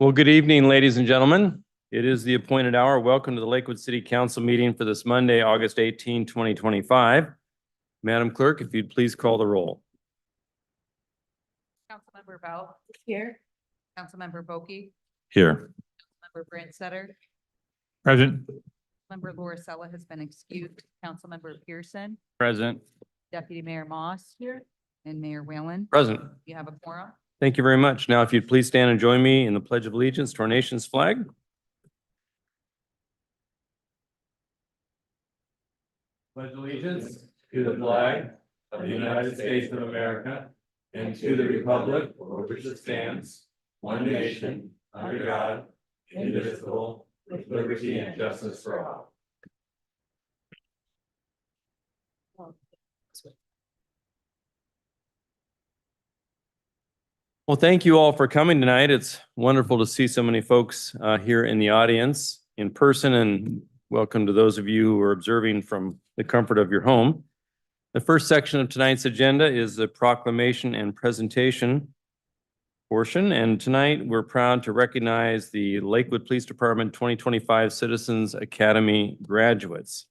Well, good evening, ladies and gentlemen. It is the appointed hour. Welcome to the Lakewood City Council meeting for this Monday, August 18, 2025. Madam Clerk, if you'd please call the roll. Councilmember Bell. Here. Councilmember Boki. Here. Member Brandsetter. Present. Member Lauricella has been excused. Councilmember Pearson. Present. Deputy Mayor Moss. Here. And Mayor Whalen. Present. You have a quorum. Thank you very much. Now, if you'd please stand and join me in the Pledge of Allegiance to our nation's flag. Pledge allegiance to the flag of the United States of America and to the republic for which it stands, one nation, under God, indivisible, with liberty and justice for all. Well, thank you all for coming tonight. It's wonderful to see so many folks here in the audience in person, and welcome to those of you who are observing from the comfort of your home. The first section of tonight's agenda is the proclamation and presentation portion, and tonight we're proud to recognize the Lakewood Police Department 2025 Citizens Academy graduates.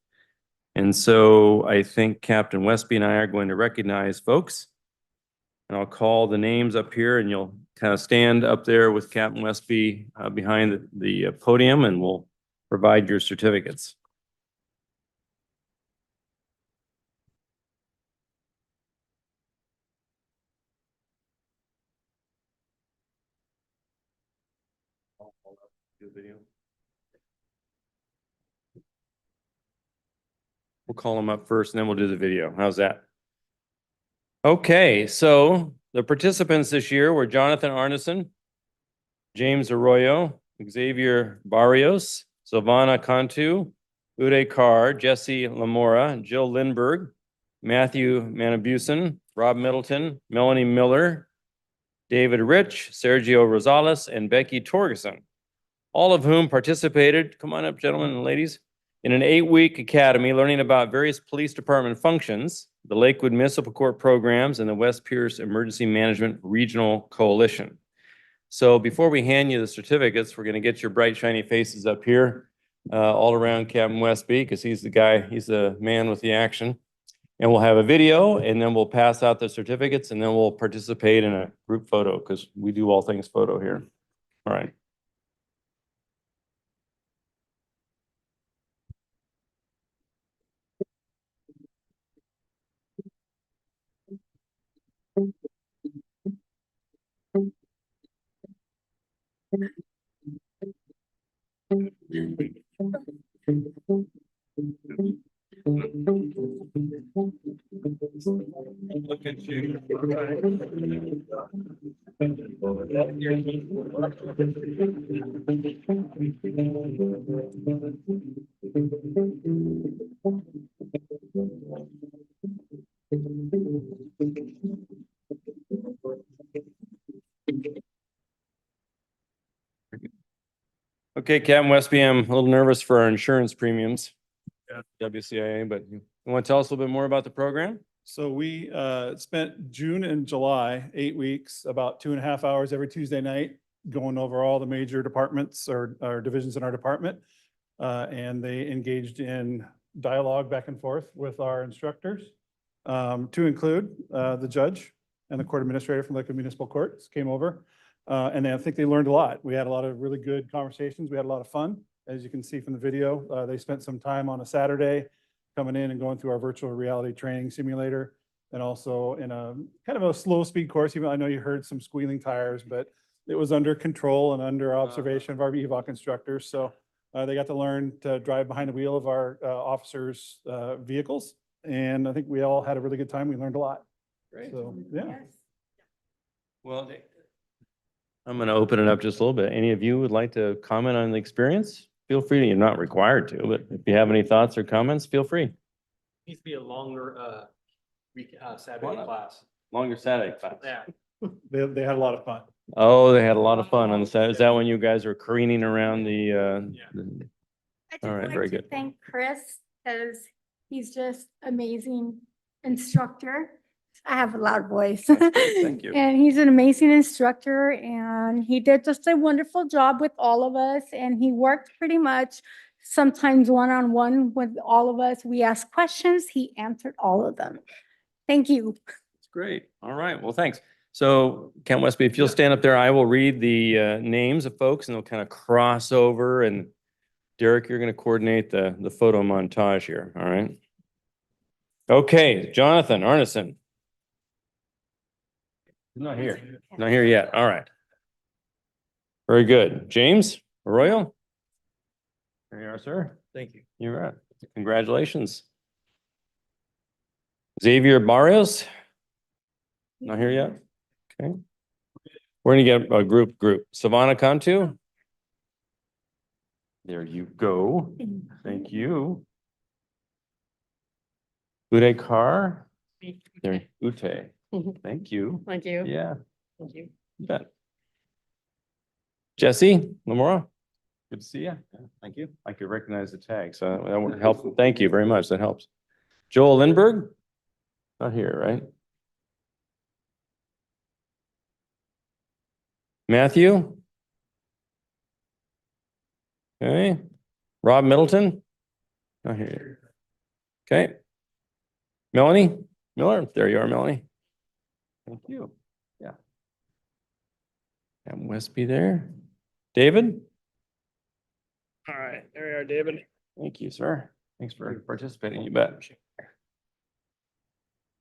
And so I think Captain Westby and I are going to recognize folks. And I'll call the names up here and you'll kind of stand up there with Captain Westby behind the podium, and we'll provide your certificates. We'll call them up first and then we'll do the video. How's that? Okay, so the participants this year were Jonathan Arneson, James Arroyo, Xavier Barrios, Silvana Cantu, Uday Carr, Jesse Lamora, Jill Lindberg, Matthew Manabusen, Rob Middleton, Melanie Miller, David Rich, Sergio Rosales, and Becky Torgerson, all of whom participated, come on up, gentlemen and ladies, in an 8-week academy learning about various police department functions, the Lakewood Municipal Court programs, and the West Pierce Emergency Management Regional Coalition. So before we hand you the certificates, we're going to get your bright, shiny faces up here all around Captain Westby, because he's the guy, he's the man with the action. And we'll have a video, and then we'll pass out the certificates, and then we'll participate in a group photo, because we do all things photo here. All right. Look at you. Okay, Captain Westby, I'm a little nervous for our insurance premiums. WCIA, but you want to tell us a little bit more about the program? So we spent June and July, 8 weeks, about 2.5 hours every Tuesday night, going over all the major departments or divisions in our department. And they engaged in dialogue back and forth with our instructors, to include the judge and the court administrator from Lakewood Municipal Courts came over. And I think they learned a lot. We had a lot of really good conversations. We had a lot of fun. As you can see from the video, they spent some time on a Saturday coming in and going through our virtual reality training simulator, and also in a kind of a slow speed course. Even I know you heard some squealing tires, but it was under control and under observation of our EVOC instructors. So they got to learn to drive behind the wheel of our officers' vehicles. And I think we all had a really good time. We learned a lot. Great. So, yeah. Well, I'm going to open it up just a little bit. Any of you would like to comment on the experience? Feel free. You're not required to, but if you have any thoughts or comments, feel free. Needs to be a longer Saturday class. Longer Saturday class. Yeah. They had a lot of fun. Oh, they had a lot of fun on the Saturday. Is that when you guys were careening around the, Yeah. I'd All just right, like very to good. thank Chris, because he's just amazing instructor. I have a loud voice. Thank you. And he's an amazing instructor and he did just a wonderful job with all of us. And he worked pretty much sometimes one-on-one with all of us. We asked questions, he answered all of them. Thank you. It's great. All right. Well, thanks. So Kent Westby, if you'll stand up there, I will read the names of folks and they'll kind of cross over. And Derek, you're going to coordinate the photo montage here. All right. Okay, Jonathan Arneson. Not here. Not here yet. All right. Very good. James Arroyo. There you are, sir. Thank you. You're right. Congratulations. Xavier Barrios. Not here yet. Okay. We're gonna get a group. Savannah Cantu. There you go. Thank you. Uday Carr. There, Ute. Thank you. Thank you. Yeah, Thank you. you bet. Jesse Lamora. Good to see you. Thank you. I could recognize the tag, so that would help. Thank you very much. That helps. Joel Lindberg. Not here, right? Matthew. Okay. Rob Middleton. Not here. Okay. Melanie Miller. There you are, Melanie. Thank you. Yeah. And Westby there. David. All right, there you are, David. Thank you, sir. Thanks for participating. You bet.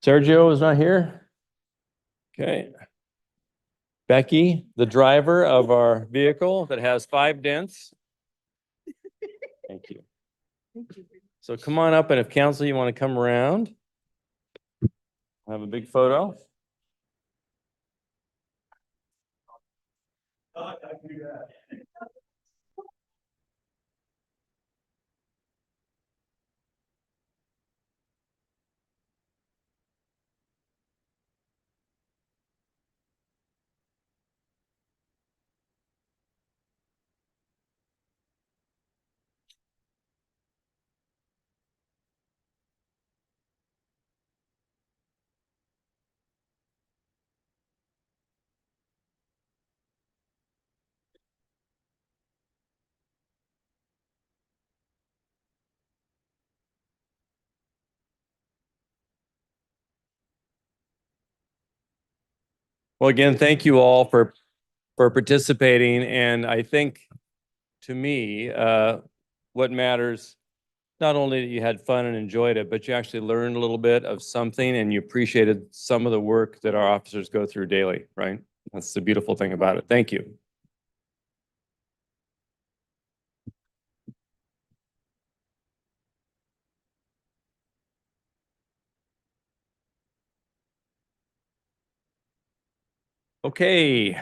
Sergio is not here. Okay. Becky, the driver of our vehicle that has 5 dents. Thank you. So come on up, and if council, you want to come around. I'll have a big photo. Well, again, thank you all for participating. And I think, to me, what matters, not only that you had fun and enjoyed it, but you actually learned a little bit of something and you appreciated some of the work that our officers go through daily, right? That's the beautiful thing about it. Thank you. Okay.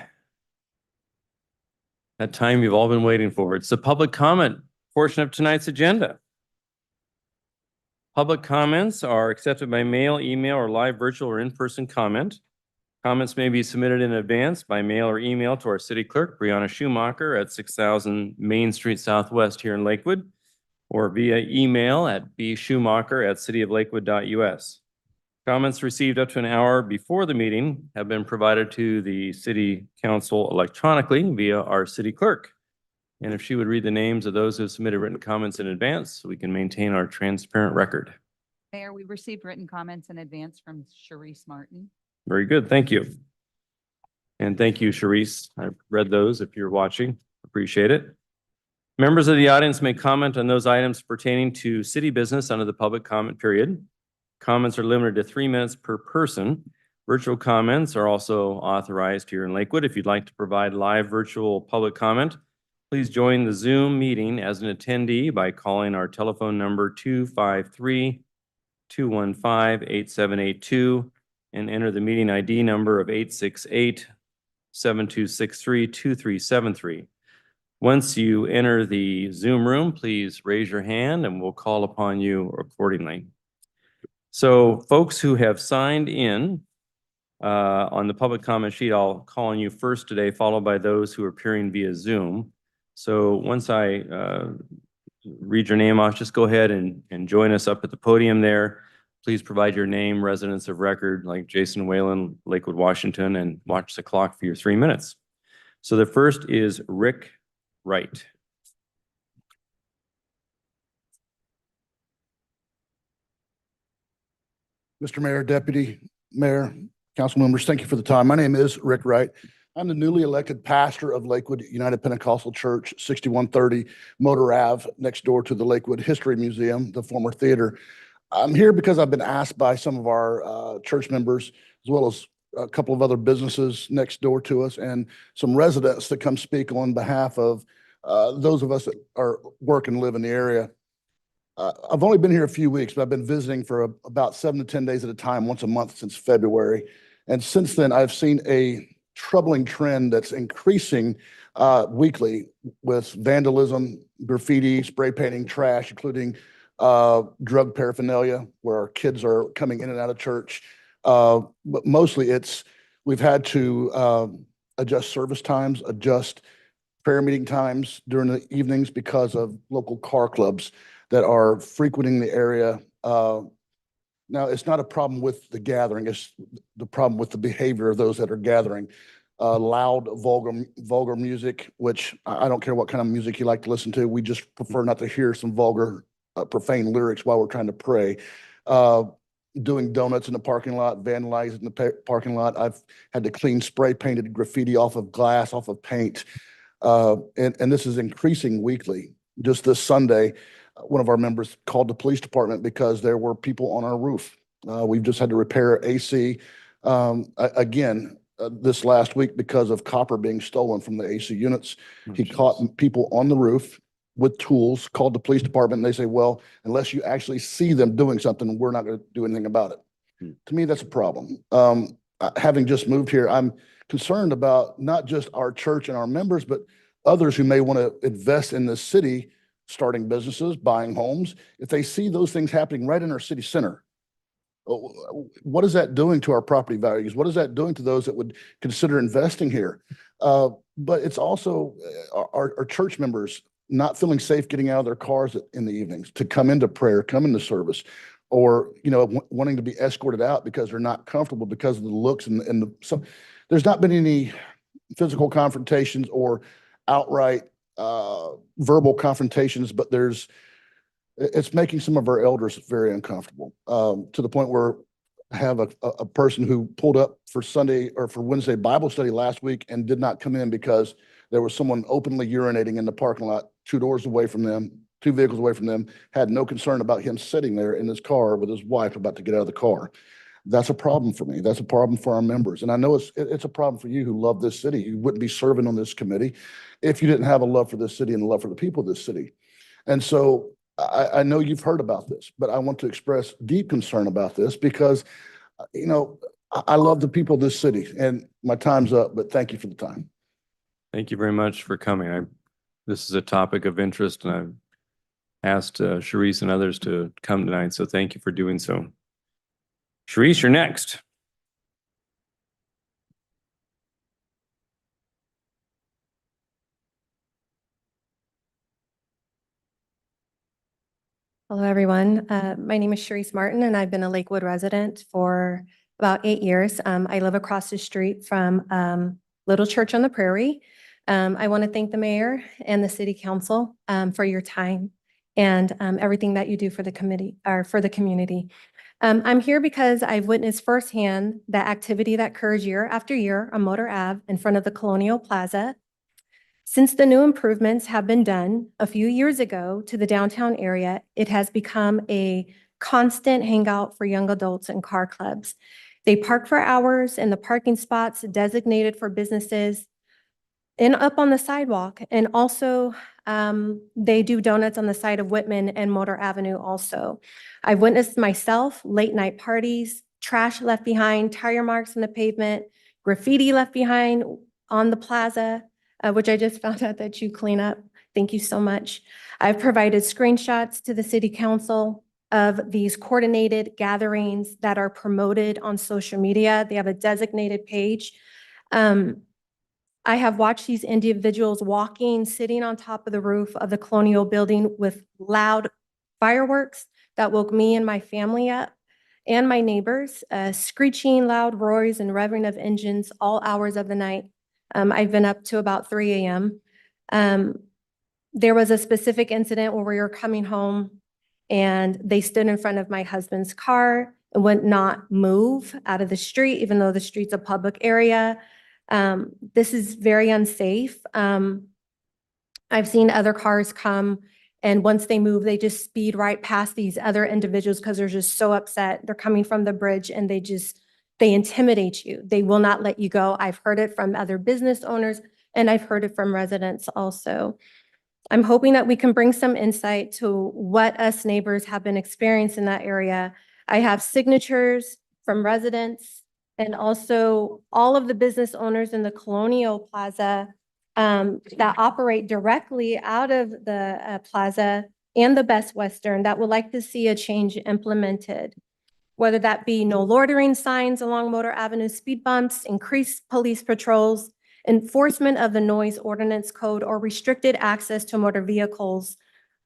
That time you've all been waiting for. It's the public comment portion of tonight's agenda. Public comments are accepted by mail, email, or live virtual or in-person comment. Comments may be submitted in advance by mail or email to our city clerk, Brianna Schumacher, at 6000 Main Street Southwest here in Lakewood, or via email at bschumacher@cityoflakewood.us. Comments received up to an hour before the meeting have been provided to the city council electronically via our city clerk. And if she would read the names of those who have submitted written comments in advance, so we can maintain our transparent record. Mayor, we received written comments in advance from Sharice Martin. Very good. Thank you. And thank you, Sharice. I've read those if you're watching. Appreciate it. Members of the audience may comment on those items pertaining to city business under the public comment period. Comments are limited to 3 minutes per person. Virtual comments are also authorized here in Lakewood. If you'd like to provide live virtual public comment, please join the Zoom meeting as an attendee by calling our telephone number 253-215-8782 and enter the meeting ID number of 868-7263-2373. Once you enter the Zoom room, please raise your hand and we'll call upon you accordingly. So folks who have signed in on the public comment sheet, I'll call on you first today, followed by those who are appearing via Zoom. So once I read your name off, just go ahead and join us up at the podium there. Please provide your name, residence of record, like Jason Whalen, Lakewood, Washington, and watch the clock for your 3 minutes. So the first is Rick Wright. Mr. Mayor, Deputy Mayor, council members, thank you for the time. My name is Rick Wright. I'm the newly elected pastor of Lakewood United Pentecostal Church, 6130 Motor Ave, next door to the Lakewood History Museum, the former theater. I'm here because I've been asked by some of our church members, as well as a couple of other businesses next door to us and some residents to come speak on behalf of those of us that are work and live in the area. I've only been here a few weeks, but I've been visiting for about 7 to 10 days at a time, once a month since February. And since then, I've seen a troubling trend that's increasing weekly with vandalism, graffiti, spray painting, trash, including drug paraphernalia, where our kids are coming in and out of church. But mostly we've had to adjust service times, adjust prayer meeting times during the evenings because of local car clubs that are frequenting the area. Now, it's not a problem with the gathering, it's the problem with the behavior of those that are gathering. Loud, vulgar music, which I don't care what kind of music you like to listen to. We just prefer not to hear some vulgar, profane lyrics while we're trying to pray. Doing donuts in the parking lot, vandalizing the parking lot. I've had to clean spray painted graffiti off of glass, off of paint. And this is increasing weekly. Just this Sunday, one of our members called the police department because there were people on our roof. We've just had to repair AC again this last week because of copper being stolen from the AC units. He caught people on the roof with tools, called the police department, and they say, well, unless you actually see them doing something, we're not going to do anything about it. To me, that's a problem. Having just moved here, I'm concerned about not just our church and our members, but others who may want to invest in this city, starting businesses, buying homes. If they see those things happening right in our city center, what is that doing to our property values? What is that doing to those that would consider investing here? But it's also our church members not feeling safe getting out of their cars in the evenings to come into prayer, come into service, or wanting to be escorted out because they're not comfortable because of the looks and so there's not been any physical confrontations or outright verbal confrontations, but it's making some of our elders very uncomfortable, to the point where I have a person who pulled up for Sunday or for Wednesday Bible study last week and did not come in because there was someone openly urinating in the parking lot, 2 doors away from them, 2 vehicles away from them, had no concern about him sitting there in his car with his wife about to get out of the car. That's a problem for me. That's a problem for our members. And I know it's a problem for you who love this city. You wouldn't be serving on this committee if you didn't have a love for this city and a love for the people of this city. And so I know you've heard about this, but I want to express deep concern about this because, I love the people of this city, and my time's up, but thank you for the time. Thank you very much for coming. This is a topic of interest, and I've asked Sharice and others to come tonight, so thank you for doing so. Sharice, you're next. Hello, everyone. My name is Sharice Martin, and I've been a Lakewood resident for about 8 years. I live across the street from Little Church on the Prairie. I want to thank the mayor and the city council for your time and everything that you do for the committee or for the community. I'm here because I've witnessed firsthand the activity that occurs year after year on Motor Ave in front of the Colonial Plaza. Since the new improvements have been done a few years ago to the downtown area, it has become a constant hangout for young adults and car clubs. They park for hours in the parking spots designated for businesses and up on the sidewalk. And also, they do donuts on the side of Whitman and Motor Avenue also. I've witnessed myself late night parties, trash left behind, tire marks in the pavement, graffiti left behind on the plaza, which I just found out that you clean up. Thank you so much. I've provided screenshots to the city council of these coordinated gatherings that are promoted on social media. They have a designated page. I have watched these individuals walking, sitting on top of the roof of the Colonial building with loud fireworks that woke me and my family up. and my neighbors, screeching loud roars and revving of engines all hours of the night. I've been up to about 3 a.m. There was a specific incident where we were coming home and they stood in front of my husband's car and would not move out of the street, even though the street's a public area. This is very unsafe. I've seen other cars come and once they move, they just speed right past these other individuals because they're just so upset. They're coming from the bridge and they intimidate you. They will not let you go. I've heard it from other business owners and I've heard it from residents also. I'm hoping that we can bring some insight to what us neighbors have been experiencing in that area. I have signatures from residents and also all of the business owners in the Colonial Plaza that operate directly out of the plaza and the Best Western that would like to see a change implemented. Whether that be no loitering signs along Motor Avenue, speed bumps, increased police patrols, enforcement of the noise ordinance code, or restricted access to motor vehicles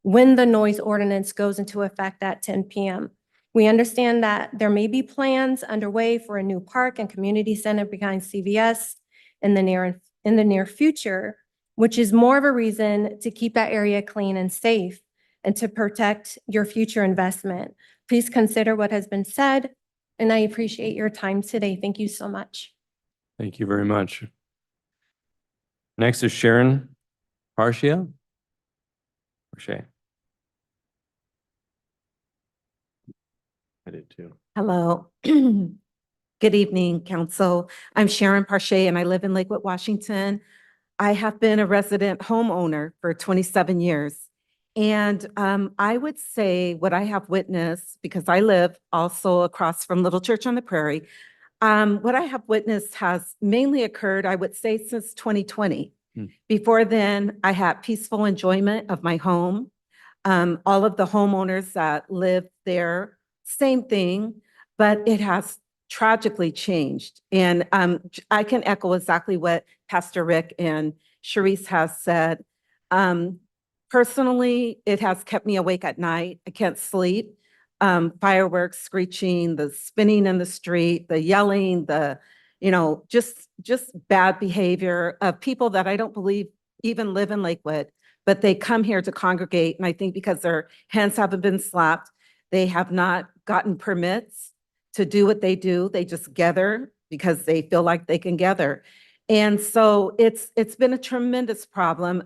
when the noise ordinance goes into effect at 10 p.m. We understand that there may be plans underway for a new park and community center behind CVS in the near future, which is more of a reason to keep that area clean and safe and to protect your future investment. Please consider what has been said, and I appreciate your time today. Thank you so much. Thank you very much. Next is Sharon Parshia. Parche. I did too. Hello. Good evening, council. I'm Sharon Parche and I live in Lakewood, Washington. I have been a resident homeowner for 27 years. And I would say what I have witnessed, because I live also across from Little Church on the Prairie, what I have witnessed has mainly occurred, I would say, since 2020. Before then, I had peaceful enjoyment of my home. All of the homeowners that live there, same thing, but it has tragically changed. And I can echo exactly what Pastor Rick and Sharice has said. Personally, it has kept me awake at night. I can't sleep. Fireworks, screeching, the spinning in the street, the yelling, just bad behavior of people that I don't believe even live in Lakewood, but they come here to congregate. And I think because their hands haven't been slapped, they have not gotten permits to do what they do. They just gather because they feel like they can gather. And so it's been a tremendous problem.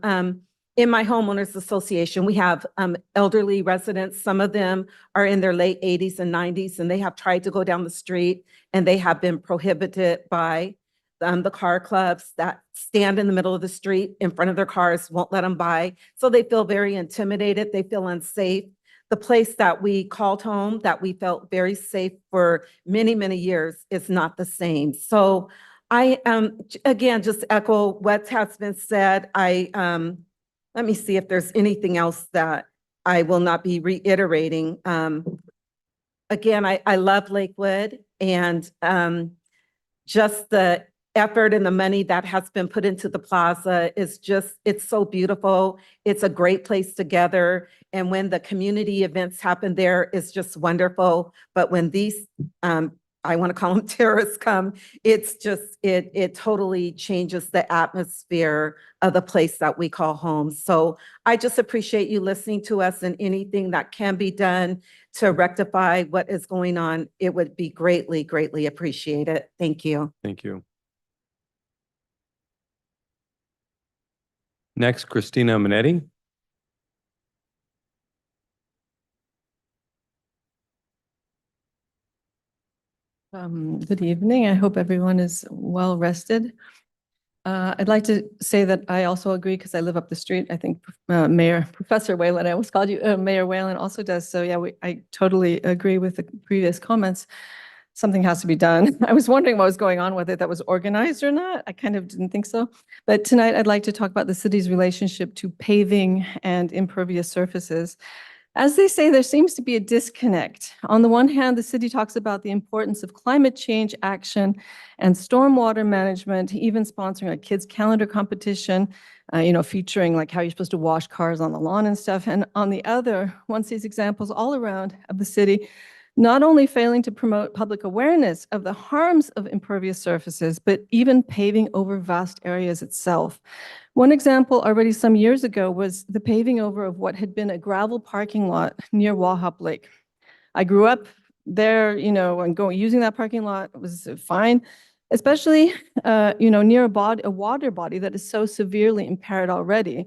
In my homeowners association, we have elderly residents. Some of them are in their late 80s and 90s, and they have tried to go down the street and they have been prohibited by the car clubs that stand in the middle of the street in front of their cars, won't let them by. So they feel very intimidated. They feel unsafe. The place that we called home, that we felt very safe for many, many years, is not the same. So I, again, just echo what has been said. Let me see if there's anything else that I will not be reiterating. Again, I love Lakewood, and just the effort and the money that has been put into the plaza is just, it's so beautiful. It's a great place to gather. And when the community events happen there, it's just wonderful. But when these, I want to call them terrorists come, it's just, it totally changes the atmosphere of the place that we call home. So I just appreciate you listening to us, and anything that can be done to rectify what is going on, it would be greatly, greatly appreciated. Thank you. Thank you. Next, Christina Minetti. Good evening. I hope everyone is well rested. I'd like to say that I also agree, because I live up the street. I think Professor Whalen, I almost called you Mayor Whalen, also does. So yeah, I totally agree with the previous comments. Something has to be done. I was wondering what was going on with it, that was organized or not. I kind of didn't think so. But tonight I'd like to talk about the city's relationship to paving and impervious surfaces. As they say, there seems to be a disconnect. On the one hand, the city talks about the importance of climate change action and stormwater management, even sponsoring a kids calendar competition, featuring like how you're supposed to wash cars on the lawn and stuff. And on the other, one sees examples all around of the city not only failing to promote public awareness of the harms of impervious surfaces, but even paving over vast areas itself. One example already some years ago was the paving over of what had been a gravel parking lot near Wahop Lake. I grew up there, and using that parking lot was fine, especially, near a water body that is so severely impaired already.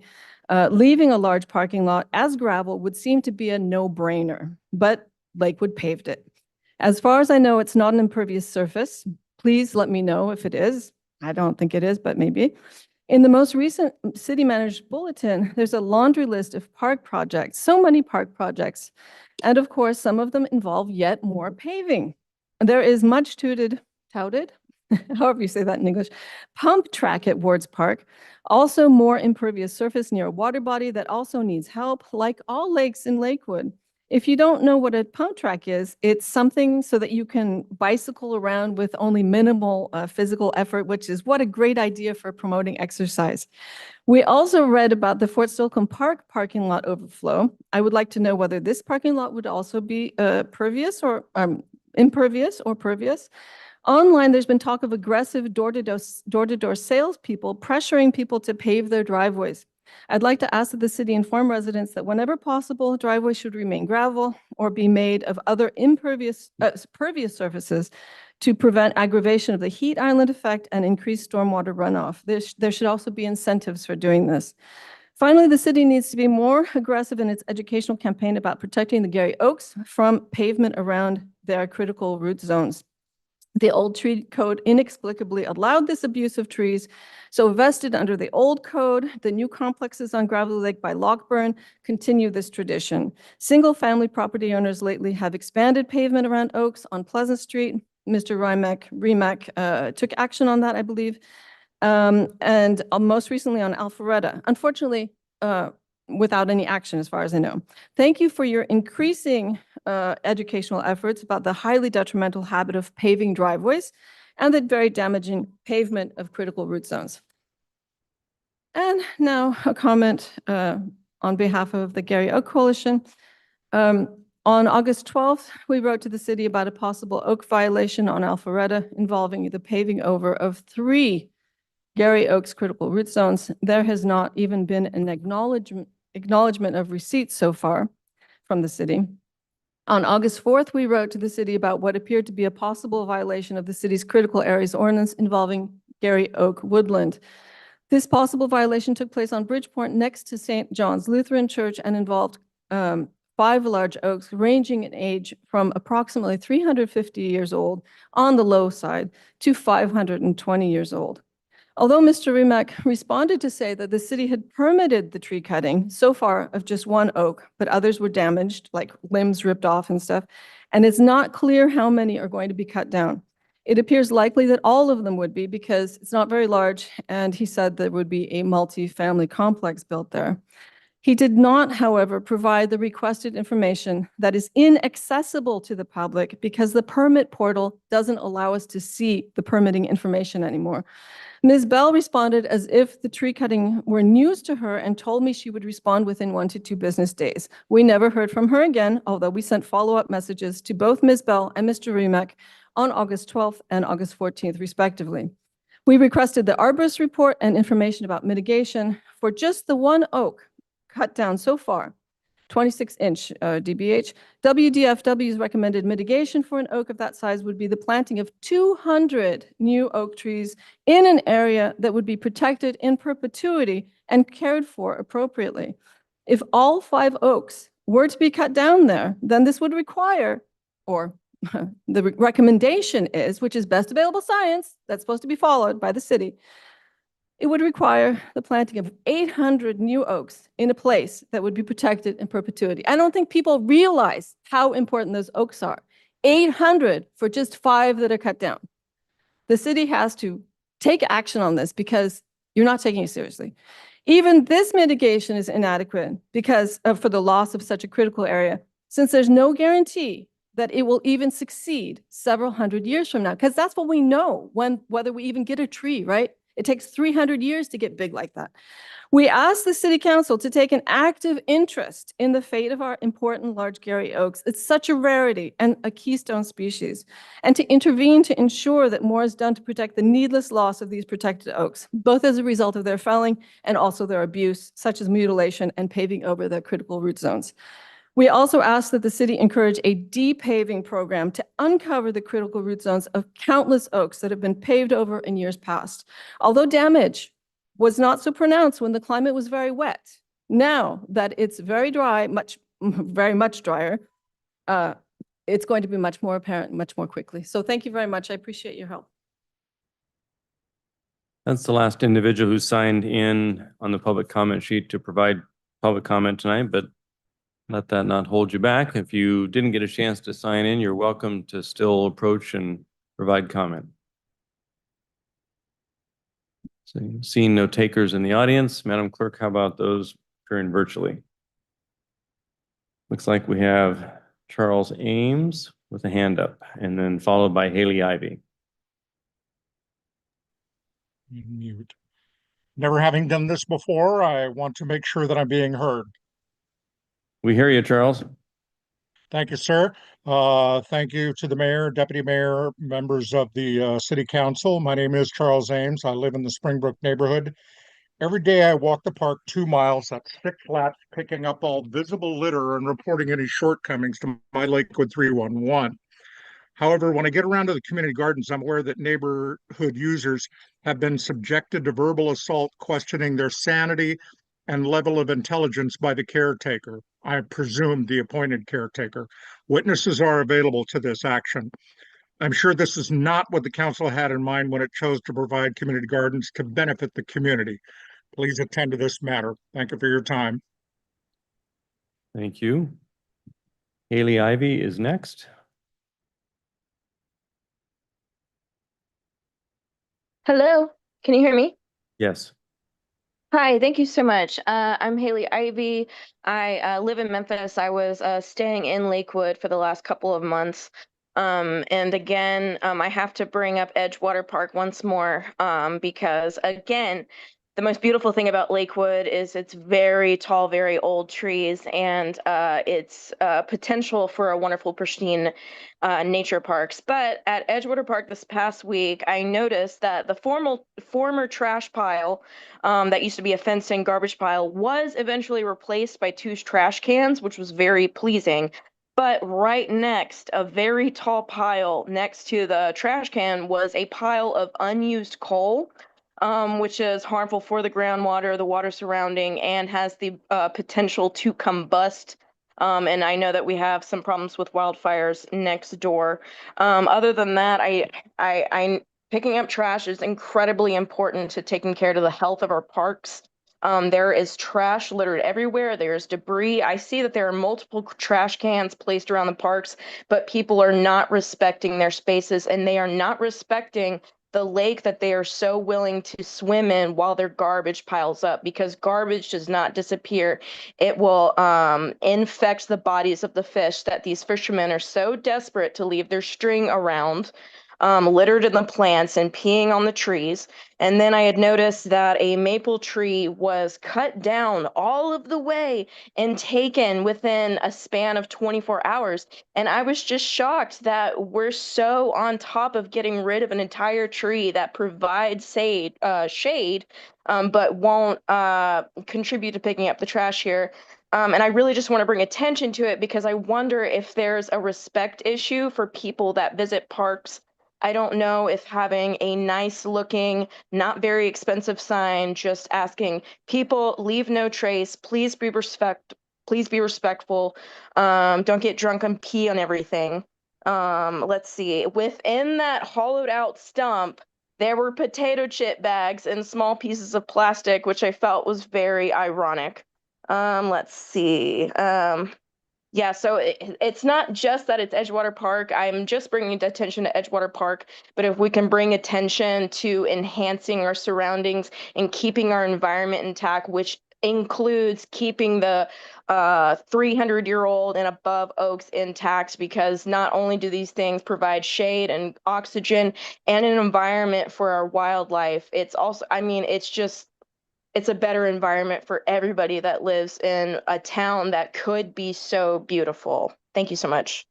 Leaving a large parking lot as gravel would seem to be a no-brainer, but Lakewood paved it. As far as I know, it's not an impervious surface. Please let me know if it is. I don't think it is, but maybe. In the most recent city manager's bulletin, there's a laundry list of park projects, so many park projects. And of course, some of them involve yet more paving. There is much touted, however you say that in English, pump track at Wards Park, also more impervious surface near a water body that also needs help, like all lakes in Lakewood. If you don't know what a pump track is, it's something so that you can bicycle around with only minimal physical effort, which is what a great idea for promoting exercise. We also read about the Fort Slocum Park parking lot overflow. I would like to know whether this parking lot would also be impervious or pervious. Online, there's been talk of aggressive door-to-door salespeople pressuring people to pave their driveways. I'd like to ask that the city inform residents that whenever possible, driveways should remain gravel or be made of other pervious surfaces to prevent aggravation of the heat island effect and increase stormwater runoff. There should also be incentives for doing this. Finally, the city needs to be more aggressive in its educational campaign about protecting the Gary Oaks from pavement around their critical root zones. The old tree code inexplicably allowed this abuse of trees, so vested under the old code, the new complexes on Gravelly Lake by Lockburn continue this tradition. Single-family property owners lately have expanded pavement around Oaks on Pleasant Street. Mr. Remack took action on that, I believe, and most recently on Alpharetta. Unfortunately, without any action as far as I know. Thank you for your increasing educational efforts about the highly detrimental habit of paving driveways and the very damaging pavement of critical root zones. And now a comment on behalf of the Gary Oak Coalition. On August 12th, we wrote to the city about a possible oak violation on Alpharetta involving the paving over of 3 Gary Oaks critical root zones. There has not even been an acknowledgement of receipt so far from the city. On August 4th, we wrote to the city about what appeared to be a possible violation of the city's critical areas ordinance involving Gary Oak woodland. This possible violation took place on Bridgeport next to St. John's Lutheran Church and involved 5 large oaks ranging in age from approximately 350 years old on the low side to 520 years old. Although Mr. Remack responded to say that the city had permitted the tree cutting so far of just 1 oak, but others were damaged, like limbs ripped off and stuff, and it's not clear how many are going to be cut down. It appears likely that all of them would be because it's not very large, and he said there would be a multi-family complex built there. He did not, however, provide the requested information that is inaccessible to the public because the permit portal doesn't allow us to see the permitting information anymore. Ms. Bell responded as if the tree cutting were news to her and told me she would respond within 1 to 2 business days. We never heard from her again, although we sent follow-up messages to both Ms. Bell and Mr. Remack on August 12th and August 14th, respectively. We requested the arborist report and information about mitigation for just the 1 oak cut down so far, 26-inch DBH. WDFW's recommended mitigation for an oak of that size would be the planting of 200 new oak trees in an area that would be protected in perpetuity and cared for appropriately. If all 5 oaks were to be cut down there, then this would require, or the recommendation is, which is best available science that's supposed to be followed by the city, it would require the planting of 800 new oaks in a place that would be protected in perpetuity. I don't think people realize how important those oaks are. 800 for just 5 that are cut down. The city has to take action on this because you're not taking it seriously. Even this mitigation is inadequate because for the loss of such a critical area, since there's no guarantee that it will even succeed several hundred years from now, because that's what we know whether we even get a tree, right? It takes 300 years to get big like that. We ask the city council to take an active interest in the fate of our important large Gary oaks. It's such a rarity and a keystone species, and to intervene to ensure that more is done to protect the needless loss of these protected oaks, both as a result of their felling and also their abuse, such as mutilation and paving over the critical root zones. We also ask that the city encourage a de-paving program to uncover the critical root zones of countless oaks that have been paved over in years past. Although damage was not so pronounced when the climate was very wet, now that it's very dry, very much drier, it's going to be much more apparent, much more quickly. So thank you very much. I appreciate your help. That's the last individual who signed in on the public comment sheet to provide public comment tonight, but let that not hold you back. If you didn't get a chance to sign in, you're welcome to still approach and provide comment. So seeing no takers in the audience, Madam Clerk, how about those appearing virtually? Looks like we have Charles Ames with a hand up, and then followed by Haley Ivy. Mute. Never having done this before, I want to make sure that I'm being heard. We hear you, Charles. Thank you, sir. Thank you to the mayor, deputy mayor, members of the city council. My name is Charles Ames. I live in the Springbrook neighborhood. Every day I walk the park 2 miles, that's 6 laps, picking up all visible litter and reporting any shortcomings to my Lakewood 311. However, when I get around to the community gardens, I'm aware that neighborhood users have been subjected to verbal assault, questioning their sanity and level of intelligence by the caretaker. I presume the appointed caretaker. Witnesses are available to this action. I'm sure this is not what the council had in mind when it chose to provide community gardens to benefit the community. Please attend to this matter. Thank you for your time. Thank you. Haley Ivy is next. Hello, can you hear me? Yes. Hi, thank you so much. I'm Haley Ivy. I live in Memphis. I was staying in Lakewood for the last couple of months. And again, I have to bring up Edgewater Park once more because, again, the most beautiful thing about Lakewood is its very tall, very old trees and its potential for a wonderful, pristine nature parks. But at Edgewater Park this past week, I noticed that the former trash pile that used to be a fenced-in garbage pile was eventually replaced by 2 trash cans, which was very pleasing. But right next, a very tall pile next to the trash can was a pile of unused coal, which is harmful for the groundwater, the water surrounding, and has the potential to combust. And I know that we have some problems with wildfires next door. Other than that, I picking up trash is incredibly important to taking care of the health of our parks. There is trash littered everywhere. There's debris. I see that there are multiple trash cans placed around the parks, but people are not respecting their spaces, and they are not respecting the lake that they are so willing to swim in while their garbage piles up, because garbage does not disappear. It will infect the bodies of the fish that these fishermen are so desperate to leave their string around, littered in the plants and peeing on the trees. And then I had noticed that a maple tree was cut down all of the way and taken within a span of 24 hours. And I was just shocked that we're so on top of getting rid of an entire tree that provides shade, but won't contribute to picking up the trash here. And I really just want to bring attention to it because I wonder if there's a respect issue for people that visit parks. I don't know if having a nice looking, not very expensive sign just asking people leave no trace, please be respectful, don't get drunk and pee on everything. Let's see, within that hollowed out stump, there were potato chip bags and small pieces of plastic, which I felt was very ironic. Let's see. Yeah, so it's not just that it's Edgewater Park. I'm just bringing attention to Edgewater Park, but if we can bring attention to enhancing our surroundings and keeping our environment intact, which includes keeping the 300-year-old and above oaks intact, because not only do these things provide shade and oxygen and an environment for our wildlife, it's also, I mean, it's a better environment for everybody that lives in a town that could be so beautiful. Thank you so much.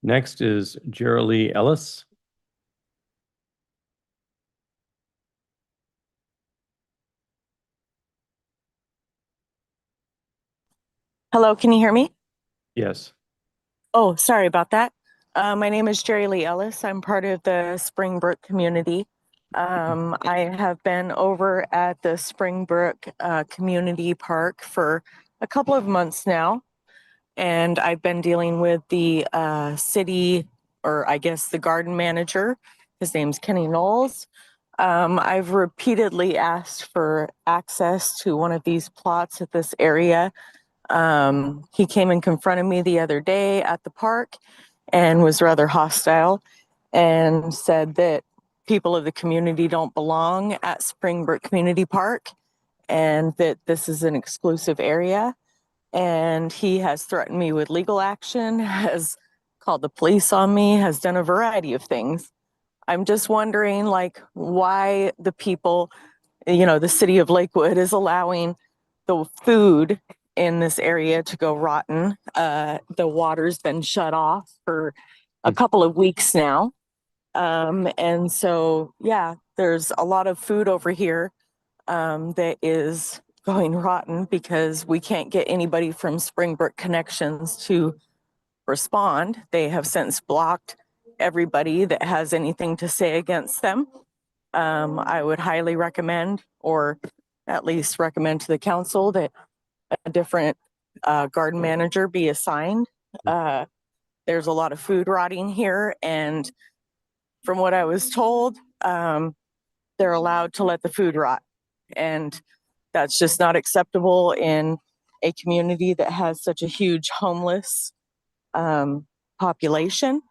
Next is Jerilee Ellis. Hello, can you hear me? Yes. Oh, sorry about that. My name is Jerilee Ellis. I'm part of the Springbrook community. I have been over at the Springbrook Community Park for a couple of months now, and I've been dealing with the city, or I guess the garden manager. His name's Kenny Knowles. I've repeatedly asked for access to one of these plots at this area. He came and confronted me the other day at the park and was rather hostile and said that people of the community don't belong at Springbrook Community Park and that this is an exclusive area. And he has threatened me with legal action, has called the police on me, has done a variety of things. I'm just wondering, like, why the people, the city of Lakewood is allowing the food in this area to go rotten. The water's been shut off for a couple of weeks now. And so, yeah, there's a lot of food over here that is going rotten because we can't get anybody from Springbrook Connections to respond. They have since blocked everybody that has anything to say against them. I would highly recommend, or at least recommend to the council, that a different garden manager be assigned. There's a lot of food rotting here, and from what I was told, they're allowed to let the food rot, and that's just not acceptable in a community that has such a huge homeless population.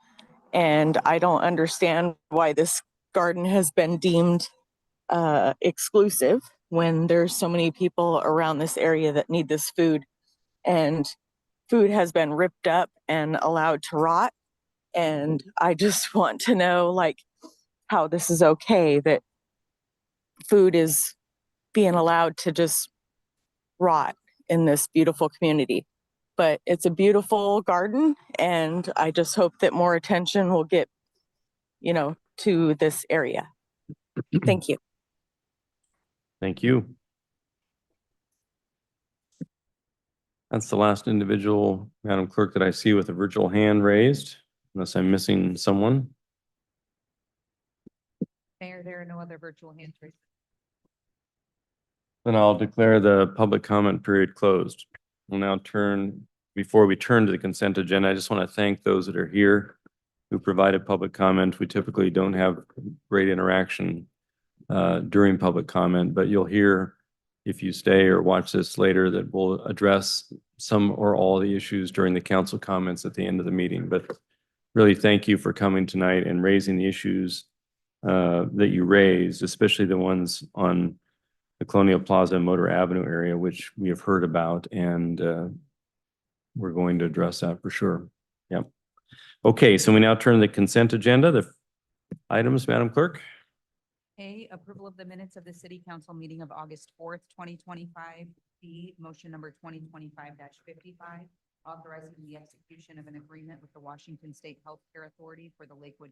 And I don't understand why this garden has been deemed exclusive when there's so many people around this area that need this food, and food has been ripped up and allowed to rot. And I just want to know, like, how this is okay that food is being allowed to just rot in this beautiful community. But it's a beautiful garden, and I just hope that more attention will get, to this area. Thank you. Thank you. That's the last individual, Madam Clerk, that I see with a virtual hand raised, unless I'm missing someone. Mayor, there are no other virtual hands raised. Then I'll declare the public comment period closed. We'll now before we turn to the consent agenda, I just want to thank those that are here who provided public comment. We typically don't have great interaction during public comment, but you'll hear, if you stay or watch this later, that we'll address some or all the issues during the council comments at the end of the meeting. But really, thank you for coming tonight and raising the issues that you raised, especially the ones on the Colonial Plaza and Motor Avenue area, which we have heard about, and we're going to address that for sure. Yep. Okay, so we now turn to the consent agenda. The items, Madam Clerk. A, approval of the minutes of the city council meeting of August 4th, 2025. B, motion number 2025-55, authorizing the execution of an agreement with the Washington State Healthcare Authority for the Lakewood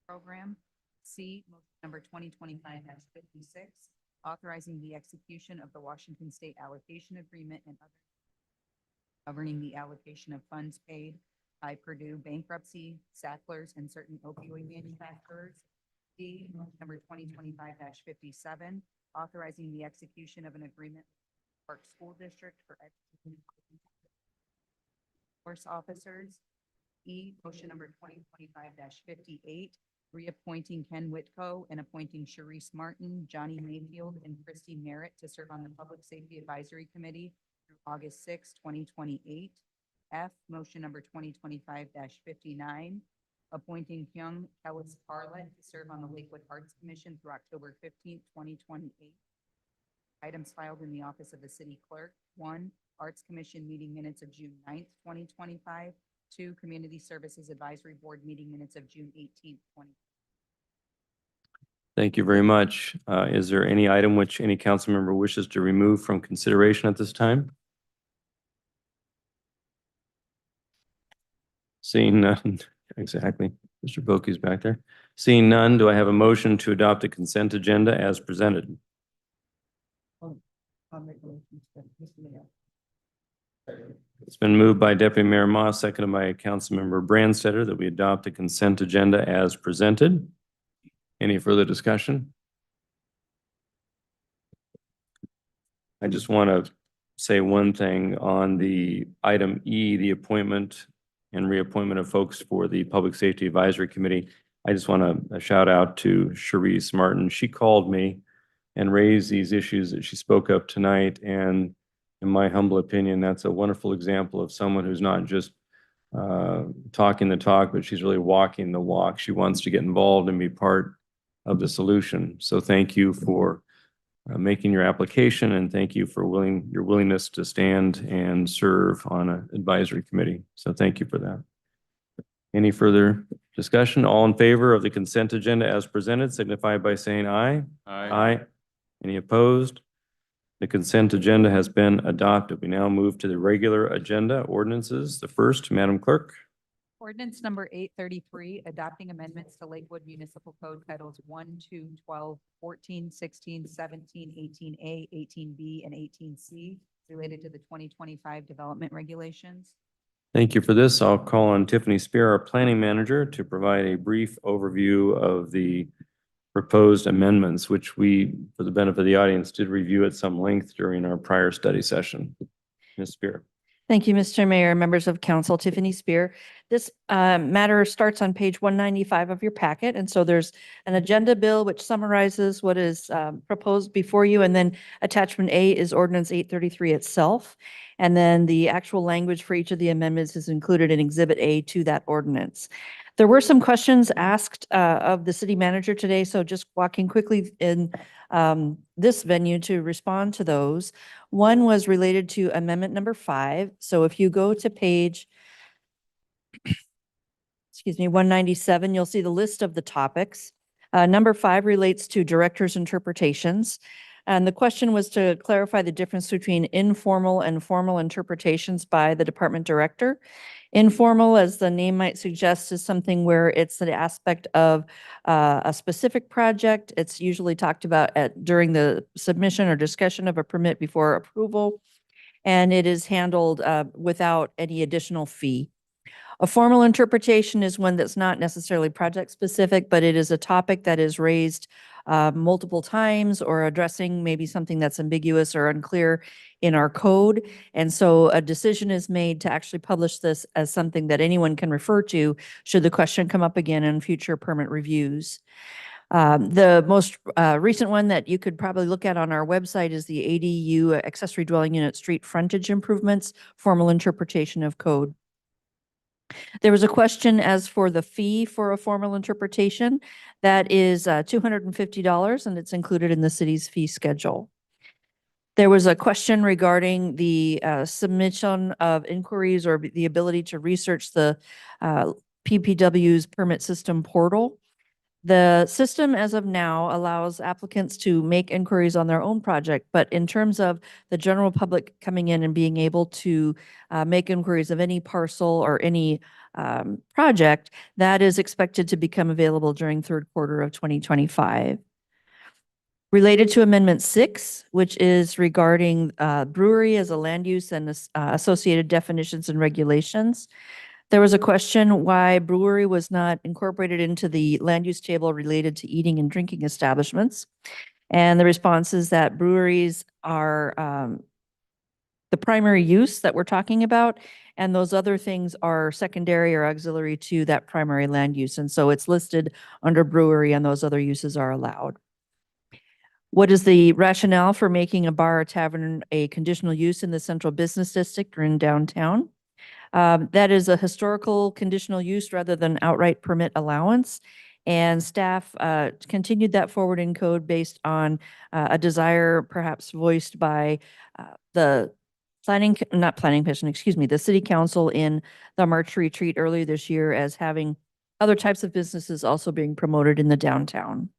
program. C, motion number 2025-56, authorizing the execution of the Washington State allocation agreement and other governing the allocation of funds paid by Purdue Bankruptcy, Sacklers, and certain opioid manufacturers. D, motion number 2025-57, authorizing the execution of an agreement with Park School District for force officers. E, motion number 2025-58, reappointing Ken Whitco and appointing Sharice Martin, Johnny Mayfield, and Christy Merritt to serve on the Public Safety Advisory Committee through August 6, 2028. F, motion number 2025-59, appointing Hyung Ellis Parlett to serve on the Lakewood Arts Commission through October 15th, 2028. Items filed in the office of the city clerk. 1, Arts Commission meeting minutes of June 9th, 2025. 2, Community Services Advisory Board meeting minutes of June 18th, 20. Thank you very much. Is there any item which any council member wishes to remove from consideration at this time? Seeing none, exactly. Mr. Boki's back there. Seeing none, do I have a motion to adopt the consent agenda as presented? It's been moved by Deputy Mayor Moss, seconded by Councilmember Brandstetter, that we adopt the consent agenda as presented. Any further discussion? I just want to say one thing on the item E, the appointment and reappointment of folks for the Public Safety Advisory Committee. I just want to shout out to Cherise Martin. She called me and raised these issues that she spoke of tonight. And in my humble opinion, that's a wonderful example of someone who's not just talking the talk, but she's really walking the walk. She wants to get involved and be part of the solution. So thank you for making your application, and thank you for your willingness to stand and serve on an advisory committee. So thank you for that. Any further discussion? All in favor of the consent agenda as presented, signify by saying aye. Aye. Any opposed? The consent agenda has been adopted. We now move to the regular agenda ordinances. The first, Madam Clerk. Ordinance number 833, adopting amendments to Lakewood Municipal Code Titles 1, 2, 12, 14, 16, 17, 18A, 18B, and 18C related to the 2025 development regulations. Thank you for this. I'll call on Tiffany Spear, our planning manager, to provide a brief overview of the proposed amendments, which we, for the benefit of the audience, did review at some length during our prior study session. Ms. Spear. Thank you, Mr. Mayor, members of council. Tiffany Spear. This matter starts on page 195 of your packet. And so there's an agenda bill which summarizes what is proposed before you. And then attachment A is ordinance 833 itself. And then the actual language for each of the amendments is included in exhibit A to that ordinance. There were some questions asked of the city manager today. So just walking quickly in this venue to respond to those. One was related to amendment number 5. So if you go to page, 197, you'll see the list of the topics. Number 5 relates to director's interpretations. And the question was to clarify the difference between informal and formal interpretations by the department director. Informal, as the name might suggest, is something where it's an aspect of a specific project. It's usually talked about during the submission or discussion of a permit before approval, and it is handled without any additional fee. A formal interpretation is one that's not necessarily project specific, but it is a topic that is raised multiple times or addressing maybe something that's ambiguous or unclear in our code. And so a decision is made to actually publish this as something that anyone can refer to should the question come up again in future permit reviews. The most recent one that you could probably look at on our website is the ADU accessory dwelling unit street frontage improvements, formal interpretation of code. There was a question as for the fee for a formal interpretation. That is $250, and it's included in the city's fee schedule. There was a question regarding the submission of inquiries or the ability to research the PPW's permit system portal. The system as of now allows applicants to make inquiries on their own project, but in terms of the general public coming in and being able to make inquiries of any parcel or any project, that is expected to become available during third quarter of 2025. Related to Amendment 6, which is regarding brewery as a land use and associated definitions and regulations. There was a question why brewery was not incorporated into the land use table related to eating and drinking establishments. And the response is that breweries are the primary use that we're talking about, and those other things are secondary or auxiliary to that primary land use. And so it's listed under brewery, and those other uses are allowed. What is the rationale for making a bar or tavern a conditional use in the central business district or in downtown? That is a historical conditional use rather than outright permit allowance. And staff continued that forward in code based on a desire perhaps voiced by the the city council in the March retreat earlier this year as having other types of businesses also being promoted in the downtown.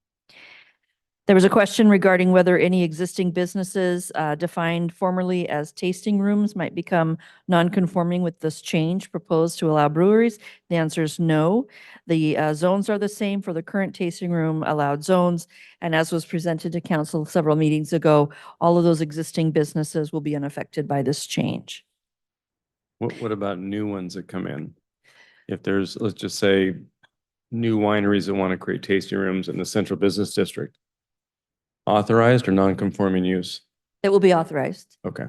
There was a question regarding whether any existing businesses defined formerly as tasting rooms might become non-conforming with this change proposed to allow breweries. The answer is no. The zones are the same for the current tasting room allowed zones. And as was presented to council several meetings ago, all of those existing businesses will be unaffected by this change. What about new ones that come in? If there's, let's just say, new wineries that want to create tasting rooms in the central business district, authorized or non-conforming use? It will be authorized. Okay.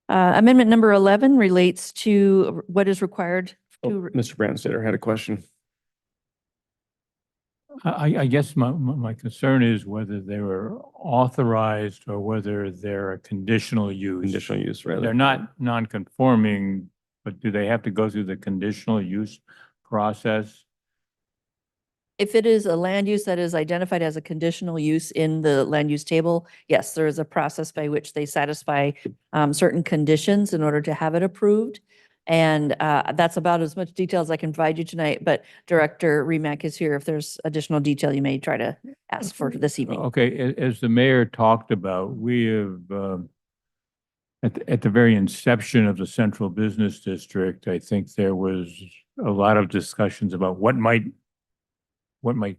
Amendment number 11 relates to what is required Oh, to, Mr. Brandstatter had a question. I guess my concern is whether they were authorized or whether they're a conditional use. Conditional use, rather. They're not non-conforming, but do they have to go through the conditional use process? if it is a land use that is identified as a conditional use in the land use table, yes, there is a process by which they satisfy certain conditions in order to have it approved. And that's about as much detail as I can provide you tonight, but Director Remack is here if there's additional detail you may try to ask for this evening. Okay, as the mayor talked about, we have, at the very inception of the central business district, I think there was a lot of discussions about what might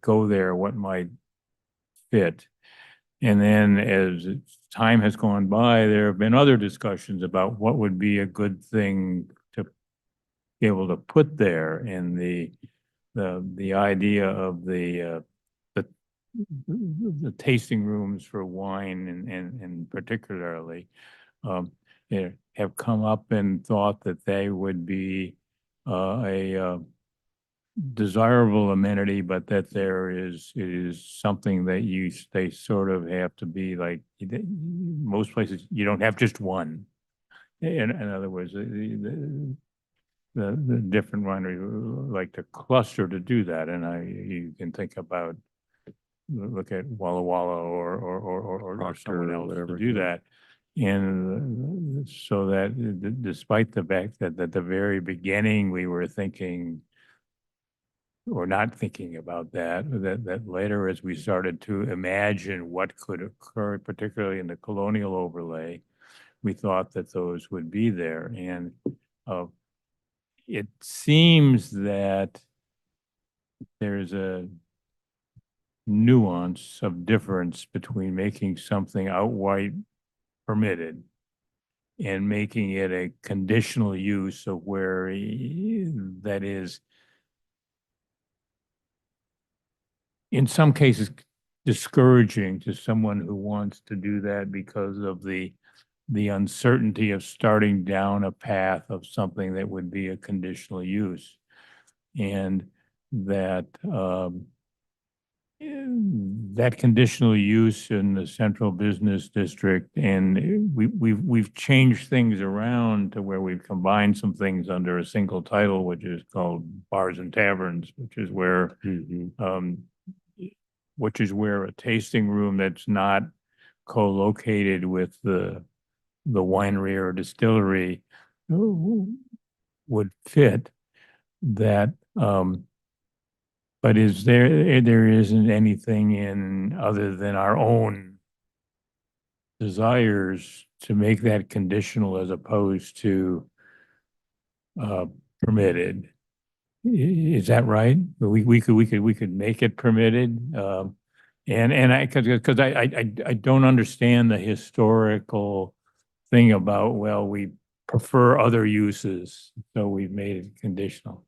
go there, what might fit. And then as time has gone by, there have been other discussions about what would be a good thing to be able to put there. And the idea of the tasting rooms for wine and particularly have come up and thought that they would be a desirable amenity, but that it is something that they sort of have to be like, most places, you don't have just one. In other words, the different wineries like to cluster to do that. And you can think about, look at Walla Walla or someone else to do that. And so that despite the fact that at the very beginning, we were thinking or not thinking about that later as we started to imagine what could occur, particularly in the colonial overlay, we thought that those would be there. And it seems that there's a nuance of difference between making something outright permitted and making it a conditional use of where that is in some cases discouraging to someone who wants to do that because of the uncertainty of starting down a path of something that would be a conditional use. And that that conditional use in the central business district, and we've changed things around to where we've combined some things under a single title, which is called bars and taverns, which is where a tasting room that's not co-located with the winery or distillery would fit that. But there isn't anything in other than our own desires to make that conditional as opposed to permitted. Is that right? We could make it permitted. Because I don't understand the historical thing about, well, we prefer other uses, so we've made it conditional.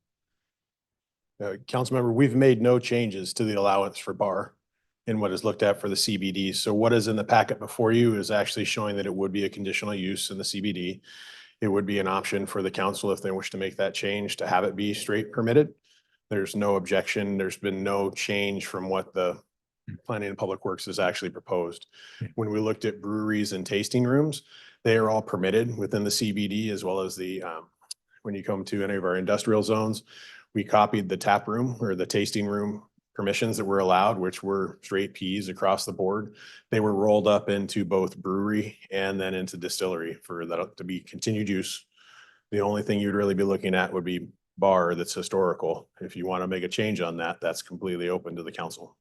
Councilmember, we've made no changes to the allowance for bar in what is looked at for the CBD. So what is in the packet before you is actually showing that it would be a conditional use in the CBD. It would be an option for the council if they wish to make that change to have it be straight permitted. There's no objection. There's been no change from what the Planning and Public Works has actually proposed. When we looked at breweries and tasting rooms, they are all permitted within the CBD as well as the when you come to any of our industrial zones. We copied the tap room or the tasting room permissions that were allowed, which were straight Ps across the board. They were rolled up into both brewery and then into distillery for that to be continued use. The only thing you'd really be looking at would be bar that's historical. If you want to make a change on that, that's completely open to the council.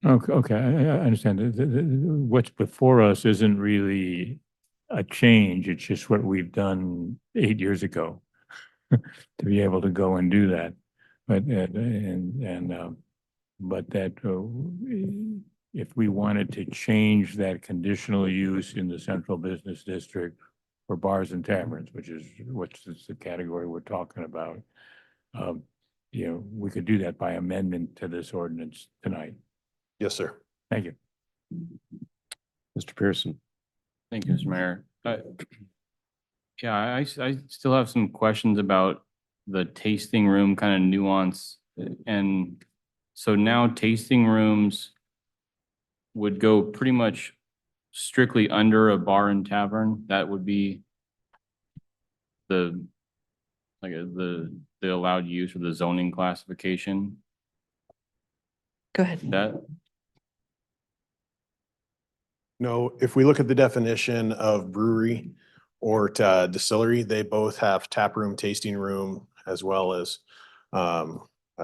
Okay, okay, I understand. What's before us isn't really a change. It's just what we've done 8 years ago to be able to go and do that. But, but that, if we wanted to change that conditional use in the central business district for bars and taverns, which is what's the category we're talking about, you know, we could do that by amendment to this ordinance tonight. Yes, sir. Thank you. Mr. Pearson. Thank you, Mr. Mayor. Yeah, I still have some questions about the tasting room kind of nuance. And so now tasting rooms would go pretty much strictly under a bar and tavern. That would be the allowed use or the zoning classification. Go ahead. That, No, if we look at the definition of brewery or distillery, they both have tap room, tasting room, as well as, I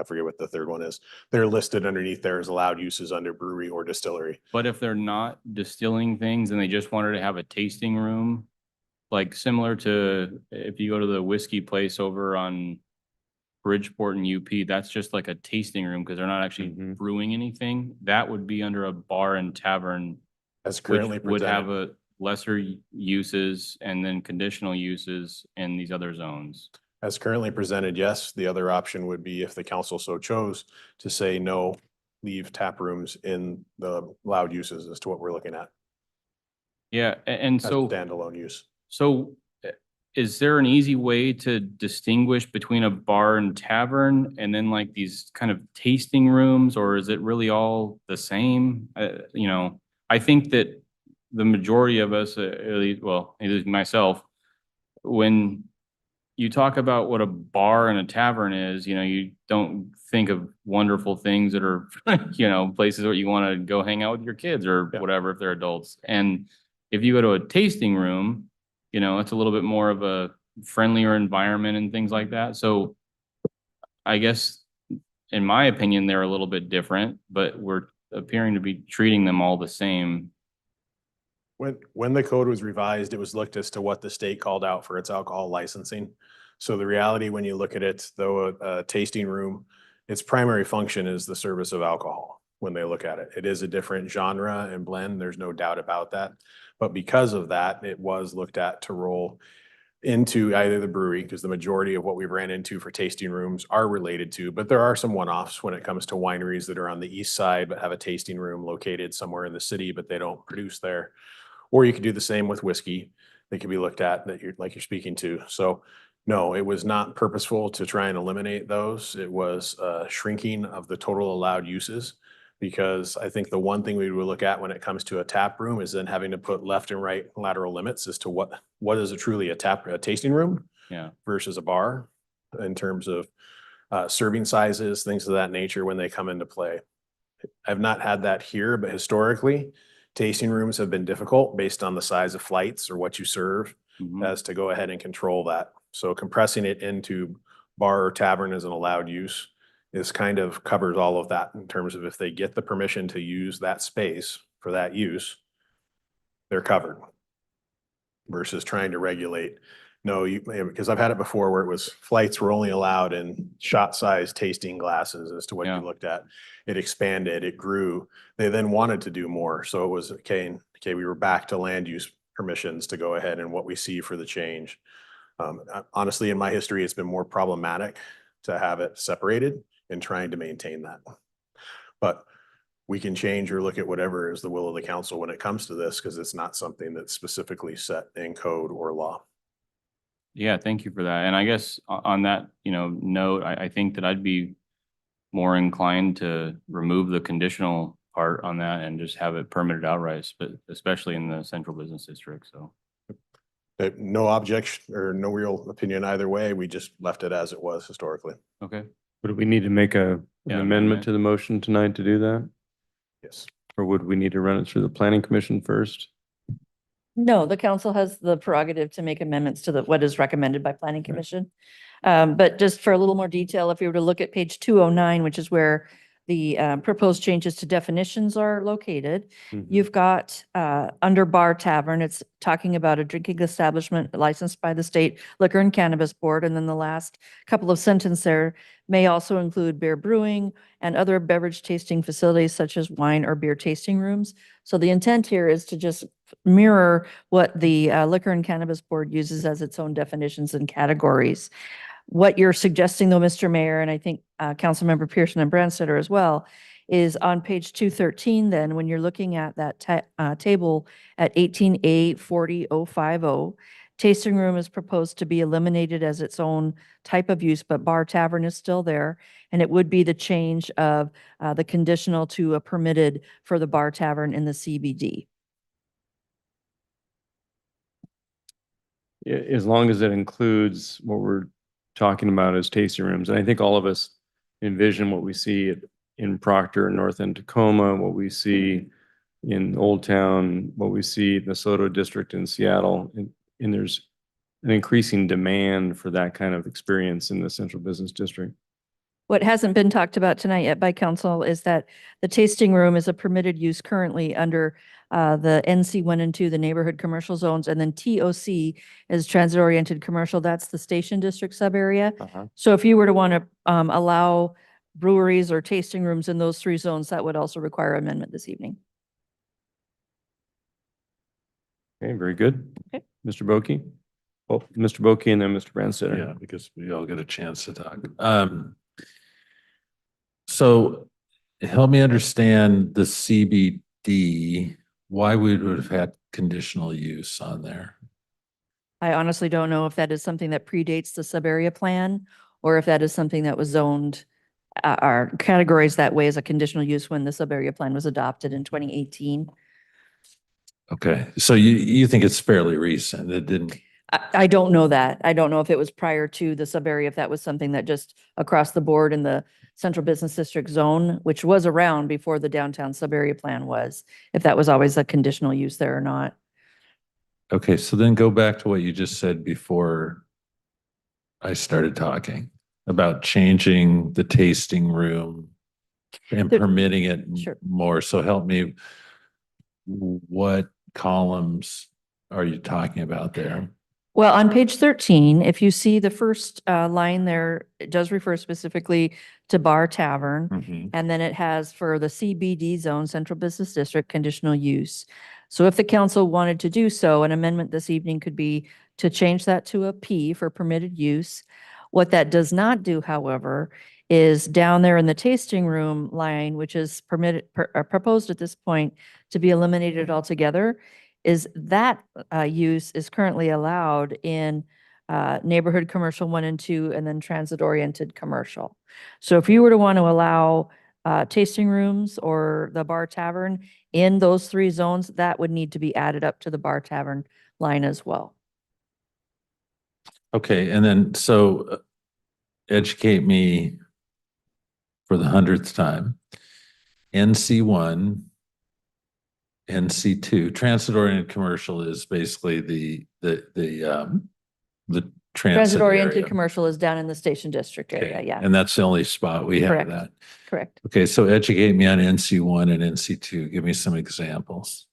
forget what the third one is. They're listed underneath there as allowed uses under brewery or distillery. but if they're not distilling things and they just wanted to have a tasting room, like similar to if you go to the whiskey place over on Bridgeport and UP, that's just like a tasting room because they're not actually brewing anything. That would be under a bar and tavern, As which currently would have presented, a lesser uses and then conditional uses in these other zones. as currently presented, yes. The other option would be if the council so chose to say no, leave tap rooms in the allowed uses as to what we're looking at. Yeah, and As a so. standalone use. So is there an easy way to distinguish between a bar and tavern and then like these kind of tasting rooms, or is it really all the same? You know, I think that the majority of us, at least myself, when you talk about what a bar and a tavern is, you know, you don't think of wonderful things that are, you know, places where you want to go hang out with your kids or whatever if they're adults. And if you go to a tasting room, you know, it's a little bit more of a friendlier environment and things like that. So I guess, in my opinion, they're a little bit different, but we're appearing to be treating them all the same. When the code was revised, it was looked as to what the state called out for its alcohol licensing. So the reality, when you look at it, though, a tasting room, its primary function is the service of alcohol. When they look at it, it is a different genre and blend. There's no doubt about that. But because of that, it was looked at to roll into either the brewery, because the majority of what we ran into for tasting rooms are related to, but there are some one-offs when it comes to wineries that are on the east side, but have a tasting room located somewhere in the city, but they don't produce there. Or you could do the same with whiskey. They could be looked at that you're speaking to. So no, it was not purposeful to try and eliminate those. It was shrinking of the total allowed uses. Because I think the one thing we would look at when it comes to a tap room is then having to put left and right lateral limits as to what is truly a tasting room versus a bar in terms of serving sizes, things of that nature when they come into play. I've not had that here, but historically, tasting rooms have been difficult based on the size of flights or what you serve as to go ahead and control that. So compressing it into bar or tavern as an allowed use is kind of covers all of that in terms of if they get the permission to use that space for that use, they're covered. Versus trying to regulate, no, because I've had it before where it was flights were only allowed in shot size tasting glasses as to what you looked at. It expanded, it grew. They then wanted to do more. So it was, okay, we were back to land use permissions to go ahead and what we see for the change. Honestly, in my history, it's been more problematic to have it separated and trying to maintain that. But we can change or look at whatever is the will of the council when it comes to this, because it's not something that's specifically set in code or law. Yeah, thank you for that. And I guess on that, you know, note, I think that I'd be more inclined to remove the conditional part on that and just have it permitted outright, but especially in the central business district. So No objection or no real opinion either way. We just left it as it was historically. Okay. Would we need to make an Yeah, amendment amendment. to the motion tonight to do that? Yes. Or would we need to run it through the planning commission first? No, the council has the prerogative to make amendments to what is recommended by planning commission. But just for a little more detail, if we were to look at page 209, which is where the proposed changes to definitions are located, you've got under bar tavern, it's talking about a drinking establishment licensed by the state liquor and cannabis board. And then the last couple of sentences there may also include beer brewing and other beverage tasting facilities such as wine or beer tasting rooms. So the intent here is to just mirror what the liquor and cannabis board uses as its own definitions and categories. What you're suggesting though, Mr. Mayor, and I think Councilmember Pearson and Branstetter as well, is on page 213 then, when you're looking at that table at 18A 40050, tasting room is proposed to be eliminated as its own type of use, but bar tavern is still there. And it would be the change of the conditional to a permitted for the bar tavern in the CBD. As long as it includes what we're talking about as tasting rooms. And I think all of us envision what we see in Proctor and North End Tacoma, what we see in Old Town, what we see in the Soto District in Seattle. And there's an increasing demand for that kind of experience in the Central Business District. What hasn't been talked about tonight yet by council is that the tasting room is a permitted use currently under the NC 1 and 2, the neighborhood commercial zones, and then TOC is transit-oriented commercial. That's the Station District sub-area. So if you were to want to allow breweries or tasting rooms in those 3 zones, that would also require amendment this evening. Okay, very good. Okay. Mr. Boki? Oh, Mr. Boki and then Mr. Branstetter. Yeah, because we all get a chance to talk. So help me understand the CBD, why we would have had conditional use on there. I honestly don't know if that is something that predates the sub-area plan or if that is something that was zoned or categorized that way as a conditional use when the sub-area plan was adopted in 2018. Okay, so you think it's fairly recent, it didn't, I don't know that. I don't know if it was prior to the sub-area, if that was something that just across the board in the Central Business District zone, which was around before the downtown sub-area plan was, if that was always a conditional use there or not. okay, so then go back to what you just said before I started talking about changing the tasting room and permitting it more. So help me, what columns are you talking about there? Well, on page 13, if you see the first line there, it does refer specifically to bar tavern. And then it has for the CBD zone, Central Business District, conditional use. So if the council wanted to do so, an amendment this evening could be to change that to a P for permitted use. What that does not do, however, is down there in the tasting room line, which is proposed at this point to be eliminated altogether, is that use is currently allowed in neighborhood commercial 1 and 2 and then transit-oriented commercial. So if you were to want to allow tasting rooms or the bar tavern in those 3 zones, that would need to be added up to the bar tavern line as well. Okay, and then so educate me for the 100th time. NC1, NC2, transit-oriented commercial is basically the transit Transit-oriented area. commercial is down in the Station District area, yeah. And that's the only spot we have Correct. that. Correct. Okay, so educate me on NC1 and NC2. Give me some examples.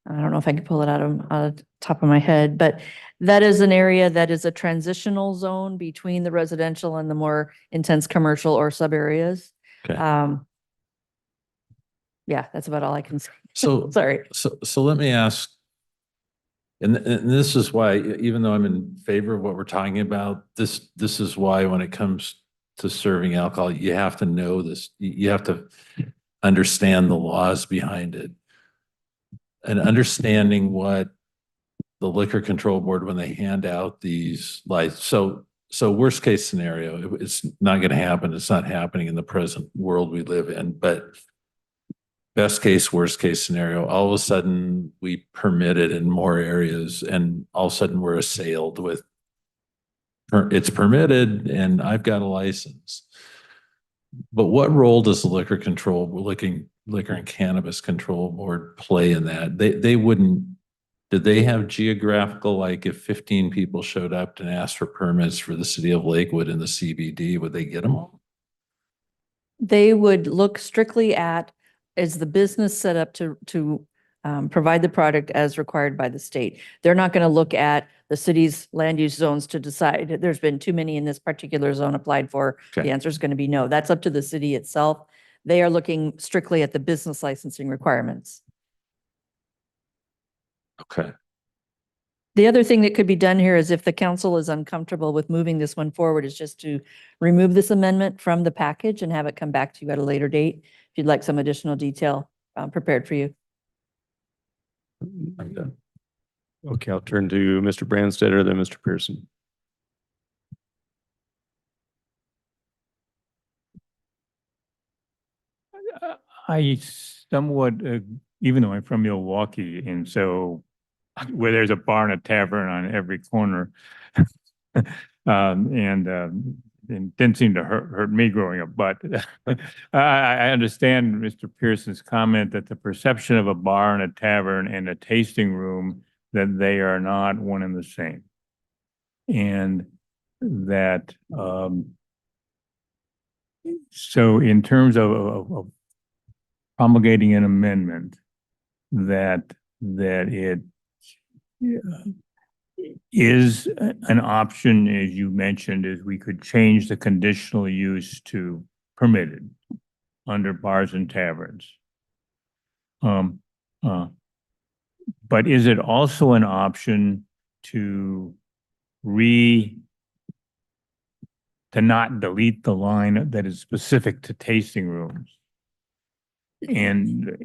I don't know if I can pull it out of the top of my head, but that is an area that is a transitional zone between the residential and the more intense commercial or sub areas. Okay. Yeah, that's about all I can say. So Sorry. So let me ask, and this is why, even though I'm in favor of what we're talking about, this is why when it comes to serving alcohol, you have to know this, you have to understand the laws behind it. And understanding what the Liquor Control Board, when they hand out these licenses, so worst case scenario, it's not going to happen. It's not happening in the present world we live in, but best case, worst case scenario, all of a sudden we permit it in more areas and all of a sudden we're assailed with it's permitted and I've got a license. But what role does the liquor and cannabis control board play in that? They wouldn't, did they have geographical, like if 15 people showed up and asked for permits for the city of Lakewood in the CBD, would they get them all? They would look strictly at, is the business set up to provide the product as required by the state? They're not going to look at the city's land use zones to decide there's been too many in this particular zone applied for. Okay. The answer is going to be no. That's up to the city itself. They are looking strictly at the business licensing requirements. Okay. The other thing that could be done here is if the council is uncomfortable with moving this one forward, is just to remove this amendment from the package and have it come back to you at a later date. If you'd like some additional detail prepared for you. I'm done. Okay, I'll turn to Mr. Brandstetter, then Mr. Pearson. I somewhat, even though I'm from Milwaukee, and so where there's a bar and a tavern on every corner, and didn't seem to hurt me growing up, but I understand Mr. Pearson's comment that the perception of a bar and a tavern and a tasting room, that they are not one and the same. And that, so in terms of promulgating an amendment, that it is an option, as you mentioned, is we could change the conditional use to permitted under bars and taverns. But is it also an option to not delete the line that is specific to tasting rooms and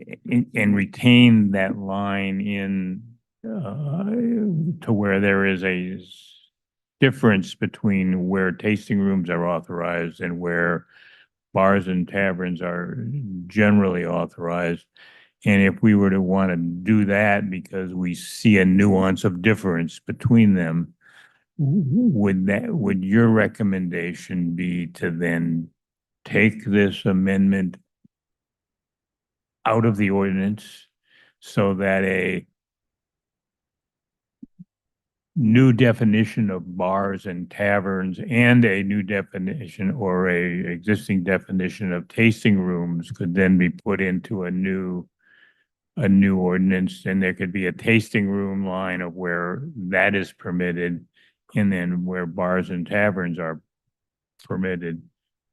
retain that line in to where there is a difference between where tasting rooms are authorized and where bars and taverns are generally authorized? And if we were to want to do that because we see a nuance of difference between them, would your recommendation be to then take this amendment out of the ordinance so that a new definition of bars and taverns and a new definition or a existing definition of tasting rooms could then be put into a new ordinance, and there could be a tasting room line of where that is permitted and then where bars and taverns are permitted?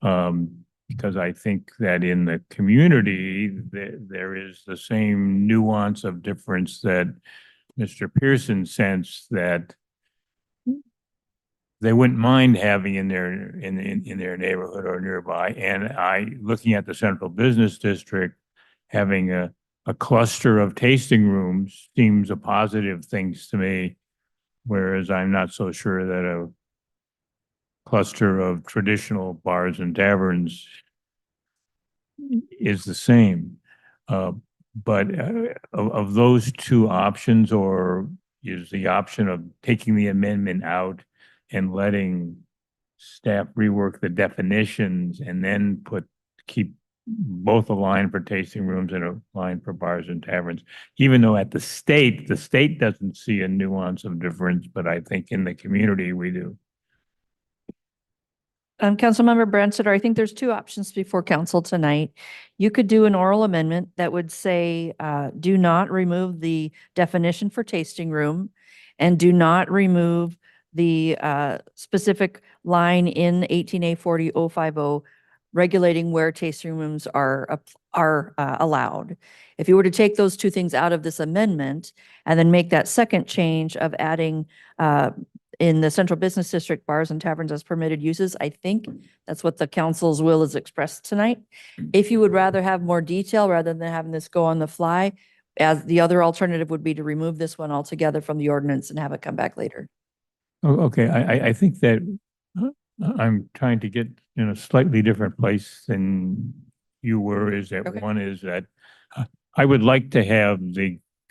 Because I think that in the community, there is the same nuance of difference that Mr. Pearson sensed that they wouldn't mind having in their neighborhood or nearby. And looking at the Central Business District, having a cluster of tasting rooms seems a positive thing to me, whereas I'm not so sure that a cluster of traditional bars and taverns is the same. But of those two options, or is the option of taking the amendment out and letting staff rework the definitions and then keep both a line for tasting rooms and a line for bars and taverns, even though the state doesn't see a nuance of difference, but I think in the community we do. Councilmember Brandstetter, I think there's two options before council tonight. You could do an oral amendment that would say, do not remove the definition for tasting room and do not remove the specific line in 18A 40050 regulating where tasting rooms are allowed. If you were to take those two things out of this amendment and then make that second change of adding in the Central Business District, bars and taverns as permitted uses, I think that's what the council's will is expressed tonight. If you would rather have more detail rather than having this go on the fly, as the other alternative would be to remove this one altogether from the ordinance and have it come back later. Okay, I think that I'm trying to get in a slightly different place than you were, is that Okay. one is that I would like to have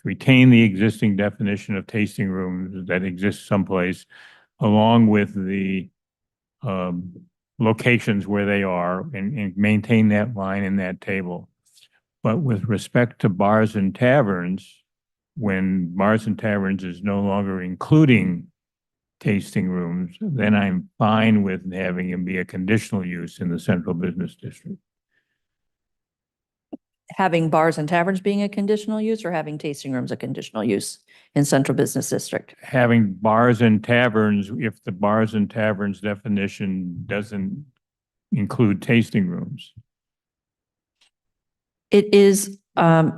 retain the existing definition of tasting rooms that exists someplace, along with the locations where they are, and maintain that line in that table. But with respect to bars and taverns, when bars and taverns is no longer including tasting rooms, then I'm fine with having them be a conditional use in the central business district. Having bars and taverns being a conditional use, or having tasting rooms a conditional use in central business district? Having bars and taverns, if the bars and taverns definition doesn't include tasting rooms. It is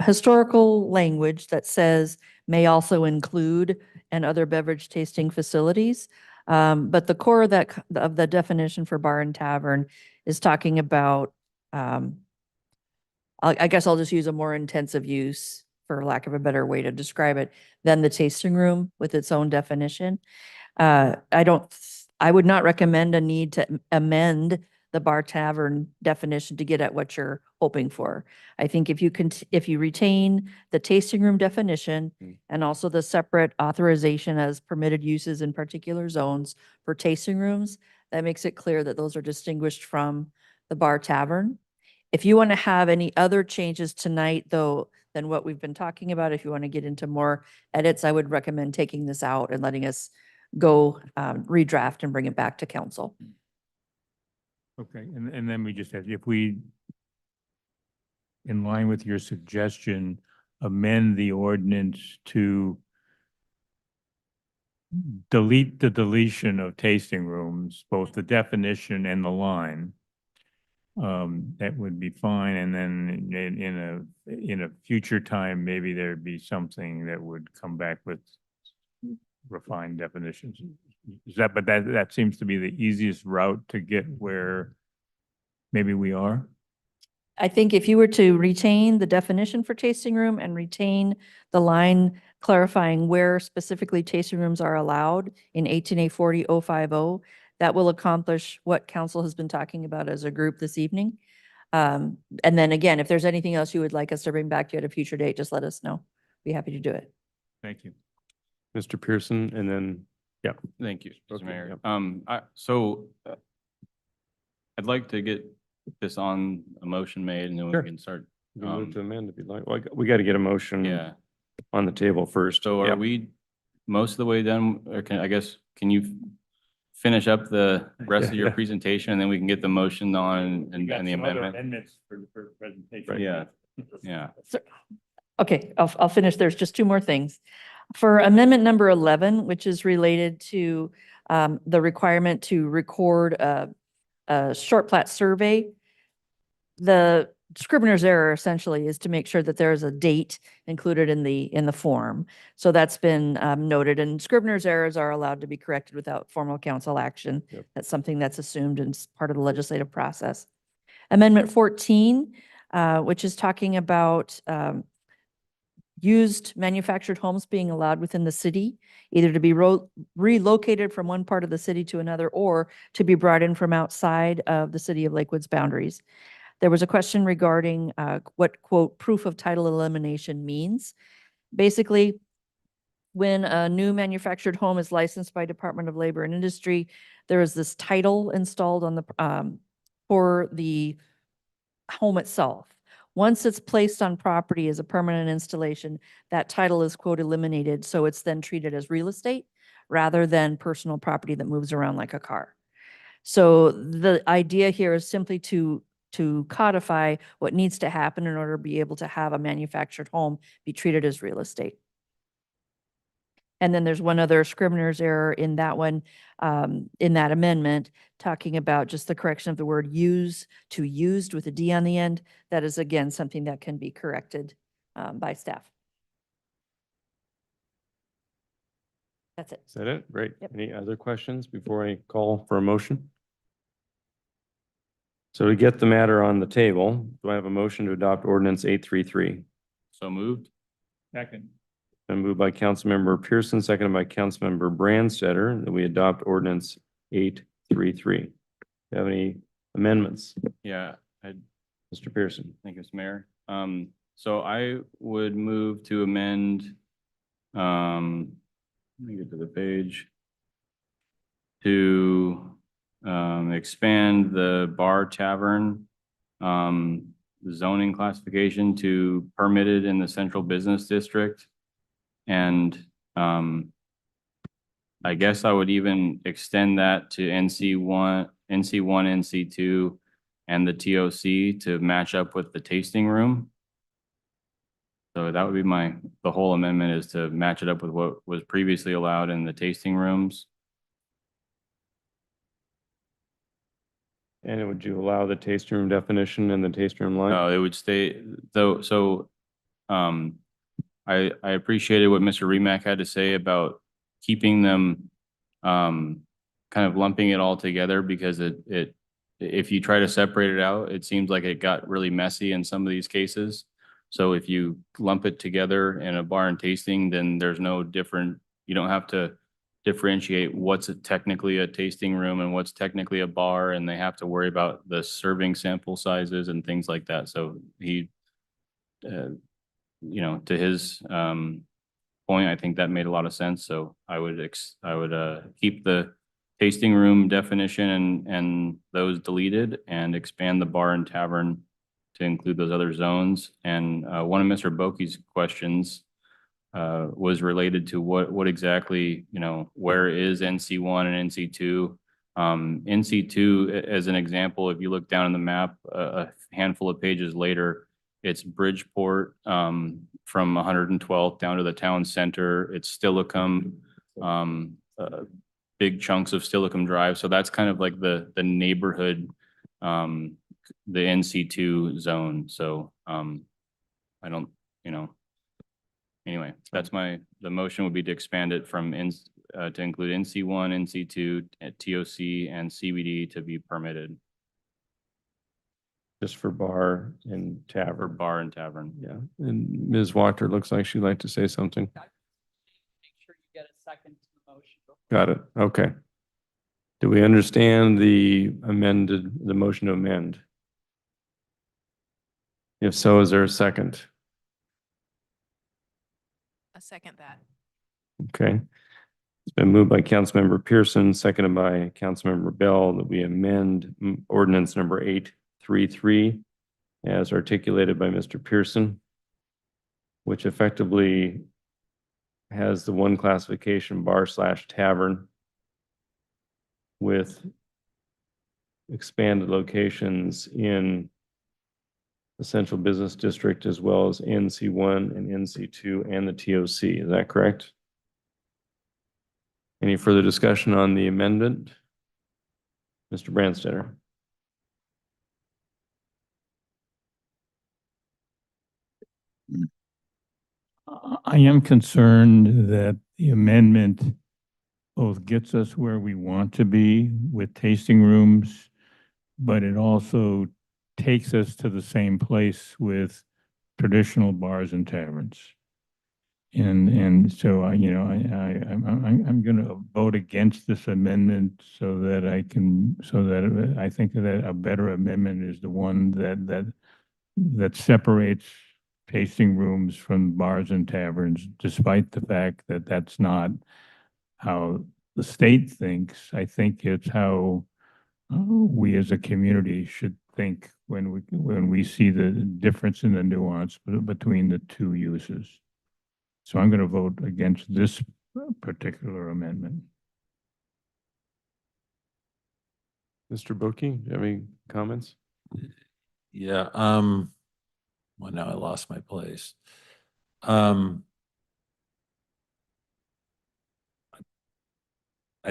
historical language that says may also include and other beverage tasting facilities. But the core of that, of the definition for bar and tavern is talking about, I guess I'll just use a more intensive use, for lack of a better way to describe it, than the tasting room with its own definition. I would not recommend a need to amend the bar tavern definition to get at what you're hoping for. I think if you retain the tasting room definition and also the separate authorization as permitted uses in particular zones for tasting rooms, that makes it clear that those are distinguished from the bar tavern. If you want to have any other changes tonight, though, than what we've been talking about, if you want to get into more edits, I would recommend taking this out and letting us go redraft and bring it back to council. Okay, and then we just have, if we, in line with your suggestion, amend the ordinance to delete the deletion of tasting rooms, both the definition and the line, that would be fine. And then in a future time, maybe there'd be something that would come back with refined definitions. But that seems to be the easiest route to get where maybe we are. I think if you were to retain the definition for tasting room and retain the line clarifying where specifically tasting rooms are allowed in 18A40-050, that will accomplish what council has been talking about as a group this evening. And then again, if there's anything else you would like us to bring back to you at a future date, just let us know. Be happy to do it. Thank you. Mr. Pearson, and then, yeah. Thank you, Mr. Okay, Mayor. yep. I'd like to get this on a motion made, and then Sure. we can start. You can move to amend if you'd like. Well, we got to get a motion Yeah. on the table first. So are Yep. we most of the way done, or can you finish up the rest of your Yeah. presentation, and then we can get the motion on and the amendment? Amendments for the presentation. Yeah, yeah. Okay, I'll finish. There's just two more things. For amendment number 11, which is related to the requirement to record a short plat survey, the Scrivener's error essentially is to make sure that there is a date included in the form. So that's been noted, and Scrivener's errors are allowed to be corrected without formal council action. Yep. That's something that's assumed and is part of the legislative process. Amendment 14, which is talking about used manufactured homes being allowed within the city, either to be relocated from one part of the city to another or to be brought in from outside of the city of Lakewood's boundaries. There was a question regarding what, quote, proof of title elimination means. Basically, when a new manufactured home is licensed by Department of Labor and Industry, there is this title installed on the for the home itself. Once it's placed on property as a permanent installation, that title is, quote, eliminated. So it's then treated as real estate rather than personal property that moves around like a car. So the idea here is simply to codify what needs to happen in order to be able to have a manufactured home be treated as real estate. And then there's one other Scrivener's error in that one, in that amendment, talking about just the correction of the word use to used with a D on the end. That is, again, something that can be corrected by staff. That's it. Is that it? Great. Yep. Any other questions before I call for a motion? So to get the matter on the table, do I have a motion to adopt ordinance 833? So moved. Second. Been moved by Councilmember Pearson, seconded by Councilmember Brandstetter, that we adopt ordinance 833. Do you have any amendments? Yeah, Mr. Pearson? thank you, Mr. Mayor. So I would move to amend, let me get to the page. To, expand the bar tavern, zoning classification to permitted in the central business district. And, I guess I would even extend that to NC1, NC2, and the TOC to match up with the tasting room. So that would be the whole amendment is to match it up with what was previously allowed in the tasting rooms. And would you allow the tasting room definition and the tasting room line? No, it would stay, though, so, I appreciated what Mr. Remack had to say about keeping them, kind of lumping it all together because if you try to separate it out, it seems like it got really messy in some of these cases. So if you lump it together in a bar and tasting, then there's no different, you don't have to differentiate what's technically a tasting room and what's technically a bar, and they have to worry about the serving sample sizes and things like that. So he, to his point, I think that made a lot of sense. So I would keep the tasting room definition and those deleted and expand the bar and tavern to include those other zones. And one of Mr. Boki's questions was related to what exactly, where is NC1 and NC2? NC2, as an example, if you look down in the map, a handful of pages later, it's Bridgeport from 112th down to the town center. It's Steilacoom, big chunks of Steilacoom Drive. So that's kind of like the neighborhood, the NC2 zone. So I don't, anyway, that's the motion would be to expand it from to include NC1, NC2, TOC, and CBD to be permitted. Just for bar and For tavern. bar and tavern. Yeah. And Ms. Walker looks like she'd like to say something. Make sure you get a second to the motion. Got it. Okay. Do we understand the motion to amend? If so, is there a second? A second that. Okay. It's been moved by Councilmember Pearson, seconded by Councilmember Bell, that we amend ordinance number 833 as articulated by Mr. Pearson, which effectively has the one classification bar/tavern with expanded locations in the central business district as well as NC1 and NC2 and the TOC. Is that correct? Any further discussion on the amendment? Mr. Branstetter. I am concerned that the amendment both gets us where we want to be with tasting rooms, but it also takes us to the same place with traditional bars and taverns. And so I'm going to vote against this amendment so that I think that a better amendment is the one that separates tasting rooms from bars and taverns, despite the fact that that's not how the state thinks. I think it's how we as a community should think when we see the difference in the nuance between the two uses. So I'm going to vote against this particular amendment. Mr. Boki, do you have any comments? Yeah, well, now I lost my place. I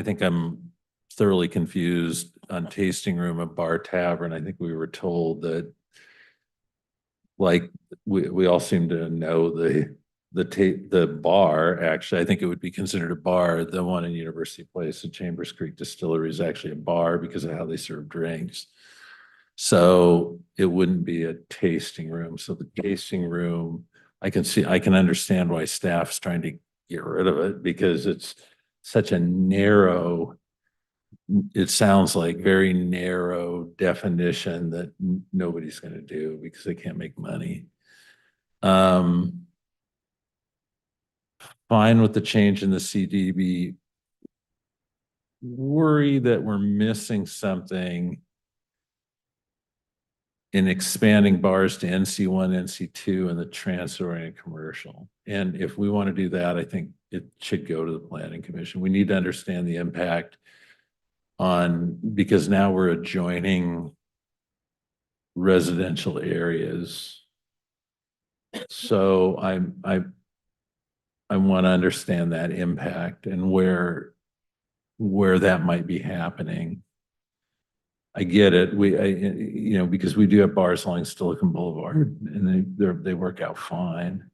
think I'm thoroughly confused on tasting room and bar tavern. I think we were told that, like, we all seem to know the bar. Actually, I think it would be considered a bar. The one in University Place, the Chambers Creek Distillery, is actually a bar because of how they serve drinks. So it wouldn't be a tasting room. So the tasting room, I can understand why staff's trying to get rid of it because it's such a narrow, it sounds like very narrow definition that nobody's going to do because they can't make money. Fine with the change in the CDB. Worry that we're missing something in expanding bars to NC1, NC2 and the transit-oriented commercial. And if we want to do that, I think it should go to the planning commission. We need to understand the impact on, because now we're adjoining residential areas. So I want to understand that impact and where that might be happening. I get it. Because we do have bars along Silicon Boulevard and they work out fine.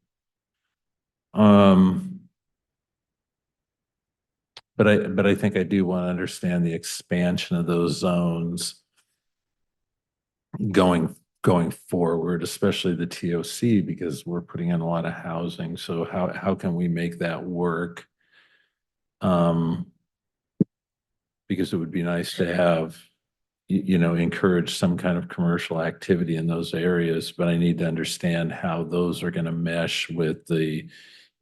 But I think I do want to understand the expansion of those zones going forward, especially the TOC, because we're putting in a lot of housing. So how can we make that work? Because it would be nice to have, encourage some kind of commercial activity in those areas, but I need to understand how those are going to mesh with the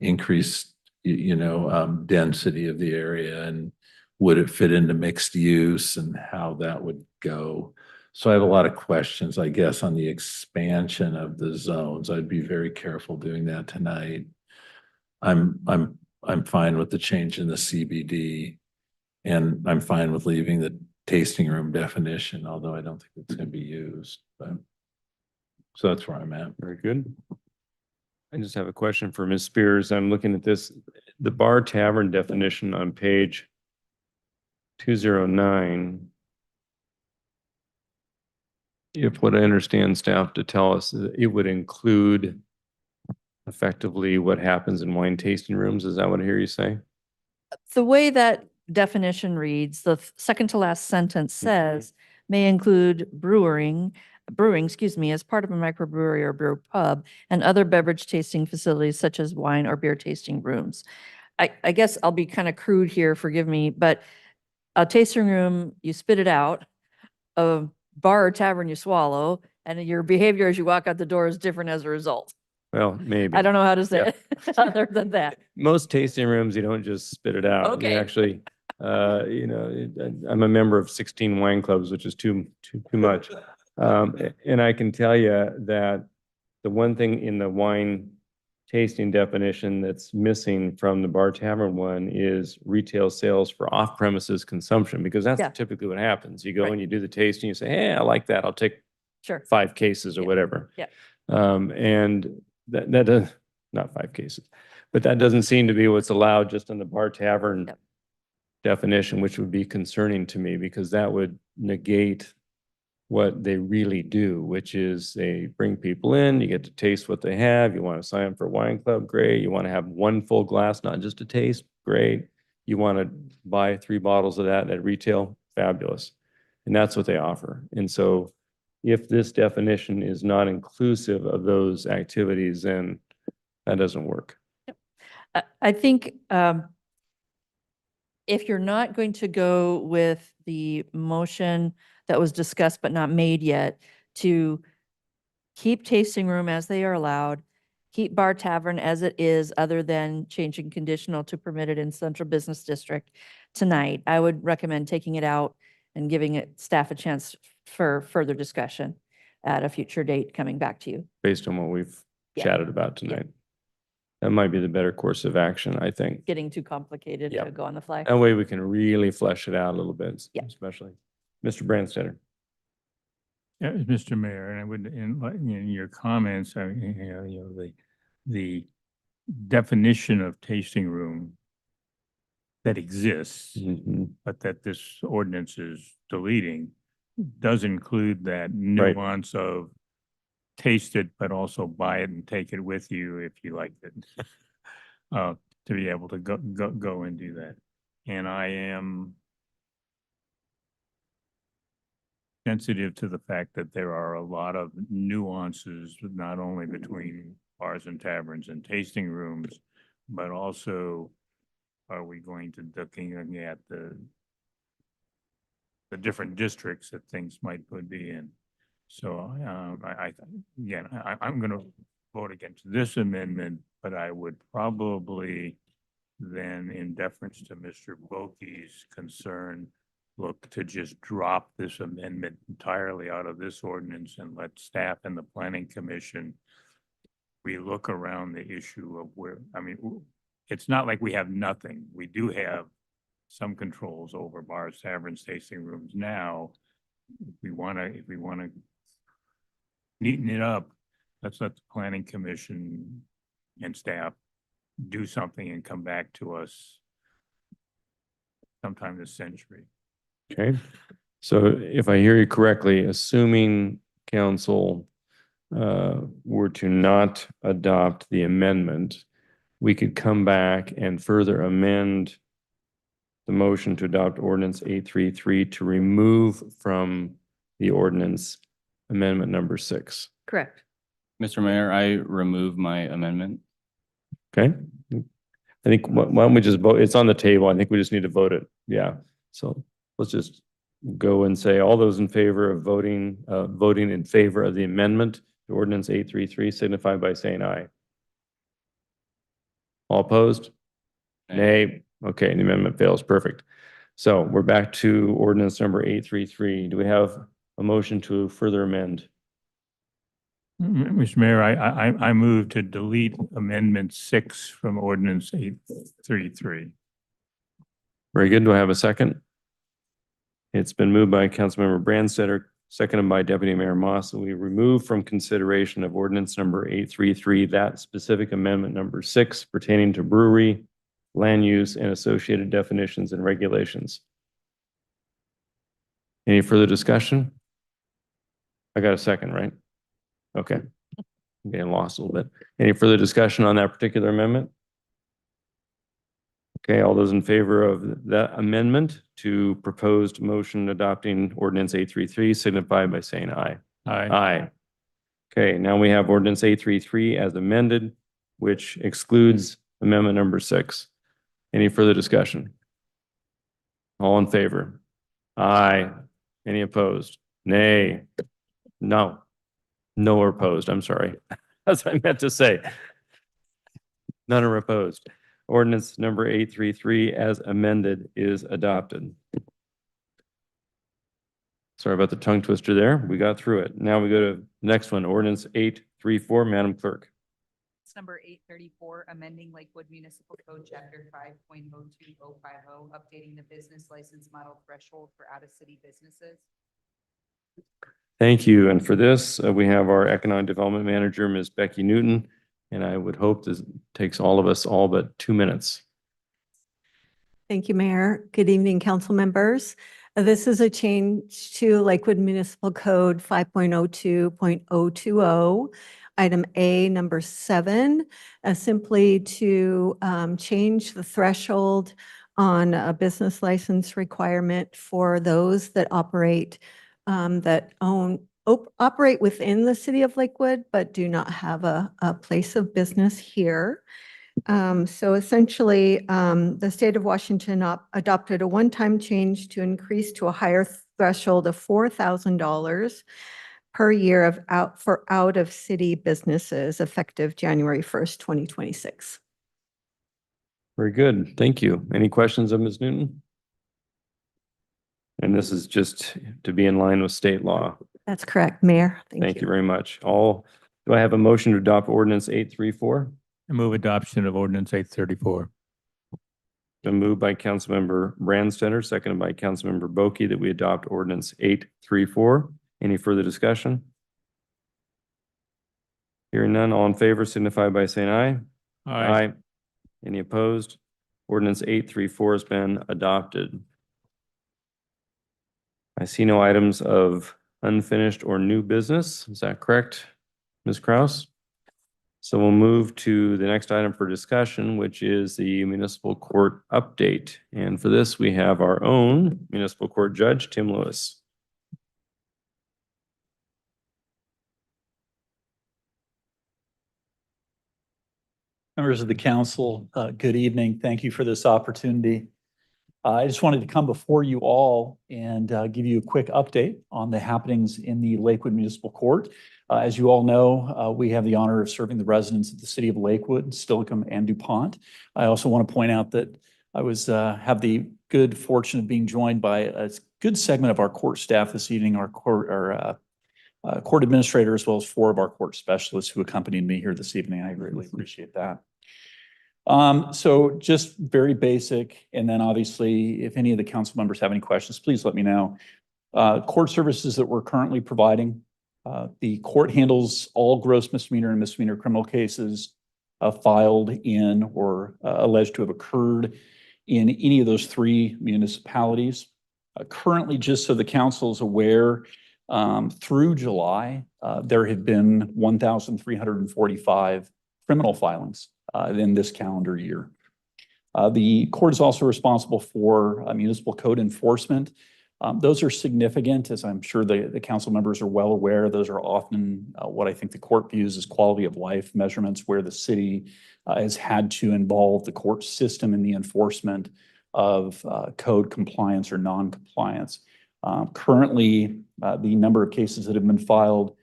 increased, density of the area, and would it fit into mixed use and how that would go. So I have a lot of questions, I guess, on the expansion of the zones. I'd be very careful doing that tonight. I'm fine with the change in the CBD, and I'm fine with leaving the tasting room definition, although I don't think it's going to be used. But so that's where I'm at. Very good. I just have a question for Ms. Spears. I'm looking at this, the bar tavern definition on page 209. If what I understand staff to tell us, it would include effectively what happens in wine tasting rooms. Is that what I hear you say? The way that definition reads, the second to last sentence says, may include brewing, as part of a microbrewery or brew pub, and other beverage tasting facilities such as wine or beer tasting rooms. I guess I'll be kind of crude here, forgive me, but a tasting room, you spit it out. A bar or tavern, you swallow, and your behavior as you walk out the door is different as a result. Well, maybe. I don't know how to say Yeah. it other than that. Most tasting rooms, you don't just spit it out. Okay. You actually, I'm a member of 16 wine clubs, which is too much. And I can tell you that the one thing in the wine tasting definition that's missing from the bar tavern one is retail sales for off-premises consumption, because that's Yeah. typically what happens. You go Right. and you do the tasting, you say, hey, I like that. I'll take Sure. 5 cases or whatever. Yeah. And that does, not 5 cases, but that doesn't seem to be what's allowed just in the bar tavern Yep. definition, which would be concerning to me, because that would negate what they really do, which is they bring people in, you get to taste what they have. You want to sign up for a wine club, great. You want to have one full glass, not just a taste, great. You want to buy 3 bottles of that at retail, fabulous. And that's what they offer. And so if this definition is not inclusive of those activities, then that doesn't work. I think if you're not going to go with the motion that was discussed but not made yet, to keep tasting room as they are allowed, keep bar tavern as it is, other than changing conditional to permitted in central business district tonight, I would recommend taking it out and giving it staff a chance for further discussion at a future date, coming back to you. Based on what we've Yeah. chatted about tonight. That might be the better course of action, I think. Getting too complicated Yeah. to go on the fly. That way we can really flesh it out a little bit, Yeah. especially. Mr. Branstetter. Yeah, Mr. Mayor, and I would, in your comments, the definition of tasting room that exists, but that this ordinance is deleting, does include that nuance of taste it, but also buy it and take it with you if you like it. To be able to go and do that. And I am sensitive to the fact that there are a lot of nuances, not only between bars and taverns and tasting rooms, but also are we going to looking at the different districts that things might be in. So again, I'm going to vote against this amendment, but I would probably then, in deference to Mr. Boki's concern, look to just drop this amendment entirely out of this ordinance and let staff and the planning commission relook around the issue of where, I mean, it's not like we have nothing. We do have some controls over bars, taverns, tasting rooms now. If we want to neaten it up, let's let the planning commission and staff do something and come back to us sometime this century. Okay, so if I hear you correctly, assuming council were to not adopt the amendment, we could come back and further amend the motion to adopt ordinance 833 to remove from the ordinance amendment number 6. Correct. Mr. Mayor, I remove my amendment. Okay? I think, why don't we just vote? It's on the table. I think we just need to vote it. Yeah. So let's just go and say all those in favor of voting in favor of the amendment to ordinance 833 signify by saying aye. All opposed? Nay. Okay, the amendment fails. Perfect. So we're back to ordinance number 833. Do we have a motion to further amend? Mr. Mayor, I move to delete amendment 6 from ordinance 833. Very good. Do I have a second? It's been moved by Councilmember Brandstetter, seconded by Deputy Mayor Moss, that we remove from consideration of ordinance number 833 that specific amendment number 6 pertaining to brewery, land use, and associated definitions and regulations. Any further discussion? I got a second, right? Okay. I'm getting lost a little bit. Any further discussion on that particular amendment? Okay, all those in favor of that amendment to proposed motion adopting ordinance 833 signify by saying aye. Aye. Aye. Okay, now we have ordinance 833 as amended, which excludes amendment number 6. Any further discussion? All in favor? Aye. Any opposed? Nay. No. No are opposed. I'm sorry. That's what I meant to say. None are opposed. Ordinance number 833 as amended is adopted. Sorry about the tongue twister there. We got through it. Now we go to the next one, ordinance 834, Madam Clerk. It's number 834, amending Lakewood Municipal Code, Chapter 5.02050, updating the business license model threshold for out-of-city businesses. Thank you. And for this, we have our Economic Development Manager, Ms. Becky Newton, and I would hope this takes all of us all but 2 minutes. Thank you, Mayor. Good evening, council members. This is a change to Lakewood Municipal Code 5.02.020, item A, number 7, simply to change the threshold on a business license requirement for those that operate operate within the city of Lakewood, but do not have a place of business here. So essentially, the state of Washington adopted a one-time change to increase to a higher threshold of $4,000 per year for out-of-city businesses effective January 1st, 2026. Very good. Thank you. Any questions of Ms. Newton? And this is just to be in line with state law. That's correct, Mayor. Thank you very much. Do I have a motion to adopt ordinance 834? I move adoption of ordinance 834. Been moved by Councilmember Brandstetter, seconded by Councilmember Boki, that we adopt ordinance 834. Any further discussion? Hearing none, all in favor signify by saying aye. Aye. Any opposed? Ordinance 834 has been adopted. I see no items of unfinished or new business. Is that correct, Ms. Kraus? So we'll move to the next item for discussion, which is the municipal court update. And for this, we have our own municipal court judge, Tim Lewis. Members of the council, good evening. Thank you for this opportunity. I just wanted to come before you all and give you a quick update on the happenings in the Lakewood Municipal Court. As you all know, we have the honor of serving the residents of the city of Lakewood, Steilacoom, and DuPont. I also want to point out that I have the good fortune of being joined by a good segment of our court staff this evening, our court administrator, as well as 4 of our court specialists who accompanied me here this evening. I greatly appreciate that. So just very basic, and then obviously, if any of the council members have any questions, please let me know. Court services that we're currently providing, the court handles all gross misdemeanor and misdemeanor criminal cases filed in or alleged to have occurred in any of those 3 municipalities. Currently, just so the council is aware, through July, there have been 1,345 criminal filings in this calendar year. The court is also responsible for municipal code enforcement. Those are significant, as I'm sure the council members are well aware. Those are often what I think the court views as quality of life measurements, where the city has had to involve the court system in the enforcement of code compliance or non-compliance. Currently, the number of cases that have been filed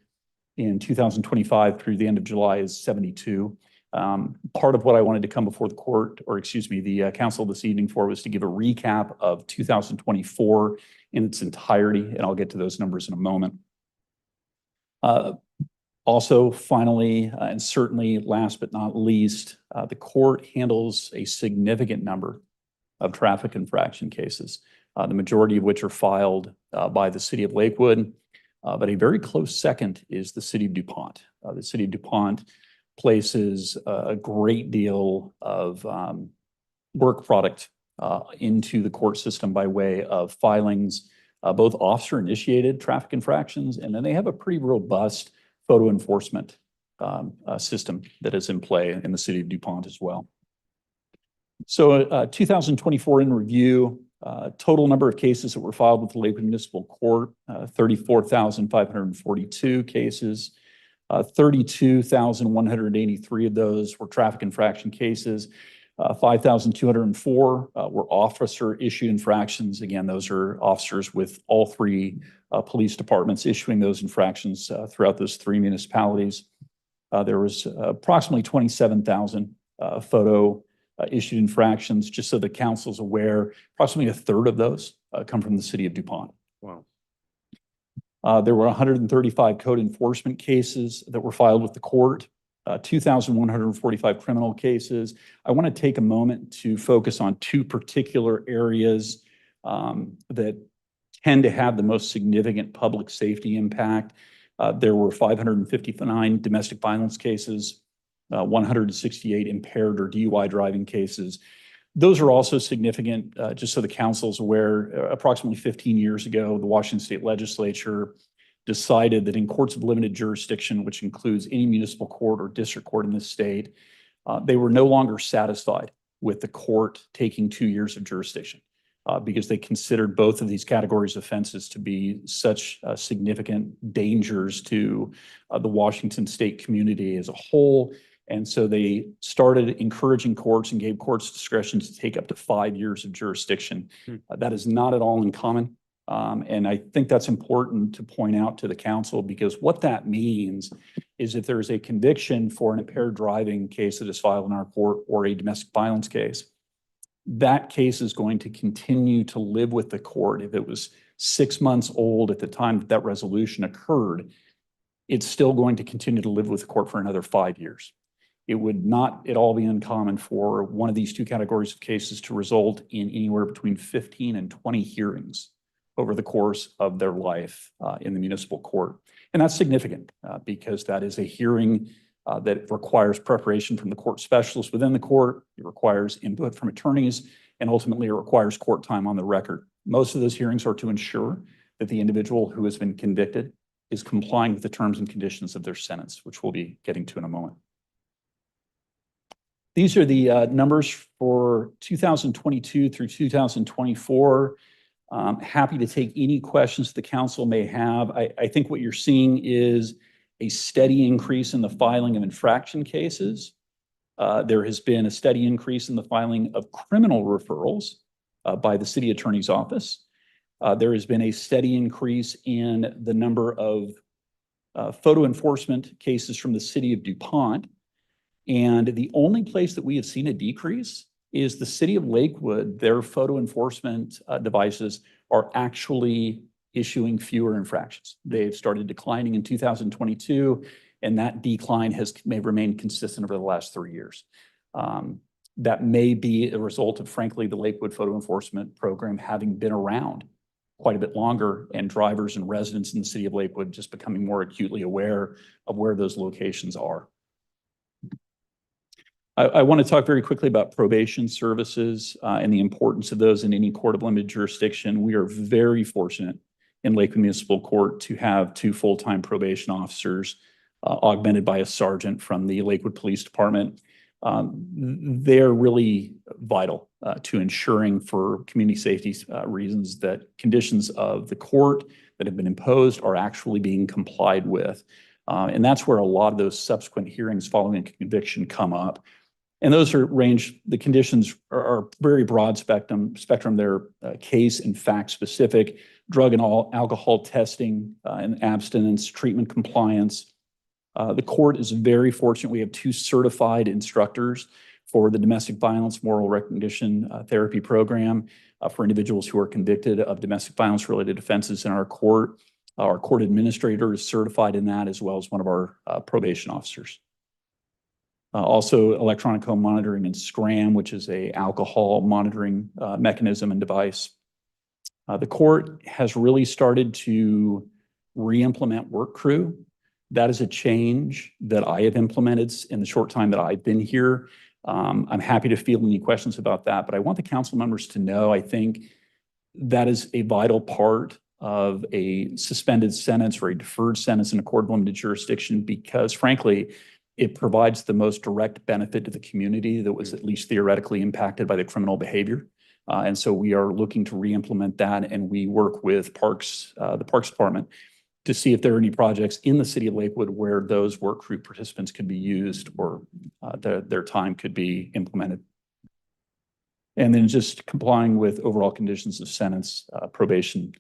in 2025 through the end of July is 72. Part of what I wanted to come before the court, or excuse me, the council this evening for, was to give a recap of 2024 in its entirety, and I'll get to those numbers in a moment. Also, finally, and certainly last but not least, the court handles a significant number of traffic infraction cases, the majority of which are filed by the city of Lakewood, but a very close second is the city of DuPont. The city of DuPont places a great deal of work product into the court system by way of filings, both officer-initiated traffic infractions, and then they have a pretty robust photo enforcement system that is in play in the city of DuPont as well. So 2024 in review, total number of cases that were filed with the Lakewood Municipal Court, 34,542 cases. 32,183 of those were traffic infraction cases. 5,204 were officer-issued infractions. Again, those are officers with all 3 police departments issuing those infractions throughout those 3 municipalities. There was approximately 27,000 photo issued infractions. Just so the council's aware, approximately a third of those come from the city of DuPont. Wow. There were 135 code enforcement cases that were filed with the court, 2,145 criminal cases. I want to take a moment to focus on 2 particular areas that tend to have the most significant public safety impact. There were 559 domestic violence cases, 168 impaired or DUI driving cases. Those are also significant, just so the council's aware. Approximately 15 years ago, the Washington State Legislature decided that in courts of limited jurisdiction, which includes any municipal court or district court in the state, they were no longer satisfied with the court taking 2 years of jurisdiction because they considered both of these categories of offenses to be such significant dangers to the Washington state community as a whole. And so they started encouraging courts and gave courts discretion to take up to 5 years of jurisdiction. That is not at all uncommon. And I think that's important to point out to the council, because what that means is if there's a conviction for an impaired driving case that is filed in our court or a domestic violence case, that case is going to continue to live with the court. If it was 6 months old at the time that resolution occurred, it's still going to continue to live with the court for another 5 years. It would not at all be uncommon for one of these 2 categories of cases to result in anywhere between 15 and 20 hearings over the course of their life in the municipal court. And that's significant because that is a hearing that requires preparation from the court specialists within the court. It requires input from attorneys, and ultimately it requires court time on the record. Most of those hearings are to ensure that the individual who has been convicted is complying with the terms and conditions of their sentence, which we'll be getting to in a moment. These are the numbers for 2022 through 2024. Happy to take any questions the council may have. I think what you're seeing is a steady increase in the filing of infraction cases. There has been a steady increase in the filing of criminal referrals. by the city attorney's office. There has been a steady increase in the number of photo enforcement cases from the city of DuPont. And the only place that we have seen a decrease is the city of Lakewood. Their photo enforcement devices are actually issuing fewer infractions. They've started declining in 2022, and that decline may remain consistent over the last 3 years. That may be a result of, frankly, the Lakewood photo enforcement program having been around quite a bit longer, and drivers and residents in the city of Lakewood just becoming more acutely aware of where those locations are. I want to talk very quickly about probation services and the importance of those in any court of limited jurisdiction. We are very fortunate in Lakewood Municipal Court to have 2 full-time probation officers augmented by a sergeant from the Lakewood Police Department. They're really vital to ensuring, for community safety reasons, that conditions of the court that have been imposed are actually being complied with. And that's where a lot of those subsequent hearings following a conviction come up. And those the conditions are very broad spectrum. They're case and fact specific, drug and alcohol testing and abstinence, treatment compliance. The court is very fortunate. We have 2 certified instructors for the domestic violence moral recognition therapy program for individuals who are convicted of domestic violence related offenses in our court. Our court administrator is certified in that, as well as one of our probation officers. Also electronic home monitoring and SCRAM, which is a alcohol monitoring mechanism and device. The court has really started to re-implement work crew. That is a change that I have implemented in the short time that I've been here. I'm happy to field any questions about that, but I want the council members to know, I think that is a vital part of a suspended sentence or a deferred sentence in a court of limited jurisdiction, because frankly, it provides the most direct benefit to the community that was at least theoretically impacted by the criminal behavior. And so we are looking to re-implement that, and we work with Parks, the Parks Department, to see if there are any projects in the city of Lakewood where those work group participants could be used, or their time could be implemented. And then just complying with overall conditions of sentence, probation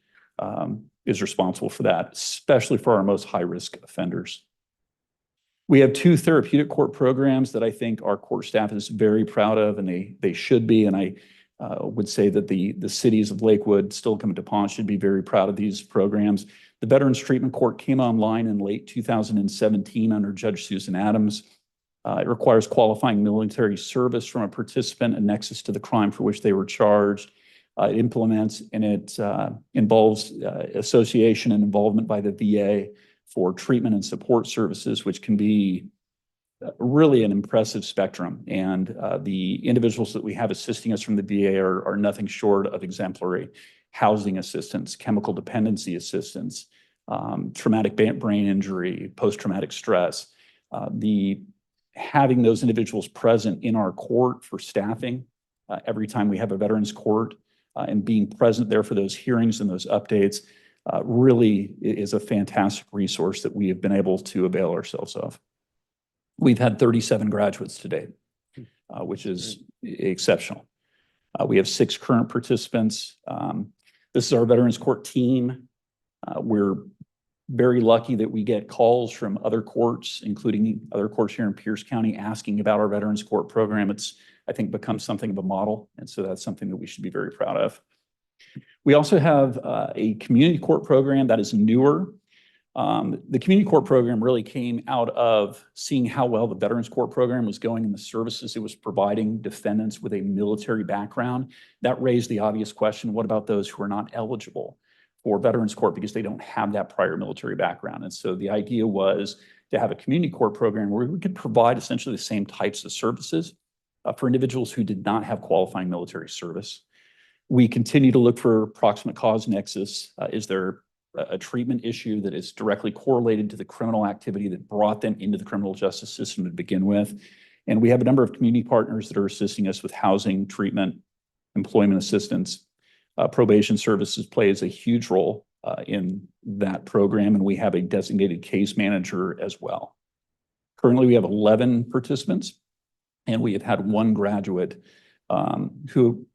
is responsible for that, especially for our most high-risk offenders. We have 2 therapeutic court programs that I think our court staff is very proud of, and they should be. And I would say that the cities of Lakewood, Steilacoom, and DuPont should be very proud of these programs. The Veterans Treatment Court came online in late 2017 under Judge Susan Adams. It requires qualifying military service from a participant, a nexus to the crime for which they were charged. It implements and it involves association and involvement by the VA for treatment and support services, which can be really an impressive spectrum. And the individuals that we have assisting us from the VA are nothing short of exemplary. Housing assistance, chemical dependency assistance, traumatic brain injury, post-traumatic stress. Having those individuals present in our court for staffing every time we have a veterans court and being present there for those hearings and those updates really is a fantastic resource that we have been able to avail ourselves of. We've had 37 graduates to date, which is exceptional. We have 6 current participants. This is our Veterans Court team. We're very lucky that we get calls from other courts, including other courts here in Pierce County, asking about our Veterans Court program. It's, I think, become something of a model, and so that's something that we should be very proud of. We also have a community court program that is newer. The community court program really came out of seeing how well the Veterans Court program was going and the services it was providing defendants with a military background. That raised the obvious question, what about those who are not eligible for Veterans Court because they don't have that prior military background? And so the idea was to have a community court program where we could provide essentially the same types of services for individuals who did not have qualifying military service. We continue to look for proximate cause nexus. Is there a treatment issue that is directly correlated to the criminal activity that brought them into the criminal justice system to begin with? And we have a number of community partners that are assisting us with housing, treatment, employment assistance. Probation services plays a huge role in that program, and we have a designated case manager as well. Currently, we have 11 participants, and we have had 1 graduate who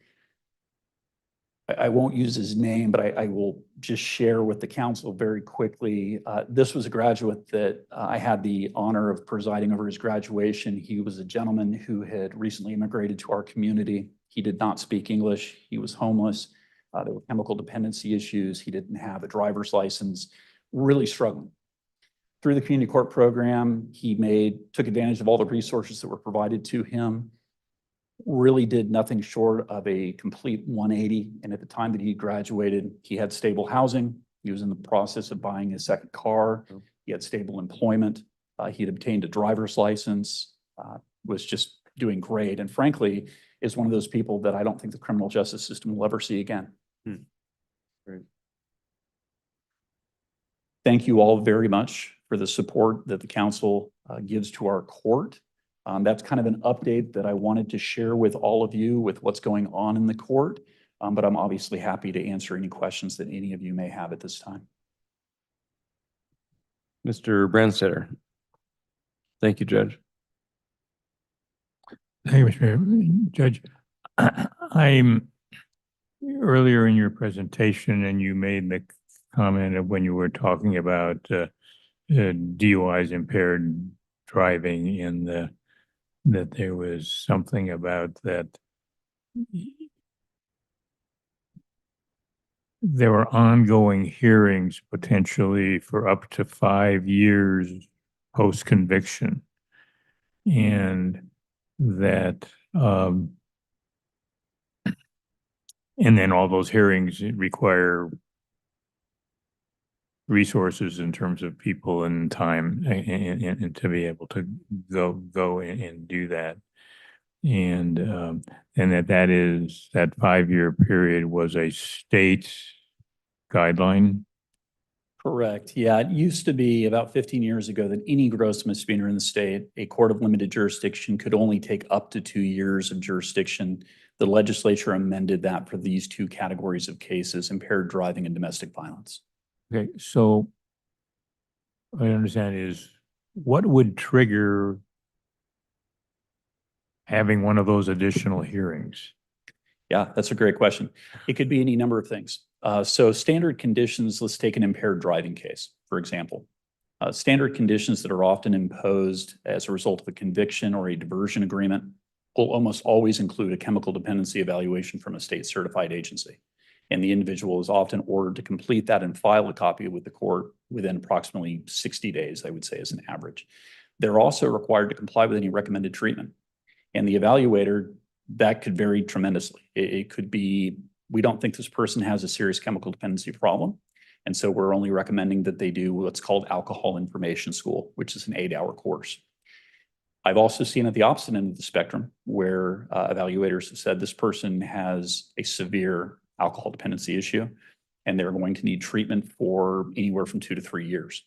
I won't use his name, but I will just share with the council very quickly. This was a graduate that I had the honor of presiding over his graduation. He was a gentleman who had recently immigrated to our community. He did not speak English. He was homeless. There were chemical dependency issues. He didn't have a driver's license, really struggling. Through the community court program, he took advantage of all the resources that were provided to him, really did nothing short of a complete 180. And at the time that he graduated, he had stable housing. He was in the process of buying his second car. He had stable employment. He had obtained a driver's license, was just doing great. And frankly, is one of those people that I don't think the criminal justice system will ever see again. Great. Thank you all very much for the support that the council gives to our court. That's kind of an update that I wanted to share with all of you with what's going on in the court. But I'm obviously happy to answer any questions that any of you may have at this time. Mr. Branstetter. Thank you, Judge. Thank you, Mr. Mayor. Judge, I'm earlier in your presentation and you made the comment of when you were talking about DUIs, impaired driving, in that there was something about that there were ongoing hearings potentially for up to 5 years post-conviction, and that and then all those hearings require resources in terms of people and time and to be able to go and do that. And that 5-year period was a state guideline. Correct. Yeah, it used to be about 15 years ago that any gross misdemeanor in the state, a court of limited jurisdiction could only take up to 2 years of jurisdiction. The legislature amended that for these two categories of cases, impaired driving and domestic violence. Okay, so what I understand is what would trigger having one of those additional hearings? Yeah, that's a great question. It could be any number of things. So standard conditions, let's take an impaired driving case, for example. Standard conditions that are often imposed as a result of a conviction or a diversion agreement will almost always include a chemical dependency evaluation from a state certified agency. And the individual is often ordered to complete that and file a copy with the court within approximately 60 days, I would say, as an average. They're also required to comply with any recommended treatment. And the evaluator, that could vary tremendously. It could be, we don't think this person has a serious chemical dependency problem. And so we're only recommending that they do what's called alcohol information school, which is an 8-hour course. I've also seen at the opposite end of the spectrum where evaluators have said this person has a severe alcohol dependency issue, and they're going to need treatment for anywhere from 2 to 3 years.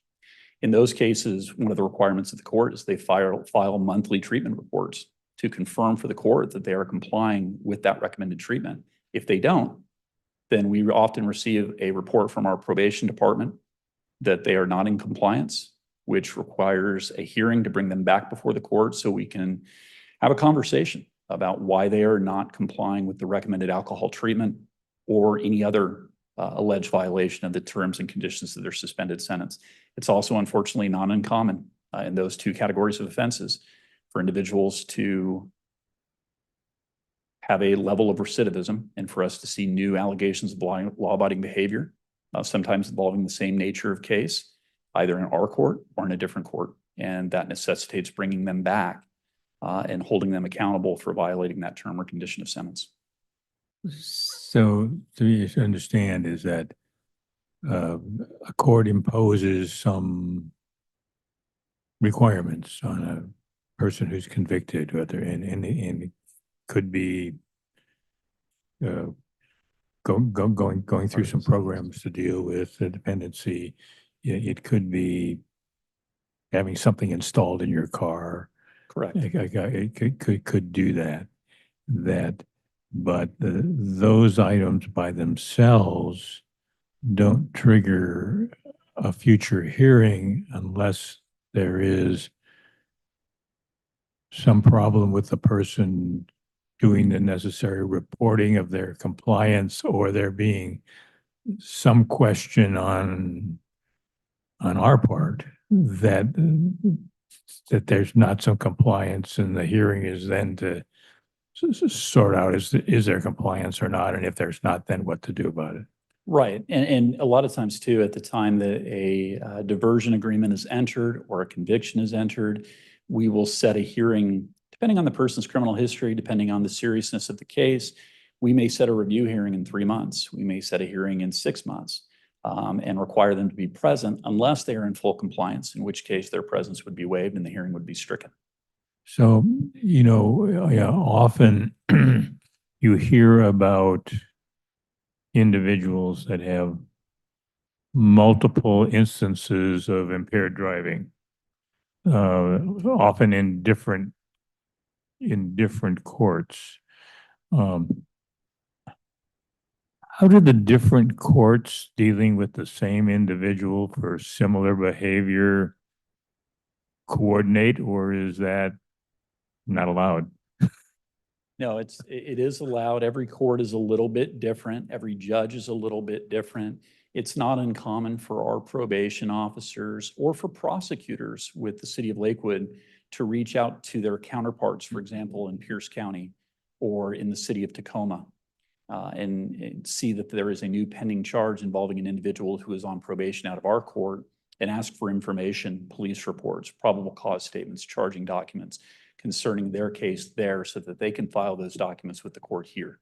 In those cases, one of the requirements of the court is they file monthly treatment reports to confirm for the court that they are complying with that recommended treatment. If they don't, then we often receive a report from our probation department that they are not in compliance, which requires a hearing to bring them back before the court so we can have a conversation about why they are not complying with the recommended alcohol treatment or any other alleged violation of the terms and conditions of their suspended sentence. It's also unfortunately not uncommon in those two categories of offenses for individuals to have a level of recidivism and for us to see new allegations of law-abiding behavior, sometimes involving the same nature of case, either in our court or in a different court. And that necessitates bringing them back and holding them accountable for violating that term or condition of sentence. So to understand is that a court imposes some requirements on a person who's convicted, whether and it could be going through some programs to deal with the dependency. It could be having something installed in your car. Correct. It could do that. But those items by themselves don't trigger a future hearing unless there is some problem with the person doing the necessary reporting of their compliance, or there being some question on our part that there's not some compliance, and the hearing is then to sort out is there compliance or not, and if there's not, then what to do about it. Right. And a lot of times too, at the time that a diversion agreement is entered or a conviction is entered, we will set a hearing, depending on the person's criminal history, depending on the seriousness of the case. We may set a review hearing in 3 months. We may set a hearing in 6 months and require them to be present unless they are in full compliance, in which case their presence would be waived and the hearing would be stricken. So, yeah, often you hear about individuals that have multiple instances of impaired driving, often in different courts. How do the different courts dealing with the same individual for similar behavior coordinate, or is that not allowed? No, it is allowed. Every court is a little bit different. Every judge is a little bit different. It's not uncommon for our probation officers or for prosecutors with the city of Lakewood to reach out to their counterparts, for example, in Pierce County or in the city of Tacoma, and see that there is a new pending charge involving an individual who is on probation out of our court, and ask for information, police reports, probable cause statements, charging documents concerning their case there so that they can file those documents with the court here.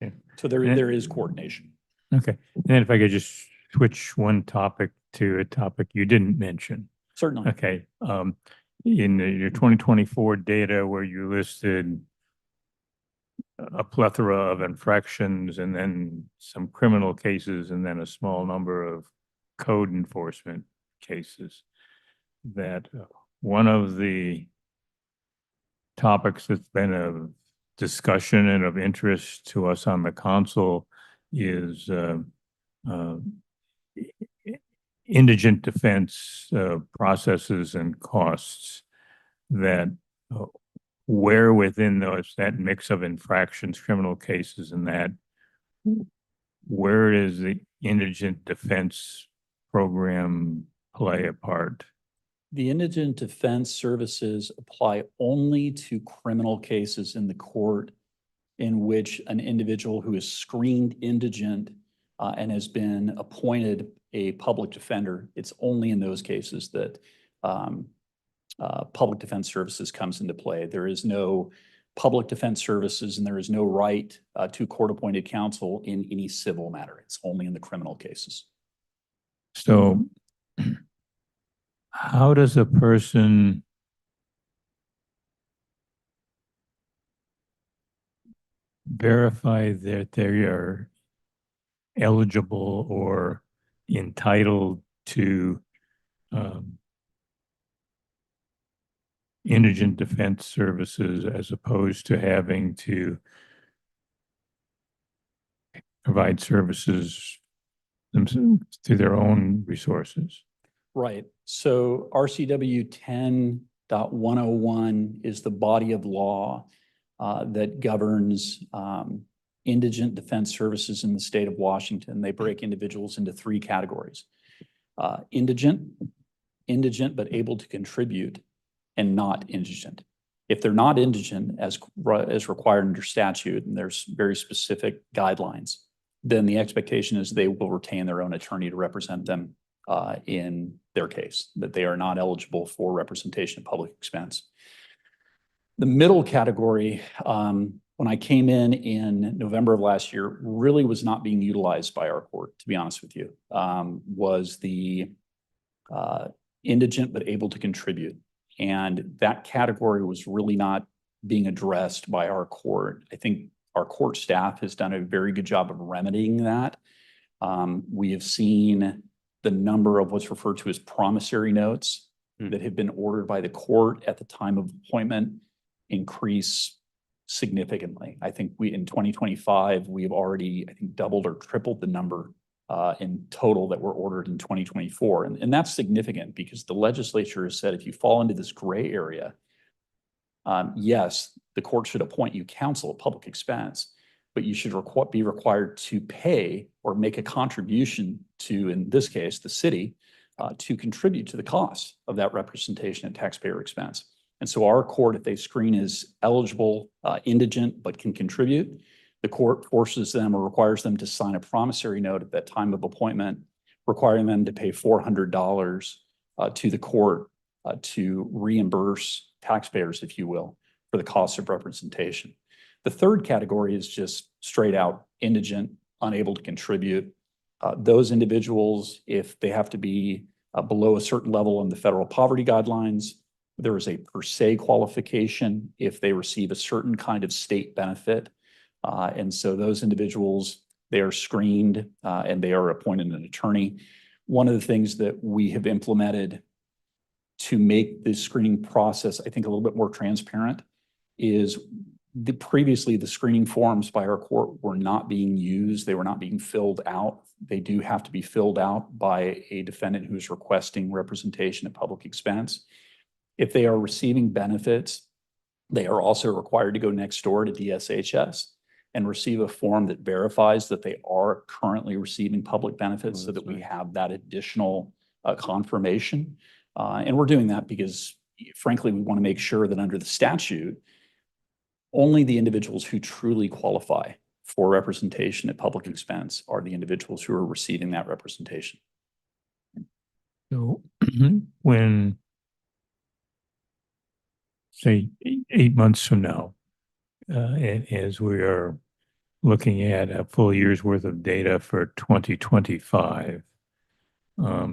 Okay. So there is coordination. Okay. And then if I could just switch one topic to a topic you didn't mention. Certainly. Okay. In your 2024 data where you listed a plethora of infractions and then some criminal cases and then a small number of code enforcement cases, that one of the topics that's been of discussion and of interest to us on the council is indigent defense processes and costs, that where within that mix of infractions, criminal cases, and that, where does the indigent defense program play a part? The indigent defense services apply only to criminal cases in the court in which an individual who is screened indigent and has been appointed a public defender. It's only in those cases that public defense services comes into play. There is no public defense services and there is no right to court-appointed counsel in any civil matter. It's only in the criminal cases. So how does a person verify that they are eligible or entitled to indigent defense services as opposed to having to provide services themselves through their own resources? Right. So RCW 10.101 is the body of law that governs indigent defense services in the state of Washington. They break individuals into 3 categories. Indigent but able to contribute, and not indigent. If they're not indigent as required under statute, and there's very specific guidelines, then the expectation is they will retain their own attorney to represent them in their case, that they are not eligible for representation at public expense. The middle category, when I came in November of last year, really was not being utilized by our court, to be honest with you, was the indigent but able to contribute. And that category was really not being addressed by our court. I think our court staff has done a very good job of remedying that. We have seen the number of what's referred to as promissory notes that have been ordered by the court at the time of appointment increase significantly. I think in 2025, we've already, I think, doubled or tripled the number in total that were ordered in 2024. And that's significant because the legislature has said if you fall into this gray area, yes, the court should appoint you counsel at public expense, but you should be required to pay or make a contribution to, in this case, the city, to contribute to the cost of that representation at taxpayer expense. And so our court, if they screen as eligible, indigent, but can contribute, the court forces them or requires them to sign a promissory note at that time of appointment, requiring them to pay $400 to the court to reimburse taxpayers, if you will, for the cost of representation. The third category is just straight out indigent, unable to contribute. Those individuals, if they have to be below a certain level in the federal poverty guidelines, there is a per se qualification if they receive a certain kind of state benefit. And so those individuals, they are screened and they are appointed an attorney. One of the things that we have implemented to make the screening process, I think, a little bit more transparent is previously the screening forms by our court were not being used. They were not being filled out. They do have to be filled out by a defendant who is requesting representation at public expense. If they are receiving benefits, they are also required to go next door to DSHS and receive a form that verifies that they are currently receiving public benefits so that we have that additional confirmation. And we're doing that because, frankly, we want to make sure that under the statute, only the individuals who truly qualify for representation at public expense are the individuals who are receiving that representation. So when, say, 8 months from now, as we are looking at a full year's worth of data for 2025, are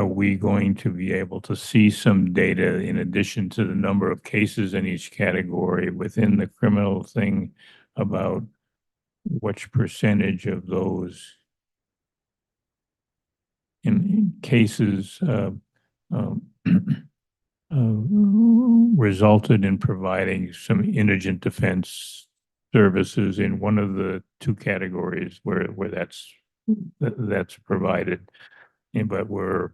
we going to be able to see some data in addition to the number of cases in each category within the criminal thing about which percentage of those in cases resulted in providing some indigent defense services in one of the two categories where that's provided, but we're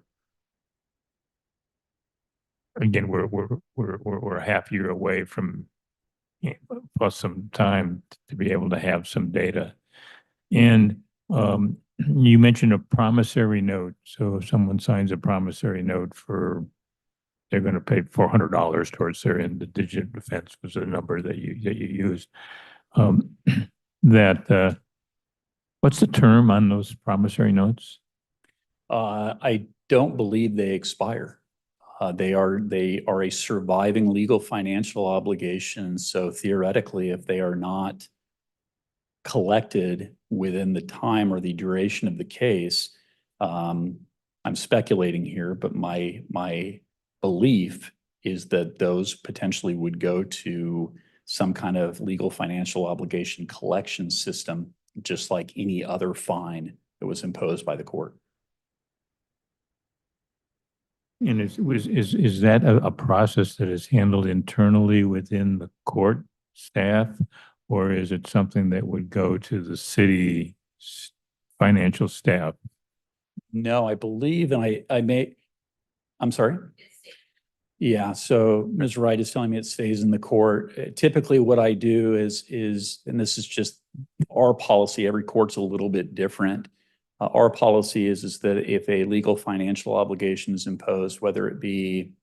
a half year away from plus some time to be able to have some data. And you mentioned a promissory note. So if someone signs a promissory note they're going to pay $400 towards their indigent defense was the number that you used. What's the term on those promissory notes? I don't believe they expire. They are a surviving legal financial obligation. So theoretically, if they are not collected within the time or the duration of the case, I'm speculating here, but my belief is that those potentially would go to some kind of legal financial obligation collection system, just like any other fine that was imposed by the court. And is that a process that is handled internally within the court staff, or is it something that would go to the city financial staff? No, I believe, and I'm sorry? Yeah, so Ms. Wright is telling me it stays in the court. Typically what I do is, and this is just our policy, every court's a little bit different. Our policy is that if a legal financial obligation is imposed, whether it be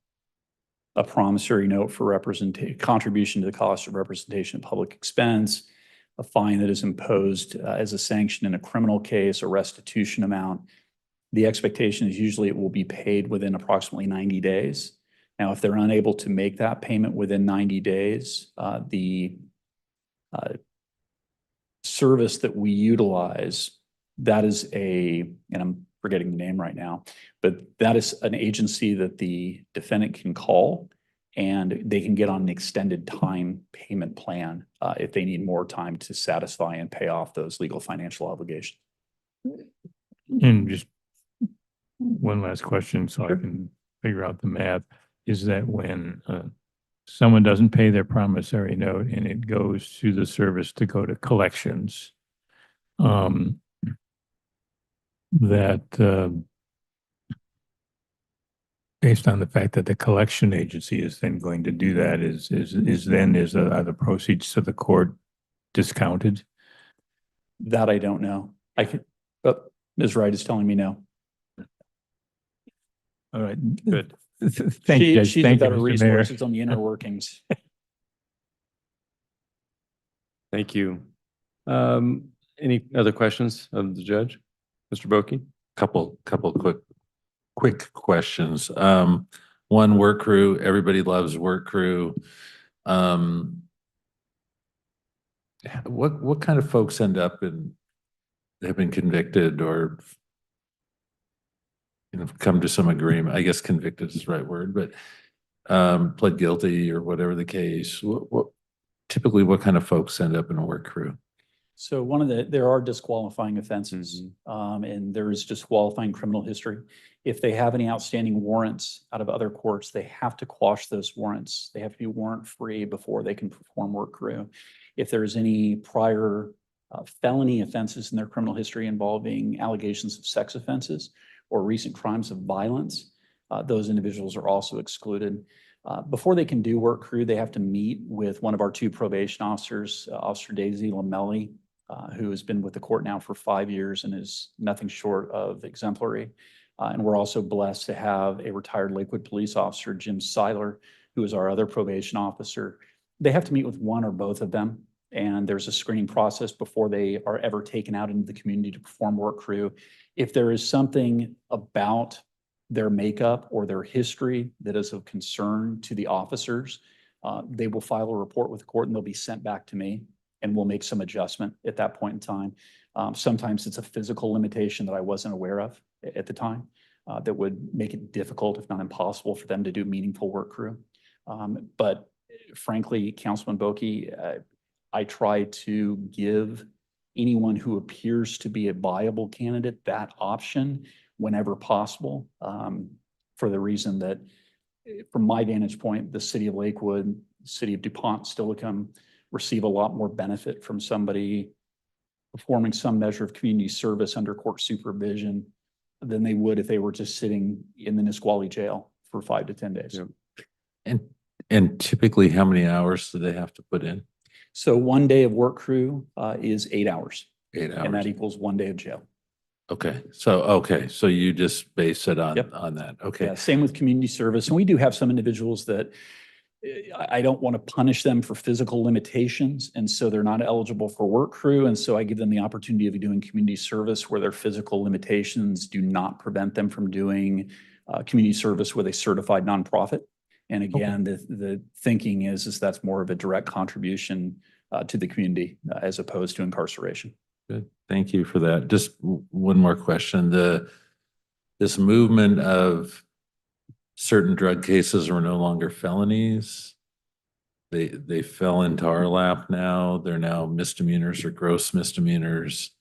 a promissory note for contribution to the cost of representation of public expense, a fine that is imposed as a sanction in a criminal case, a restitution amount, the expectation is usually it will be paid within approximately 90 days. Now, if they're unable to make that payment within 90 days, the service that we utilize, that is and I'm forgetting the name right now, but that is an agency that the defendant can call and they can get on an extended time payment plan if they need more time to satisfy and pay off those legal financial obligations. And just one last question so I can figure out the math. Is that when someone doesn't pay their promissory note and it goes to the service to go to collections, Based on the fact that the collection agency is then going to do that, are the proceeds to the court discounted? That I don't know. I can, but Ms. Wright is telling me no. All right, Good. Thank you, Judge. She's a Thank you, better Mr. Mayor. resources on the inner workings. Thank you. Any other questions of the judge? Mr. Boki? Couple quick questions. One, work crew, everybody loves work crew. What kind of folks end up have been convicted or come to some agreement? I guess convicted is the right word, but pled guilty or whatever the case. Typically what kind of folks end up in a work crew? So there are disqualifying offenses, and there is disqualifying criminal history. If they have any outstanding warrants out of other courts, they have to quash those warrants. They have to be warrant free before they can perform work crew. If there's any prior felony offenses in their criminal history involving allegations of sex offenses or recent crimes of violence, those individuals are also excluded. Before they can do work crew, they have to meet with one of our two probation officers, Officer Daisy Lamelli, who has been with the court now for 5 years and is nothing short of exemplary. And we're also blessed to have a retired Lakewood police officer, Jim Seiler, who is our other probation officer. They have to meet with one or both of them, and there's a screening process before they are ever taken out into the community to perform work crew. If there is something about their makeup or their history that is of concern to the officers, they will file a report with the court and they'll be sent back to me, and we'll make some adjustment at that point in time. Sometimes it's a physical limitation that I wasn't aware of at the time that would make it difficult, if not impossible, for them to do meaningful work crew. But frankly, Councilman Boki, I try to give anyone who appears to be a viable candidate that option whenever possible, for the reason that, from my vantage point, the city of Lakewood, city of DuPont, Steilacoom receive a lot more benefit from somebody performing some measure of community service under court supervision than they would if they were just sitting in the Nisqually jail for 5 to 10 days. And typically how many hours do they have to put in? So 1 day of work crew is 8 hours. 8 hours. And that equals 1 day of jail. Okay, so you just base it on that. Okay. Yeah, same with community service. And we do have some individuals that I don't want to punish them for physical limitations, and so they're not eligible for work crew. And so I give them the opportunity of doing community service where their physical limitations do not prevent them from doing community service with a certified nonprofit. And again, the thinking is that's more of a direct contribution to the community as opposed to incarceration. Good. Thank you for that. Just one more question. This movement of certain drug cases are no longer felonies. They fell into our lap now. They're now misdemeanors or gross misdemeanors.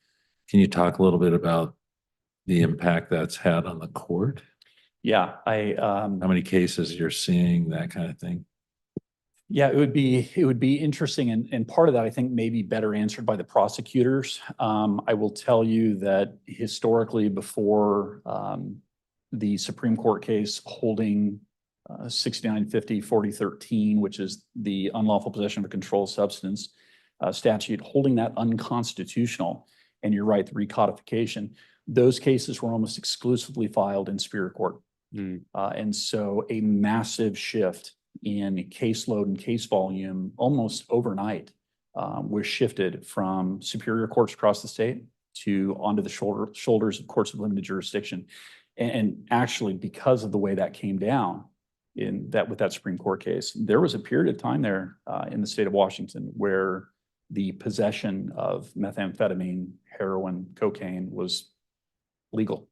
Can you talk a little bit about the impact that's had on the court? Yeah, how many cases you're seeing, that kind of thing? Yeah, it would be interesting. And part of that, I think, may be better answered by the prosecutors. I will tell you that historically, before the Supreme Court case holding 6950-4013, which is the unlawful possession of a controlled substance statute, holding that unconstitutional, and you're right, the recodification, those cases were almost exclusively filed in Superior Court. And so a massive shift in caseload and case volume almost overnight was shifted from superior courts across the state to onto the shoulders of courts of limited jurisdiction. And actually, because of the way that came down with that Supreme Court case, there was a period of time there in the state of Washington where the possession of methamphetamine, heroin, cocaine was legal.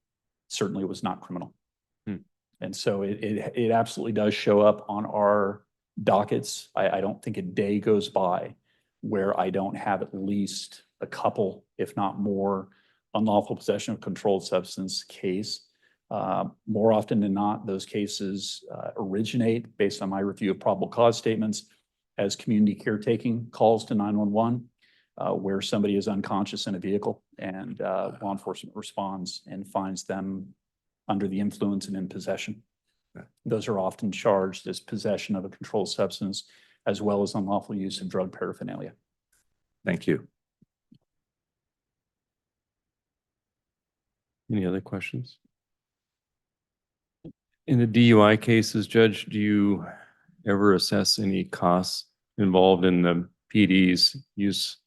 Certainly was not criminal. And so it absolutely does show up on our dockets. I don't think a day goes by where I don't have at least a couple, if not more, unlawful possession of controlled substance case. More often than not, those cases originate, based on my review of probable cause statements, as community caretaking calls to 911, where somebody is unconscious in a vehicle and law enforcement responds and finds them under the influence and in possession. Those are often charged as possession of a controlled substance as well as unlawful use of drug paraphernalia. Thank you. Any other questions? In the DUI cases, Judge, do you ever assess any costs involved in the PD's use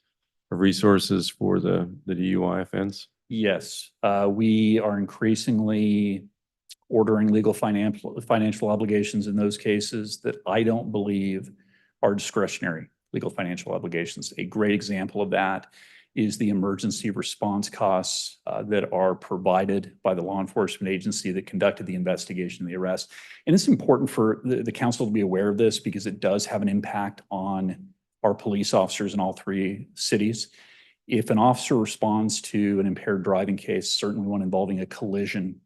of resources for the DUI offense? Yes, we are increasingly ordering legal financial obligations in those cases that I don't believe are discretionary legal financial obligations. A great example of that is the emergency response costs that are provided by the law enforcement agency that conducted the investigation and the arrest. And it's important for the council to be aware of this because it does have an impact on our police officers in all three cities. If an officer responds to an impaired driving case, certainly one involving a collision,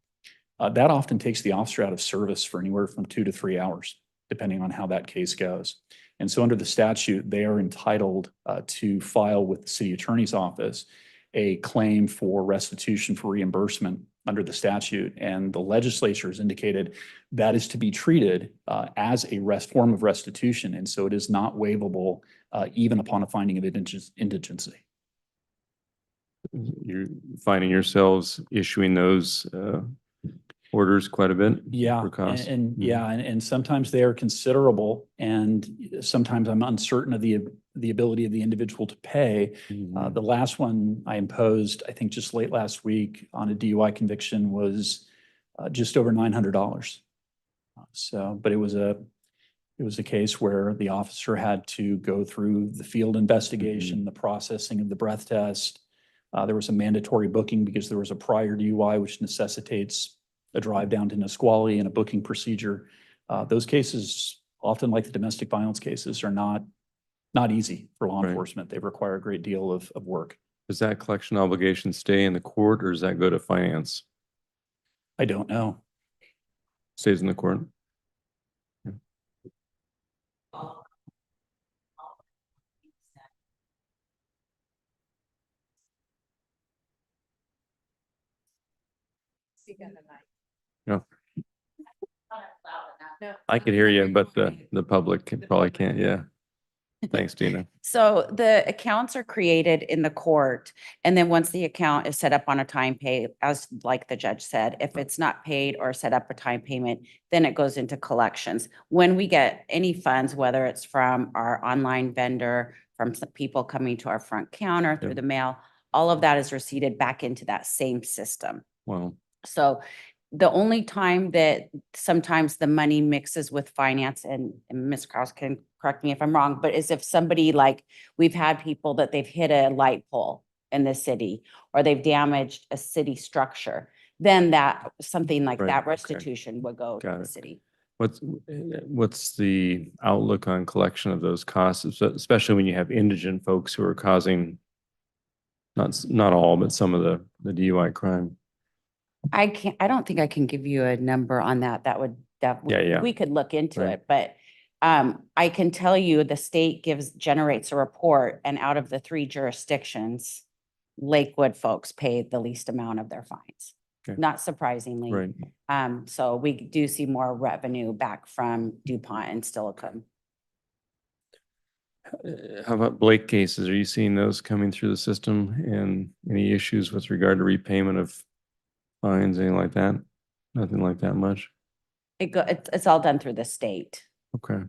that often takes the officer out of service for anywhere from 2 to 3 hours, depending on how that case goes. And so under the statute, they are entitled to file with the city attorney's office a claim for restitution for reimbursement under the statute. And the legislature has indicated that is to be treated as a form of restitution. And so it is not waivable even upon a finding of indigency. You're finding yourselves issuing those orders quite a bit? Yeah, for costs? and sometimes they are considerable, and sometimes I'm uncertain of the ability of the individual to pay. The last one I imposed, I think just late last week on a DUI conviction was just over $900. But it was a case where the officer had to go through the field investigation, the processing of the breath test. There was a mandatory booking because there was a prior DUI, which necessitates a drive down to Nisqually and a booking procedure. Those cases, often like the domestic violence cases, are not easy for law enforcement. They require a great deal of work. Does that collection obligation stay in the court or does that go to finance? I don't know. Stays in the court? No. I could hear you, but the public probably can't. Yeah. Thanks, Dina. So the accounts are created in the court, and then once the account is set up on a time pay, as like the judge said, if it's not paid or set up a time payment, then it goes into collections. When we get any funds, whether it's from our online vendor, from some people coming to our front counter through the mail, all of that is receipted back into that same system. Wow. So the only time that sometimes the money mixes with finance, and Ms. Kraus can correct me if I'm wrong, but is if somebody, like, we've had people that they've hit a light pole in the city or they've damaged a city structure, then that, something like Right, that okay. restitution would go to Got the it. city. What's the outlook on collection of those costs, especially when you have indigent folks who are causing not all, but some of the DUI crime? I don't think I can give you a number on that. Yeah. We could look into Right. it, but I can tell you the state generates a report, and out of the 3 jurisdictions, Lakewood folks pay the least amount of their fines, Okay. not surprisingly. Right. So we do see more revenue back from DuPont and Steilacoom. How about Blake cases? Are you seeing those coming through the system, and any issues with regard to repayment of fines, anything like that? Nothing like that much? It's all done through the state. Okay.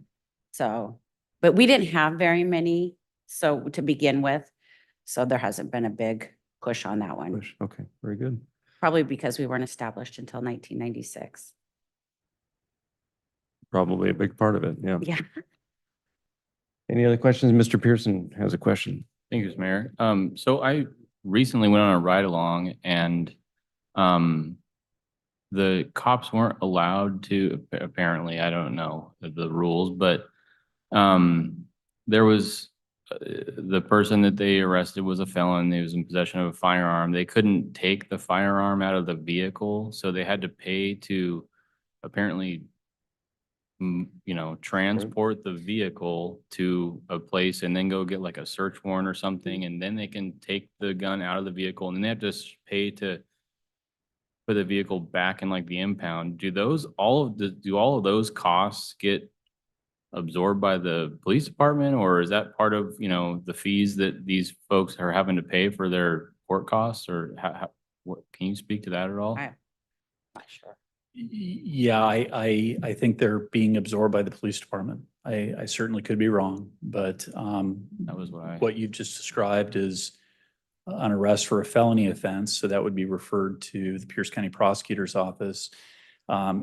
So, but we didn't have very many, so to begin with, so there hasn't been a big push on that one. Okay, very good. Probably because we weren't established until 1996. Probably a big part of it, yeah. Yeah. Any other questions? Mr. Pearson has a question. Thank you, Mr. Mayor. So I recently went on a ride along, and the cops weren't allowed to, apparently, I don't know the rules, but there was the person that they arrested was a felon. He was in possession of a firearm. They couldn't take the firearm out of the vehicle, so they had to pay to apparently transport the vehicle to a place and then go get like a search warrant or something, and then they can take the gun out of the vehicle, and then they have to pay to put the vehicle back in like the impound, do all of those costs get absorbed by the police department, or is that part of, the fees that these folks are having to pay for their court costs, or what, can you speak to that at all? I'm not sure. Yeah, I think they're being absorbed by the police department. I certainly could be wrong, but That was what you've just described is an arrest for a felony offense, so that would be referred to the Pierce County Prosecutor's Office.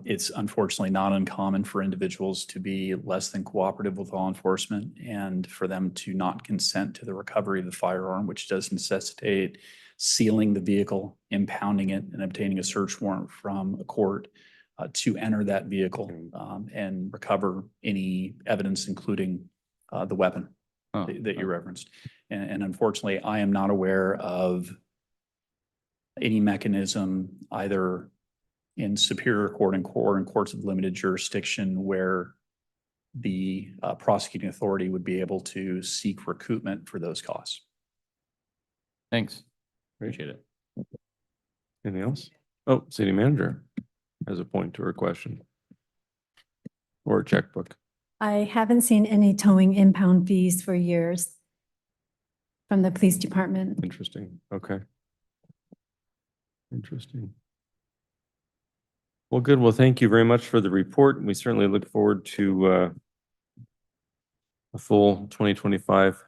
It's unfortunately not uncommon for individuals to be less than cooperative with law enforcement and for them to not consent to the recovery of the firearm, which does necessitate sealing the vehicle, impounding it, and obtaining a search warrant from a court to enter that vehicle and recover any evidence, including the weapon that you referenced. And unfortunately, I am not aware of any mechanism either in Superior Court or in courts of limited jurisdiction where the prosecuting authority would be able to seek recoupment for those costs. Thanks. Appreciate it. Anything else? Oh, city manager has a point or a question. Or a checkbook. I haven't seen any towing impound fees for years from the police department. Interesting. Okay. Interesting. Well, good. Well, thank you very much for the report. We certainly look forward to a full 2025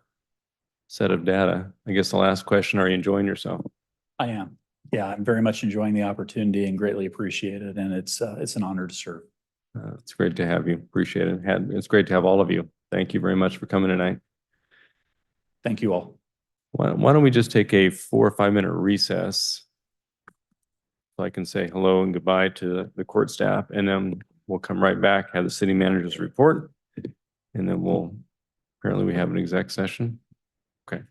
set of data. I guess the last question, are you enjoying yourself? I am. Yeah, I'm very much enjoying the opportunity and greatly appreciate it. And it's an honor to serve. It's great to have you. Appreciate it. It's great to have all of you. Thank you very much for coming tonight. Thank you all. Why don't we just take a 4 or 5 minute recess? So I can say hello and goodbye to the court staff, and then we'll come right back, have the city manager's report, and then apparently we have an exec session. Okay.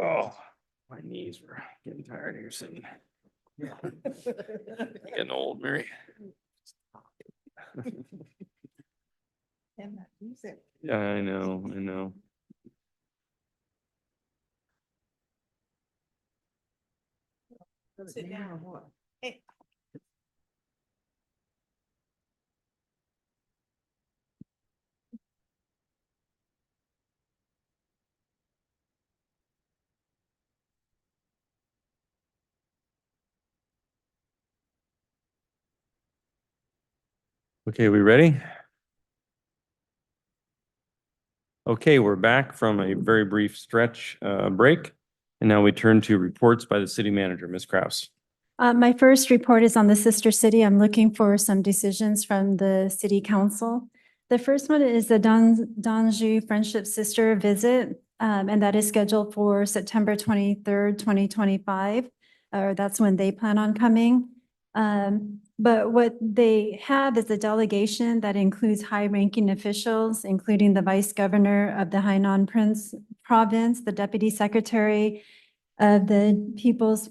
Oh, my knees were getting tired here sitting. Getting old, Mary. Yeah, I know, I know. Sit down or what? Okay, we ready? Okay, we're back from a very brief stretch break. And now we turn to reports by the city manager, Ms. Kraus. My first report is on the sister city. I'm looking for some decisions from the city council. The first one is the Donju Friendship Sister visit, and that is scheduled for September 23rd, 2025. Or that's when they plan on coming. But what they have is a delegation that includes high-ranking officials, including the vice governor of the Hainan province, the deputy secretary of the People's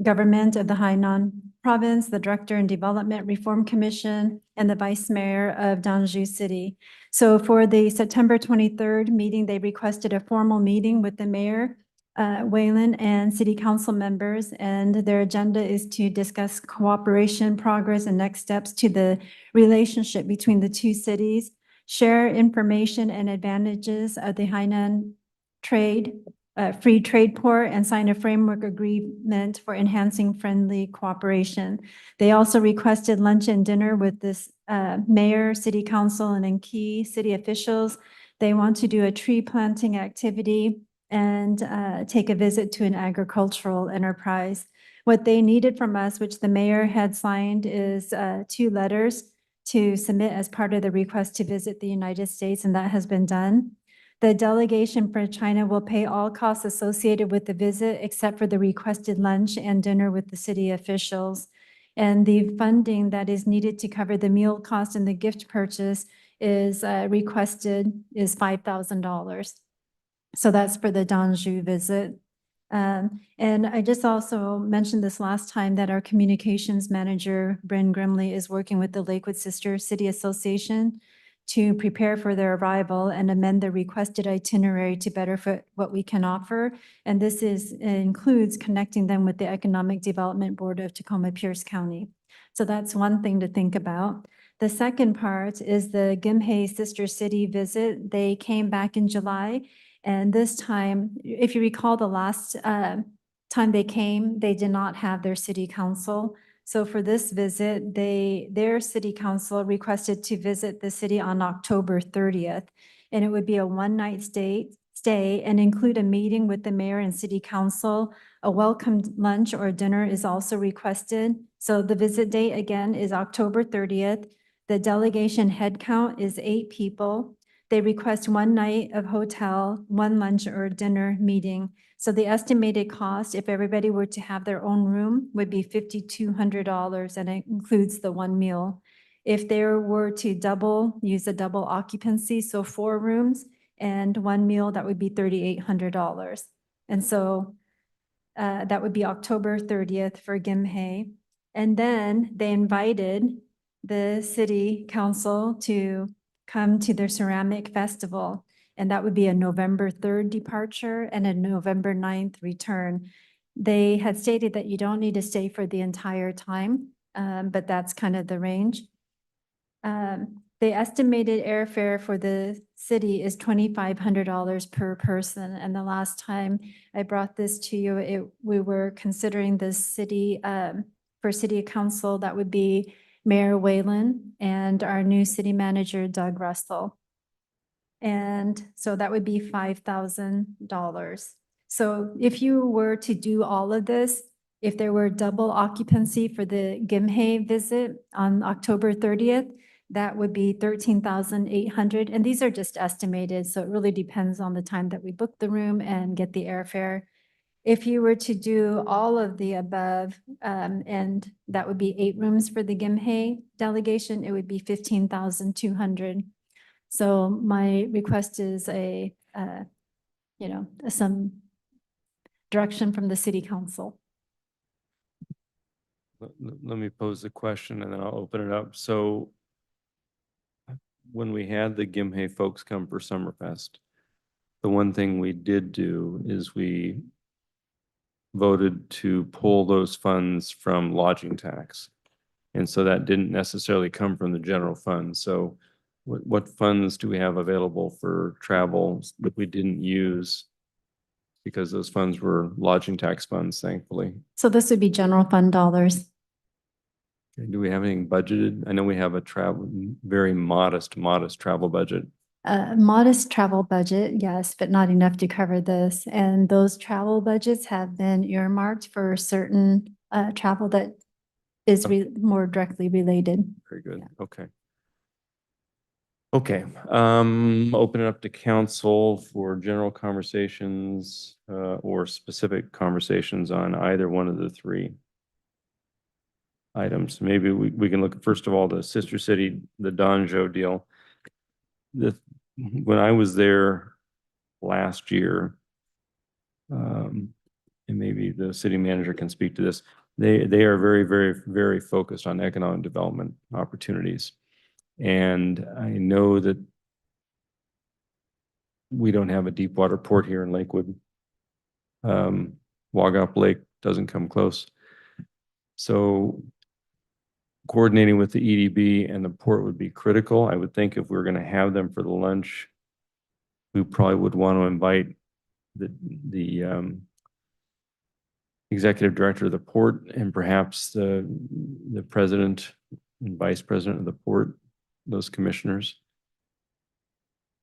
Government of the Hainan Province, the Director in Development Reform Commission, and the Vice Mayor of Danju City. So for the September 23rd meeting, they requested a formal meeting with the mayor, Wayland, and city council members, and their agenda is to discuss cooperation, progress, and next steps to the relationship between the two cities, share information and advantages of the Hainan free trade port, and sign a framework agreement for enhancing friendly cooperation. They also requested lunch and dinner with this mayor, city council, and then key city officials. They want to do a tree planting activity and take a visit to an agricultural enterprise. What they needed from us, which the mayor had signed, is 2 letters to submit as part of the request to visit the United States, and that has been done. The delegation for China will pay all costs associated with the visit except for the requested lunch and dinner with the city officials. And the funding that is needed to cover the meal cost and the gift purchase is requested is $5,000. So that's for the Danju visit. And I just also mentioned this last time that our communications manager, Bryn Grimley, is working with the Lakewood Sister City Association to prepare for their arrival and amend the requested itinerary to better fit what we can offer. And this includes connecting them with the Economic Development Board of Tacoma Pierce County. So that's one thing to think about. The second part is the Gimhae Sister City visit. They came back in July, and this time, if you recall the last time they came, they did not have their city council. So for this visit, their city council requested to visit the city on October 30th. And it would be a one-night stay and include a meeting with the mayor and city council. A welcome lunch or dinner is also requested. So the visit date again is October 30th. The delegation head count is 8 people. They request 1 night of hotel, 1 lunch or dinner meeting. So the estimated cost, if everybody were to have their own room, would be $5,200, and it includes the 1 meal. If they were to use a double occupancy, so 4 rooms and 1 meal, that would be $3,800. And so that would be October 30th for Gimhae. And then they invited the city council to come to their ceramic festival. And that would be a November 3rd departure and a November 9th return. They had stated that you don't need to stay for the entire time, but that's kind of the range. The estimated airfare for the city is $2,500 per person. And the last time I brought this to you, we were considering the city, for city council, that would be Mayor Wayland and our new city manager, Doug Russell. And so that would be $5,000. So if you were to do all of this, if there were double occupancy for the Gimhae visit on October 30th, that would be $13,800. And these are just estimated, so it really depends on the time that we book the room and get the airfare. If you were to do all of the above, and that would be 8 rooms for the Gimhae delegation, it would be $15,200. So my request is some direction from the city council. Let me pose the question and then I'll open it up. So when we had the Gimhe folks come for Summerfest, the one thing we did do is we voted to pull those funds from lodging tax. And so that didn't necessarily come from the general fund. So what funds do we have available for travel that we didn't use? Because those funds were lodging tax funds, thankfully. So this would be general fund dollars. Okay, do we have anything budgeted? I know we have a very modest travel budget. Modest travel budget, yes, but not enough to cover this. And those travel budgets have been earmarked for certain travel that is more directly related. Very good. Okay. Okay, open it up to council for general conversations or specific conversations on either one of the three items. Maybe we can look, first of all, the Sister City, the Donjo deal. When I was there last year, and maybe the city manager can speak to this, they are very, very, very focused on economic development opportunities. And I know that we don't have a deep water port here in Lakewood. Wagop Lake doesn't come close. So coordinating with the EDB and the port would be critical. I would think if we were going to have them for the lunch, we probably would want to invite the executive director of the port and perhaps the president and vice president of the port, those commissioners,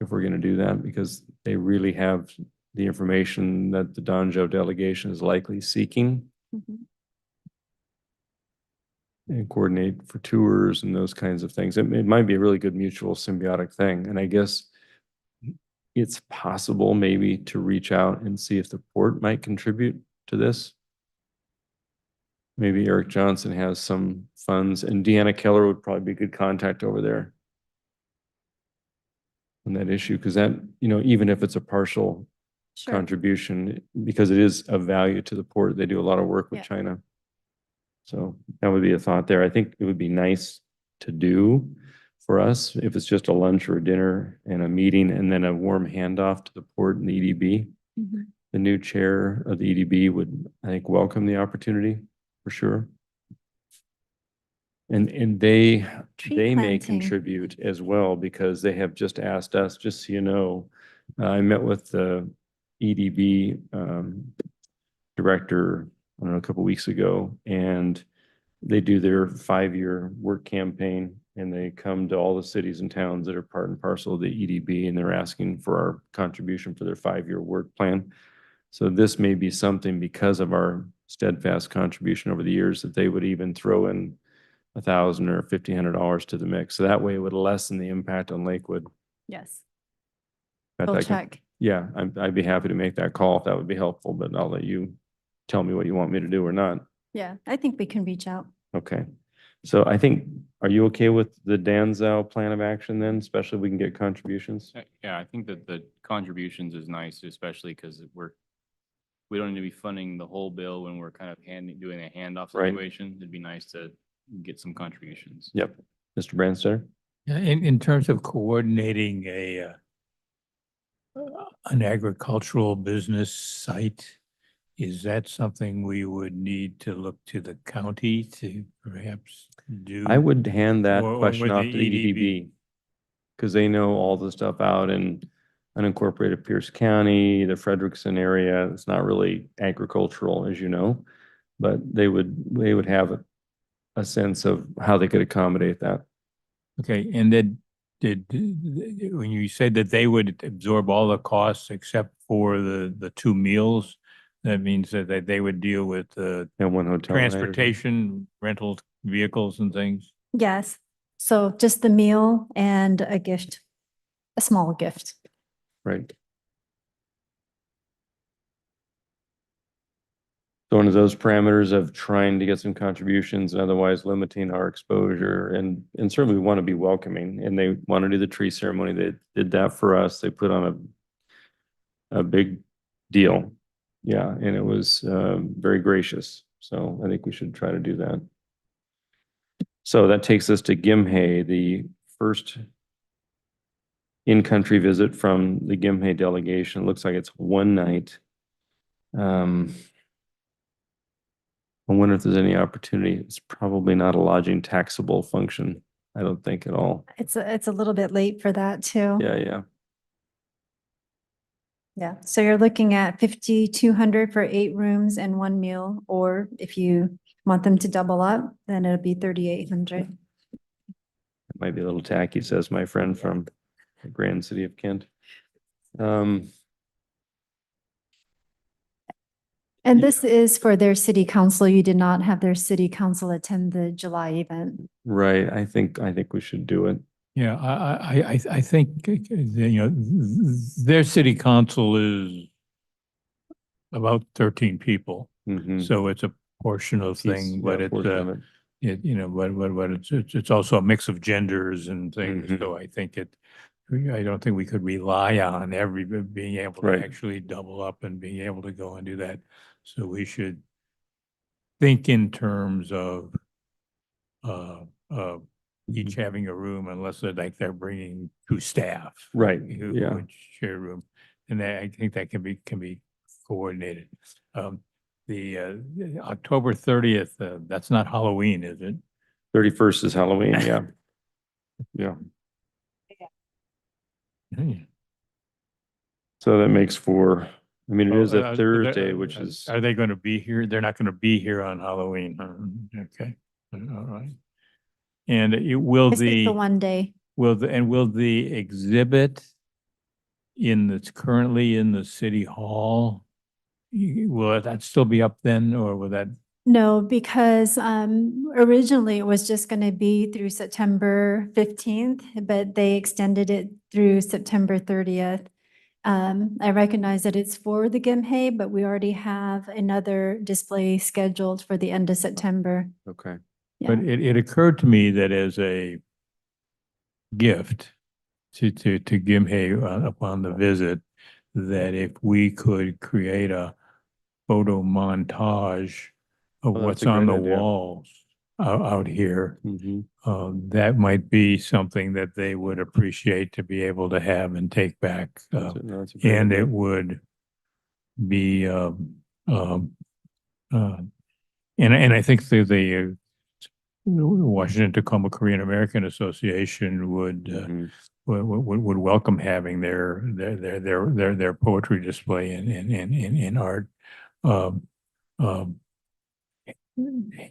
if we're going to do that, because they really have the information that the Donjo delegation is likely seeking. And coordinate for tours and those kinds of things. It might be a really good mutual symbiotic thing. And I guess it's possible maybe to reach out and see if the port might contribute to this. Maybe Eric Johnson has some funds, and Deanna Keller would probably be a good contact over there on that issue, because that, even if it's a partial contribution, because it is of value to the port, they do a lot of work with China. So that would be a thought there. I think it would be nice to do for us if it's just a lunch or a dinner and a meeting and then a warm handoff to the port and the EDB. The new chair of the EDB would, I think, welcome the opportunity for sure. And they may planting. contribute as well, because they have just asked us, just so you know, I met with the EDB director, I don't know, a couple weeks ago, and they do their 5-year work campaign, and they come to all the cities and towns that are part and parcel of the EDB, and they're asking for our contribution for their 5-year work plan. So this may be something, because of our steadfast contribution over the years, that they would even throw in $1,000 or $1,500 to the mix. So that way it would lessen the impact on Lakewood. Yes. In fact, We'll I can- check. Yeah, I'd be happy to make that call if that would be helpful, but I'll let you tell me what you want me to do or not. Yeah, I think we can reach out. Okay. So I think, are you okay with the Danzau plan of action then, especially if we can get contributions? Yeah, I think that the contributions is nice, especially because we don't need to be funding the whole bill when we're kind of doing a handoff Right. situation. It'd be nice to get some contributions. Yep. Mr. Branstetter? Yeah, in terms of coordinating an agricultural business site, is that something we would need to look to the county to perhaps do? I would hand that Or question with off the to the EDB, because they know all the stuff out in unincorporated Pierce County, the Frederickson area. It's not really agricultural, as you know, but they would have a sense of how they could accommodate that. Okay, and then when you said that they would absorb all the costs except for the 2 meals, that means that they would deal with And one hotel night or something. transportation, rental vehicles and things? Yes. So just the meal and a gift, a small gift. Right. So under those parameters of trying to get some contributions and otherwise limiting our exposure, and certainly we want to be welcoming, and they want to do the tree ceremony. They did that for us. They put on a big deal. Yeah, and it was very gracious. So I think we should try to do that. So that takes us to Gimhe, the first in-country visit from the Gimhe delegation. It looks like it's one night. I wonder if there's any opportunity. It's probably not a lodging taxable function. I don't think at all. It's a little bit late for that too. Yeah. Yeah, so you're looking at 5,200 for 8 rooms and 1 meal, or if you want them to double up, then it'll be 3,800. It might be a little tacky, says my friend from the Grand City of Kent. And this is for their city council. You did not have their city council attend the July event. Right. I think we should do it. Yeah, I think, their city council is about 13 people. So it's a portion of thing, but it's, but it's also a mix of genders and things. So I think I don't think we could rely on being able to actually double up and being able to go and do that. So we should think in terms of, each having a room unless they're bringing 2 staff. Right, Who yeah. would share a room. And I think that can be coordinated. The October 30th, that's not Halloween, is it? 31st is Halloween, yeah. Yeah. So that makes for, it is a Thursday, which is, Are they going to be here? They're not going to be here on Halloween. Okay, all right. And will This is the one day. will the exhibit that's currently in the city hall, will that still be up then, or will that? No, because originally it was just going to be through September 15th, but they extended it through September 30th. I recognize that it's for the Gimhe, but we already have another display scheduled for the end of September. okay. But it occurred to me that as a gift to Gimhe upon the visit, that if we could create a photo montage of Oh, that's what's a on the great idea. walls out here, that might be something that they would appreciate to be able to have and take back. That's a great And idea. it would be, and I think the Washington Tacoma Korean American Association would welcome having their poetry display in art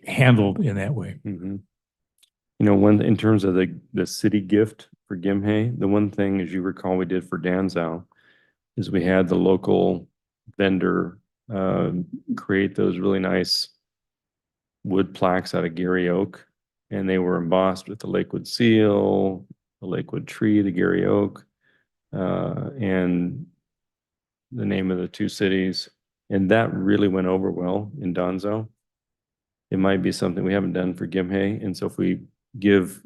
handled in that way. In terms of the city gift for Gimhe, the one thing, as you recall, we did for Danzao is we had the local vendor create those really nice wood plaques out of Gary oak, and they were embossed with the Lakewood seal, the Lakewood tree, the Gary oak, and the name of the 2 cities. And that really went over well in Danzao. It might be something we haven't done for Gimhe. And so if we give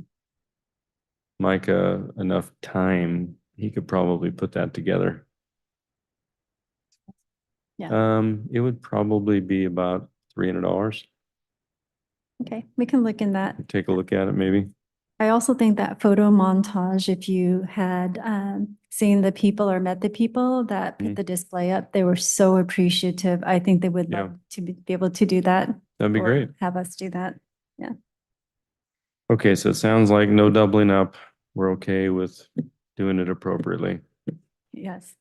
Micah enough time, he could probably put that together. It would probably be about $300. Okay, we can look in that. Take a look at it, maybe. I also think that photo montage, if you had seen the people or met the people that put the display up, they were so appreciative. I think they would love to be able to do that. That'd be or great. Have us do that. Yeah. Okay, so it sounds like no doubling up. We're okay with doing it appropriately. Yes.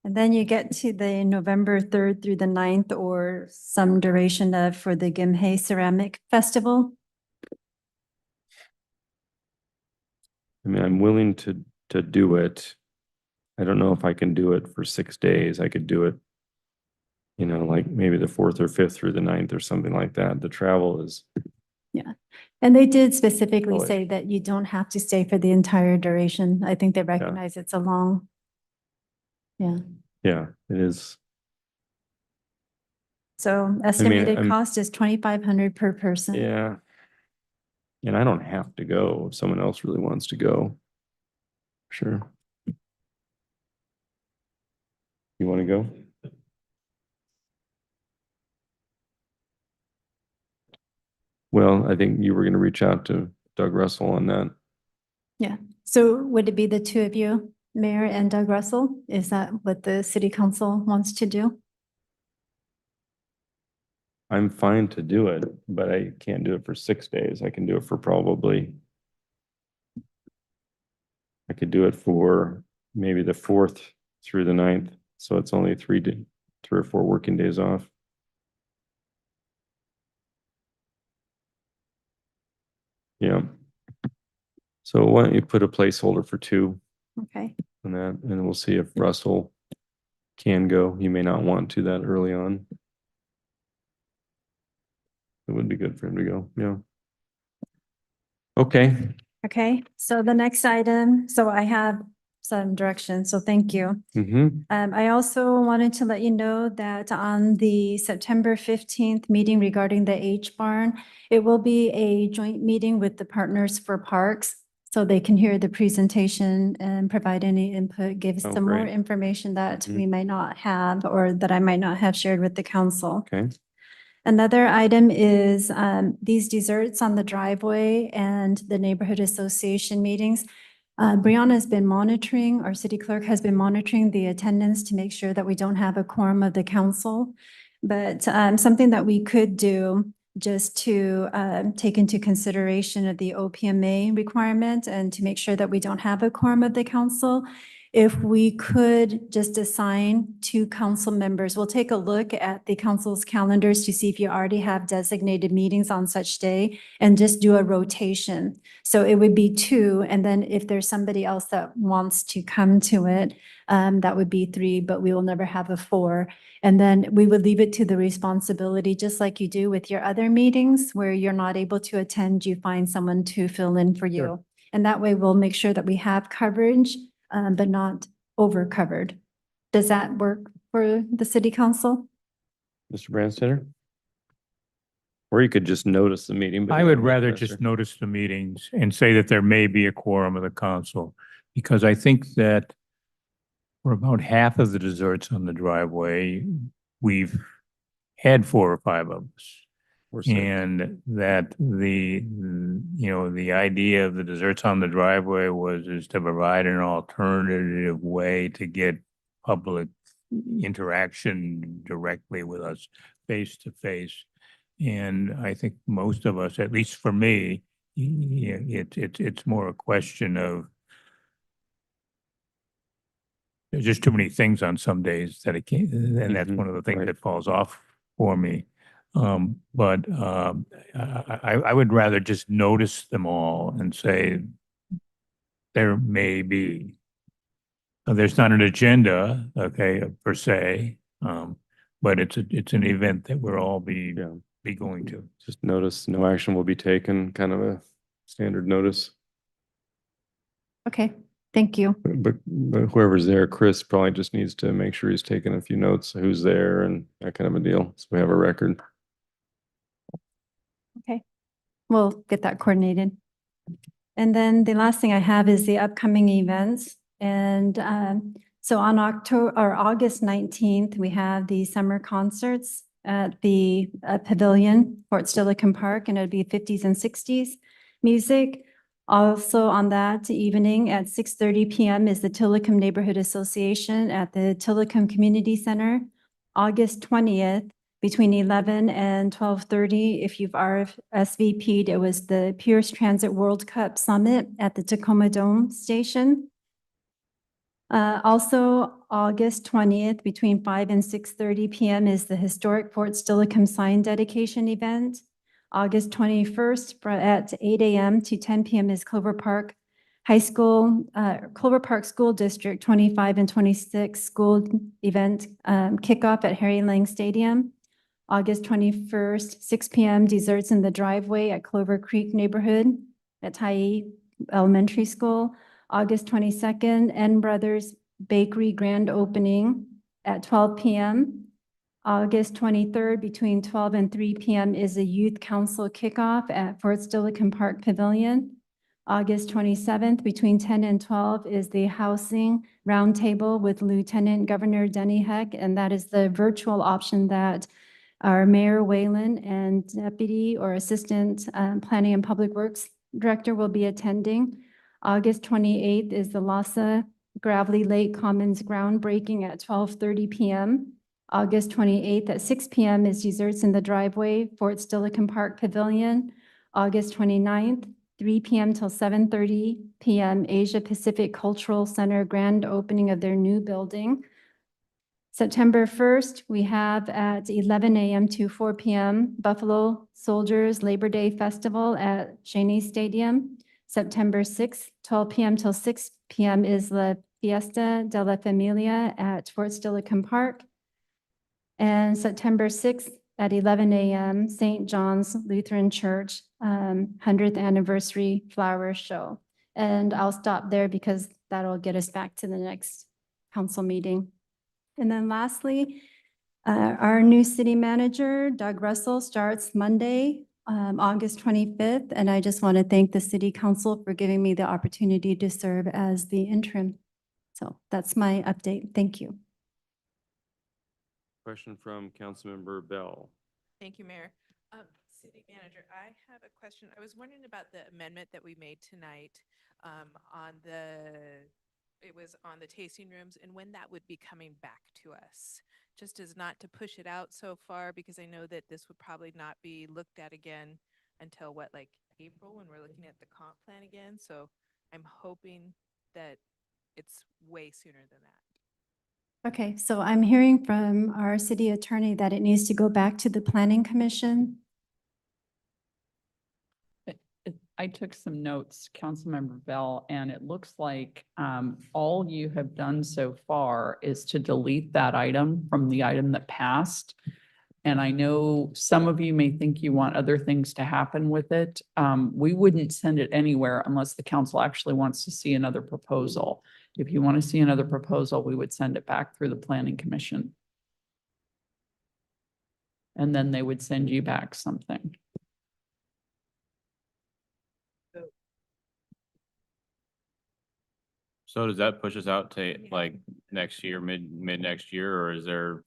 And then you get to the November 3rd through the 9th or some duration of for the Gimhe Ceramic Festival. I'm willing to do it. I don't know if I can do it for 6 days. I could do it, like maybe the 4th or 5th through the 9th or something like that. The travel is. Yeah. And they did specifically Really? say that you don't have to stay for the entire duration. I think they recognize it's a long. Yeah. Yeah, it is. So estimated I'm- cost is 2,500 per person. Yeah. And I don't have to go if someone else really wants to go. Sure. You want to go? Well, I think you were gonna reach out to Doug Russell on that. Yeah. So would it be the two of you, Mayor and Doug Russell? Is that what the city council wants to do? I'm fine to do it, but I can't do it for 6 days. I can do it for probably. I could do it for maybe the 4th through the 9th. So it's only 3 or 4 working days off. Yeah. So why don't you put a placeholder for 2 Okay. on that, and we'll see if Russell can go. He may not want to that early on. It would be good for him to go, yeah. Okay, Okay. So the next item, so I have some direction, so thank you. I also wanted to let you know that on the September 15th meeting regarding the H Barn, it will be a joint meeting with the Partners for Parks, so they can hear the presentation and provide any input, give Oh, some more great. information that we might not have or that I might not have shared with the council. okay. Another item is these desserts on the driveway and the neighborhood association meetings. Brianna's been monitoring, our city clerk has been monitoring the attendance to make sure that we don't have a quorum of the council. But something that we could do just to take into consideration of the OPMA requirement and to make sure that we don't have a quorum of the council, if we could just assign 2 council members. We'll take a look at the council's calendars to see if you already have designated meetings on such day and just do a rotation. So it would be 2, and then if there's somebody else that wants to come to it, that would be 3, but we will never have a 4. And then we would leave it to the responsibility, just like you do with your other meetings, where you're not able to attend, you find someone to fill in for you. And that way we'll make sure that we have coverage, but not over covered. Does that work for the city council? Mr. Branstetter? Or you could just notice the meeting. but I would not rather necessary. just notice the meetings and say that there may be a quorum of the council. Because I think that for about half of the desserts on the driveway, we've had 4 or 5 of us. Or 6. And that the idea of the desserts on the driveway is to provide an alternative way to get public interaction directly with us face to face. And I think most of us, at least for me, it's more a question of there's just too many things on some days that it can't, and that's one of the things right. that falls off for me. But I would rather just notice them all and say there may be. There's not an agenda, okay, per se, but it's an event that we'll all be going to. Just notice no action will be taken, kind of a standard notice. Okay, thank you. But whoever's there, Chris probably just needs to make sure he's taking a few notes, who's there and that kind of a deal. So we have a record. Okay, we'll get that coordinated. And then the last thing I have is the upcoming events. And so on August 19th, we have the summer concerts at the Pavilion, Fort Steilacoom Park, and it'll be 50s and 60s music. Also on that evening at 6:30 p.m. is the Tillicum Neighborhood Association at the Tillicum Community Center. August 20th, between 11 and 12:30, if you've RSVP'd, it was the Pierce Transit World Cup Summit at the Tacoma Dome Station. Also, August 20th, between 5 and 6:30 p.m. is the Historic Fort Steilacoom Sign Dedication event. August 21st at 8 a.m. to 10 p.m. is Clover Park High School, Clover Park School District 25 and 26 school event kickoff at Harry Lang Stadium. August 21st, 6 p.m. desserts in the driveway at Clover Creek neighborhood at Tyee Elementary School. August 22nd, N Brothers Bakery grand opening at 12 p.m. August 23rd, between 12 and 3 p.m. is a youth council kickoff at Fort Steilacoom Park Pavilion. August 27th, between 10 and 12 is the housing roundtable with Lieutenant Governor Denny Heck, and that is the virtual option that Our Mayor Whalen and Deputy or Assistant Planning and Public Works Director will be attending. August 28th is the Lhasa Gravelly Lake Commons groundbreaking at 12:30 p.m. August 28th at 6 p.m. is Desserts in the Driveway, Fort Steilacoom Park Pavilion. August 29th, 3 p.m. till 7:30 p.m. Asia Pacific Cultural Center grand opening of their new building. September 1st, we have at 11 a.m. to 4 p.m. Buffalo Soldiers Labor Day Festival at Cheney Stadium. September 6th, 12 p.m. till 6 p.m. is La Fiesta de la Familia at Fort Steilacoom Park. And September 6th at 11 a.m., St. John's Lutheran Church 100th Anniversary Flower Show. And I'll stop there because that'll get us back to the next council meeting. And then lastly, our new city manager, Doug Russell, starts Monday, August 25th. And I just want to thank the city council for giving me the opportunity to serve as the interim. So that's my update. Thank you. Question from Councilmember Bell. Thank you, Mayor. City Manager, I have a question. I was wondering about the amendment that we made tonight it was on the tasting rooms and when that would be coming back to us. Just as not to push it out so far, because I know that this would probably not be looked at again until like April when we're looking at the comp plan again. So I'm hoping that it's way sooner than that. Okay, so I'm hearing from our city attorney that it needs to go back to the planning commission. I took some notes, Councilmember Bell, and it looks like all you have done so far is to delete that item from the item that passed. And I know some of you may think you want other things to happen with it. We wouldn't send it anywhere unless the council actually wants to see another proposal. If you want to see another proposal, we would send it back through the planning commission. And then they would send you back something. So does that push us out to like next year, mid next year, or is there?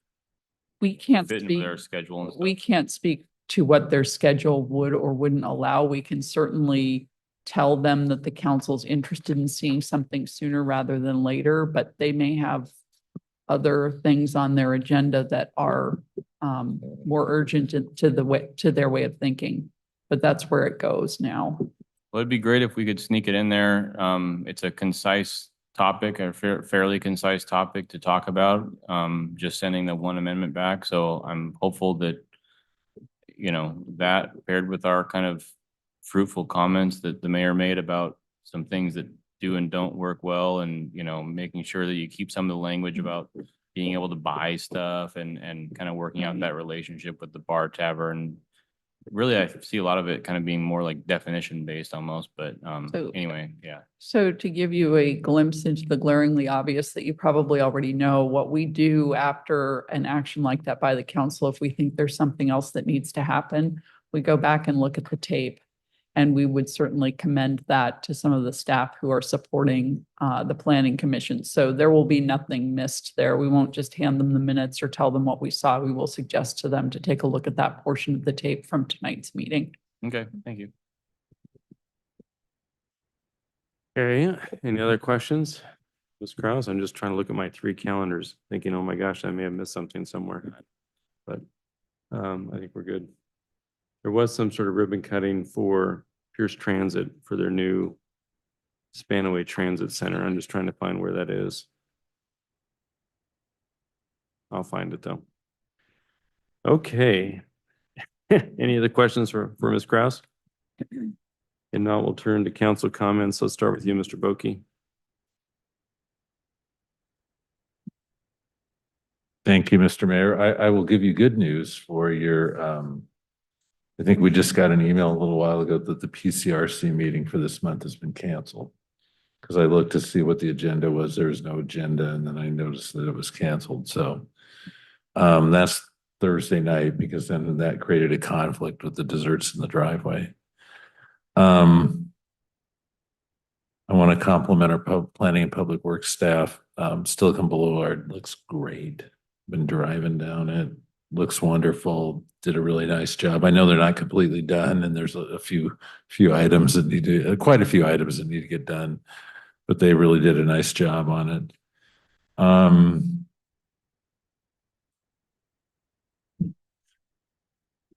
We can't fit into speak, their schedule and stuff? we can't speak to what their schedule would or wouldn't allow. We can certainly tell them that the council's interested in seeing something sooner rather than later, but they may have other things on their agenda that are more urgent to their way of thinking. But that's where it goes now. Well, it'd be great if we could sneak it in there. It's a concise topic, a fairly concise topic to talk about. Just sending the one amendment back. So I'm hopeful that, that paired with our kind of fruitful comments that the mayor made about some things that do and don't work well, and, making sure that you keep some of the language about being able to buy stuff and kind of working out that relationship with the bar tavern. Really, I see a lot of it kind of being more like definition based almost, but anyway, yeah. So to give you a glimpse into the glaringly obvious that you probably already know, what we do after an action like that by the council, if we think there's something else that needs to happen, we go back and look at the tape. And we would certainly commend that to some of the staff who are supporting the planning commission. So there will be nothing missed there. We won't just hand them the minutes or tell them what we saw. We will suggest to them to take a look at that portion of the tape from tonight's meeting. Okay, thank you. Okay, any other questions? Ms. Kraus, I'm just trying to look at my 3 calendars, thinking, oh my gosh, I may have missed something somewhere. But I think we're good. There was some sort of ribbon cutting for Pierce Transit for their new Spanaway Transit Center. I'm just trying to find where that is. I'll find it though. Okay. Any other questions for Ms. Kraus? And now we'll turn to council comments. Let's start with you, Mr. Boki. Thank you, Mr. Mayor. I will give you good news for your, I think we just got an email a little while ago that the PCRC meeting for this month has been canceled. Because I looked to see what the agenda was. There was no agenda, and then I noticed that it was canceled. So that's Thursday night, because then that created a conflict with the desserts in the driveway. I want to compliment our planning and public works staff. Silicon Boulevard looks great. Been driving down it. looks wonderful, did a really nice job. I know they're not completely done and there's a few items that need to, quite a few items that need to get done, but they really did a nice job on it.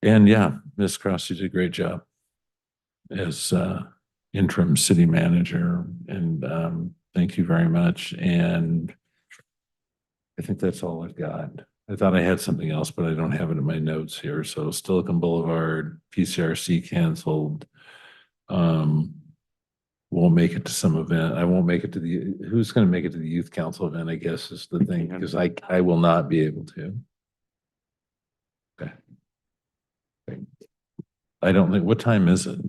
And yeah, Ms. Cross, you did a great job as interim city manager, and thank you very much. And I think that's all I've got. I thought I had something else, but I don't have it in my notes here. So Silicon Boulevard, PCRC canceled. Won't make it to some event. I won't make it to who's going to make it to the youth council event, I guess is the thing, because I will not be able to. Okay. I don't think, what time is it?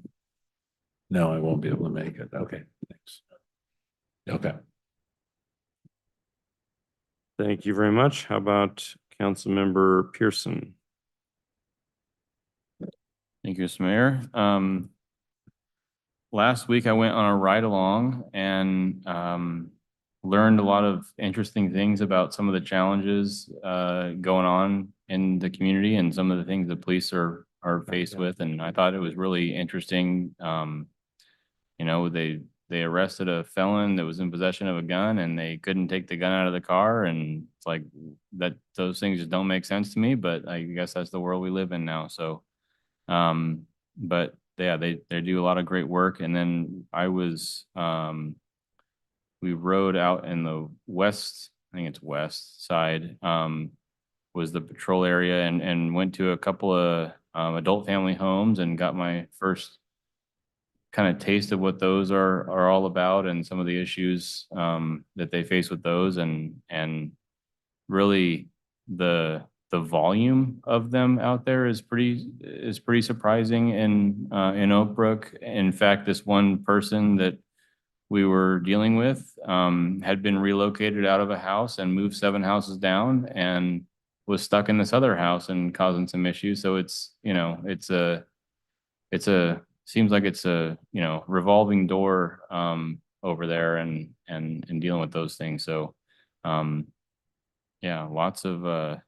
No, I won't be able to make it. Okay, thanks. Okay. Thank you very much. How about Councilmember Pearson? Thank you, Mr. Mayor. Last week I went on a ride along and learned a lot of interesting things about some of the challenges going on in the community and some of the things the police are faced with. And I thought it was really interesting. You know, they arrested a felon that was in possession of a gun and they couldn't take the gun out of the car. And it's like that, those things just don't make sense to me, but I guess that's the world we live in now. So, but yeah, they do a lot of great work. And then I was, we rode out in the west, I think it's west side, was the patrol area, and went to a couple of adult family homes and got my first kind of taste of what those are all about and some of the issues that they face with those, and really the volume of them out there is pretty surprising in Oak Brook. In fact, this one person that we were dealing with had been relocated out of a house and moved 7 houses down and was stuck in this other house and causing some issues. So it's, you know, seems like it's a, you know, revolving door over there and dealing with those things. So yeah, lots of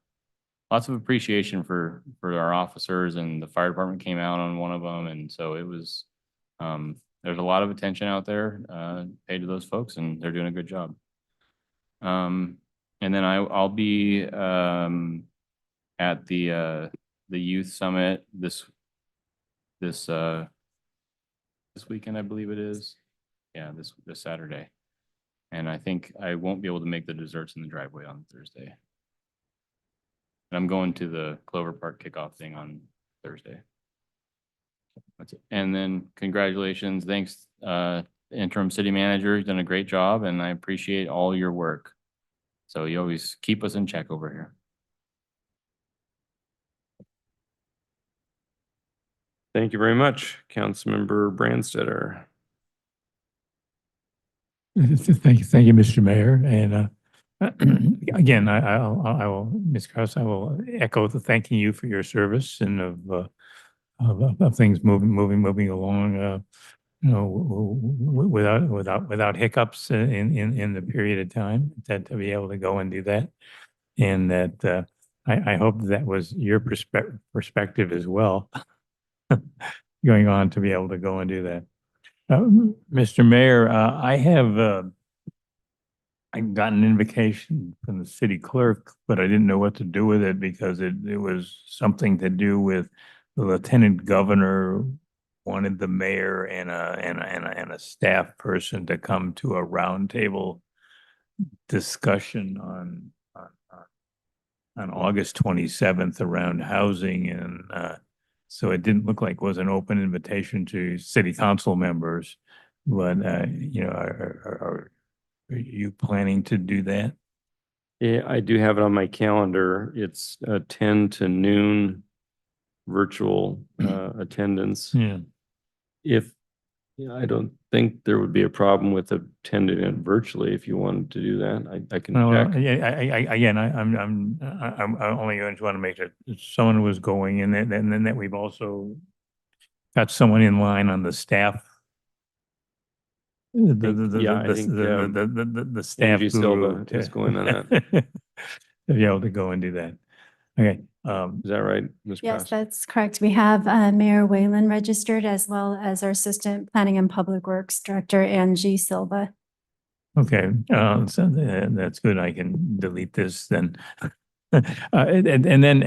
appreciation for our officers, and the fire department came out on one of them. And so it was, there's a lot of attention out there paid to those folks, and they're doing a good job. And then I'll be at the youth summit this weekend, I believe it is. Yeah, this Saturday. And I think I won't be able to make the desserts in the driveway on Thursday. And I'm going to the Clover Park kickoff thing on Thursday. That's it. And then congratulations. Thanks, interim city manager. You've done a great job, and I appreciate all your work. So you always keep us in check over here. Thank you very much, Councilmember Brandstetter. Thank you, Mr. Mayor. And again, I will, Ms. Krause, I will echo the thanking you for your service and of things moving along, you know, without hiccups in the period of time, that to be able to go and do that. And that I hope that was your perspective as well, going on to be able to go and do that. Mr. Mayor, I got an invocation from the city clerk, but I didn't know what to do with it because it was something to do with the lieutenant governor wanted the mayor and a staff person to come to a roundtable discussion on August 27th around housing, and so it didn't look like it was an open invitation to city council members. But you know, are you planning to do that? Yeah, I do have it on my calendar. It's 10 to noon virtual attendance. Yeah. I don't think there would be a problem with attending it virtually if you wanted to do that. I can check. Yeah, I only want to make sure someone was going, and then that we've also got someone in line on the staff. The staff Angie guru Silva is going on that. to be able to go and do that. Okay, Is that right, Ms. Yes, Kraus? that's correct. We have Mayor Whalen registered as well as our Assistant Planning and Public Works Director, Angie Silva. okay, so that's good. I can delete this then. And then,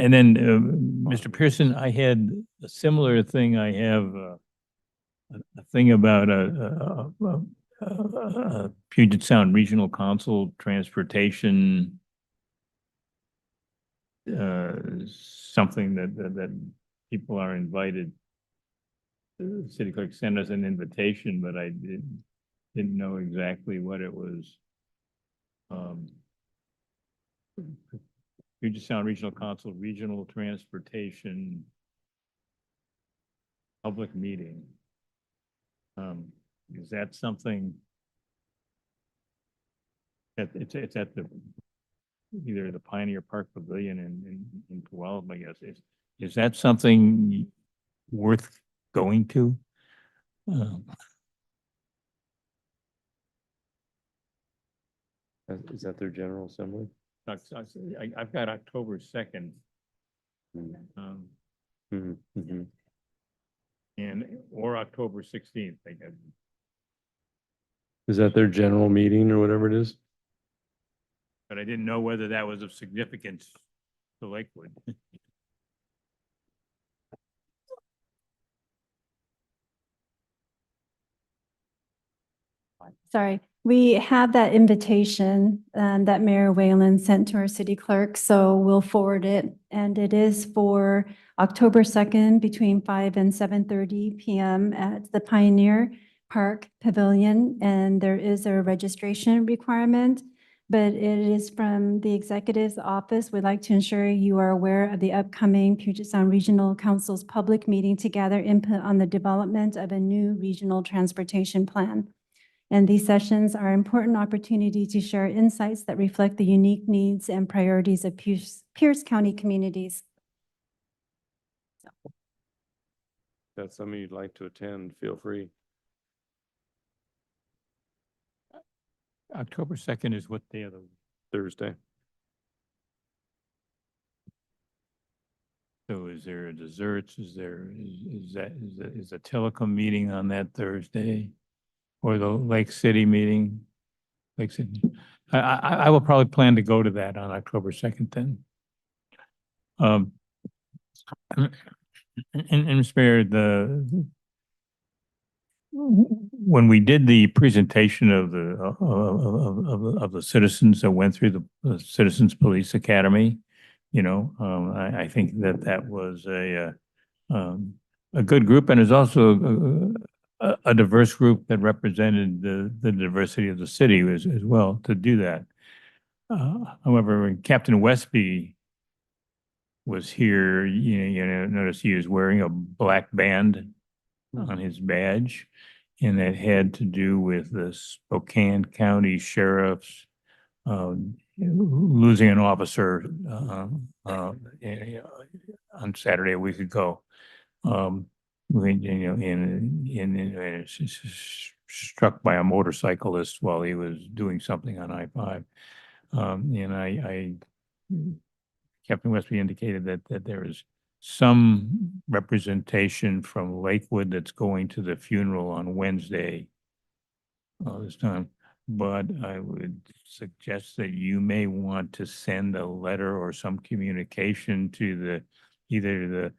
Mr. Pearson, I had a similar thing. I have a thing about Puget Sound Regional Council Transportation, something that people are invited. The city clerk sent us an invitation, but I didn't know exactly what it was. Puget Sound Regional Council Regional Transportation Public Meeting. Is that something that it's at the either the Pioneer Park Pavilion in Puyallup, I guess. Is that something worth going to? Is that their general assembly? I've got October 2nd. Or October 16th, I guess. Is that their general meeting or whatever it is? But I didn't know whether that was of significance to Lakewood. Sorry, we have that invitation that Mayor Whalen sent to our city clerk, so we'll forward it. And it is for October 2nd between 5 and 7:30 PM at the Pioneer Park Pavilion. And there is a registration requirement, but it is from the executive's office. We'd like to ensure you are aware of the upcoming Puget Sound Regional Council's public meeting to gather input on the development of a new regional transportation plan. And these sessions are an important opportunity to share insights that reflect the unique needs and priorities of Pierce County communities. If that's something you'd like to attend, feel free. October 2nd is what day of the Thursday. So is there a desserts? Is a telecom meeting on that Thursday? Or the Lake City meeting? Lake City. I will probably plan to go to that on October 2nd then. And Mr. Mayor, when we did the presentation of the citizens that went through the Citizens Police Academy, I think that was a good group, and is also a diverse group that represented the diversity of the city as well to do that. However, when Captain Westby was here, notice he was wearing a black band on his badge, and that had to do with the Spokane County Sheriff's losing an officer on Saturday a week ago. Struck by a motorcyclist while he was doing something on I-5. Captain Westby indicated that there is some representation from Lakewood that's going to the funeral on Wednesday this time. But I would suggest that you may want to send a letter or some communication to either the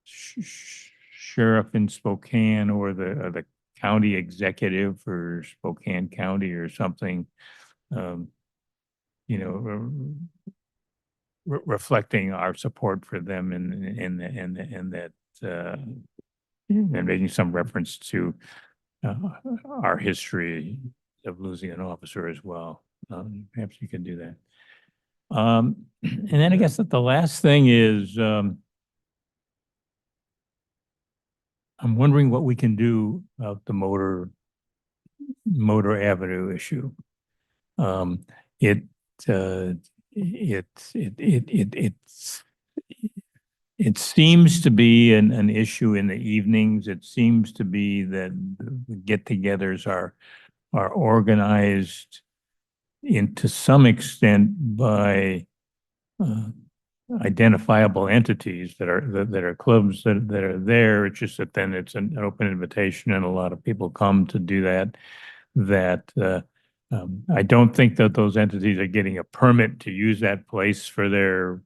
sheriff in Spokane or the county executive for Spokane County or something, reflecting our support for them and that and making some reference to our history of losing an officer as well. Perhaps you can do that. And then I guess that the last thing is, I'm wondering what we can do about the Motor Avenue issue. It seems to be an issue in the evenings. It seems to be that the get-togethers are organized to some extent by identifiable entities that are clubs that are there. It's just that then it's an open invitation and a lot of people come to do that. I don't think that those entities are getting a permit to use that place for their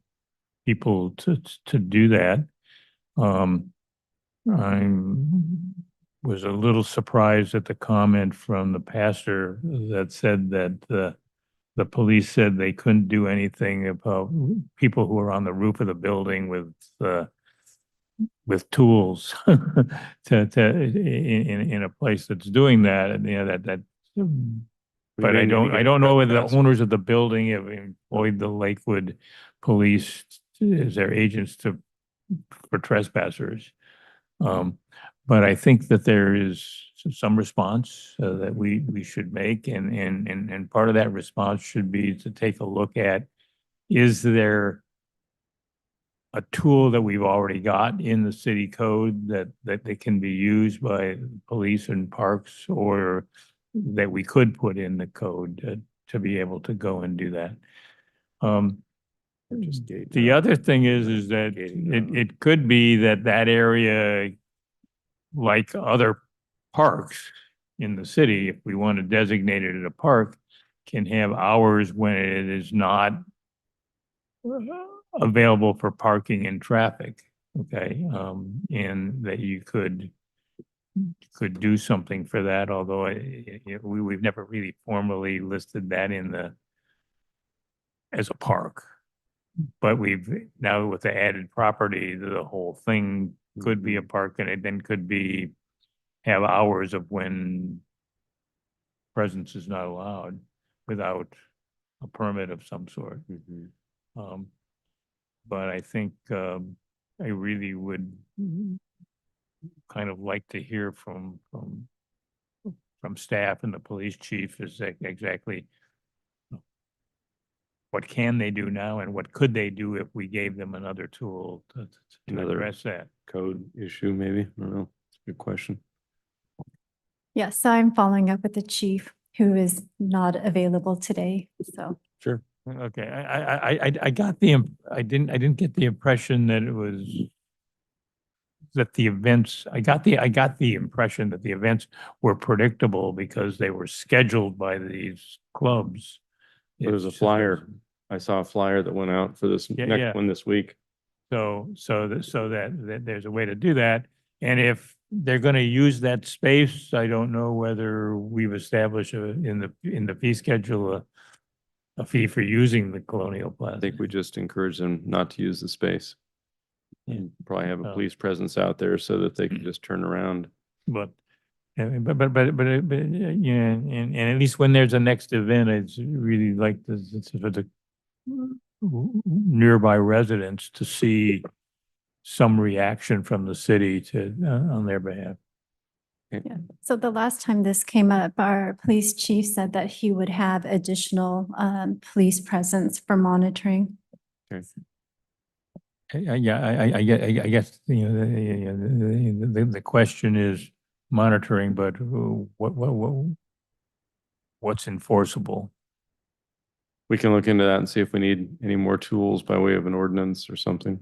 people to do that. I was a little surprised at the comment from the pastor that said that the police said they couldn't do anything about people who are on the roof of the building with tools in a place that's doing that. And that. But I don't know whether the owners of the building have employed the Lakewood police as their agents for trespassers. But I think that there is some response that we should make, and part of that response should be to take a look at, is there a tool that we've already got in the city code that can be used by police and parks, or that we could put in the code to be able to go and do that. The other thing is that it could be that area, like other parks in the city, if we want to designate it as a park, can have hours when it is not available for parking and traffic. Okay, and that you could do something for that, although we've never really formally listed that as a park. But we've now, with the added property, the whole thing could be a park, and it then could have hours of when presence is not allowed without a permit of some sort. But I think I really would kind of like to hear from staff and the police chief is exactly what can they do now and what could they do if we gave them another tool to address that. Code issue, maybe? I don't know. It's a good question. Yes, so I'm following up with the chief who is not available today, so. Sure. Okay, I didn't get the impression that it was that the events, I got the impression that the events were predictable because they were scheduled by these clubs. There was a flyer. I saw a flyer that went out for this Yeah. next one this week. So that there's a way to do that. And if they're going to use that space, I don't know whether we've established in the fee schedule a fee for using the Colonial Plaza. I think we just encourage them not to use the space. And probably have a Oh. police presence out there so that they can just turn around. But yeah, and at least when there's a next event, it's really like this for the nearby residents to see some reaction from the city to on their behalf. Yeah. So the last time this came up, our police chief said that he would have additional police presence for monitoring. Okay. Yeah, I guess, the question is monitoring, but what's enforceable? We can look into that and see if we need any more tools by way of an ordinance or something.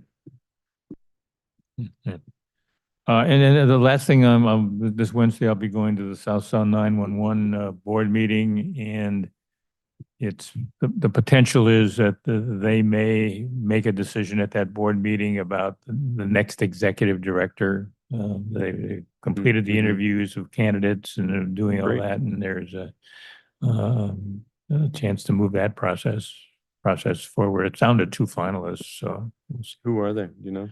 And then the last thing, this Wednesday, I'll be going to the South Sound 911 board meeting, and it's the potential is that they may make a decision at that board meeting about the next executive director. They completed the interviews of candidates and are doing all Great. that, and there's a chance to move that process forward. It's down to 2 finalists, so we'll see. Who are they? Do you know?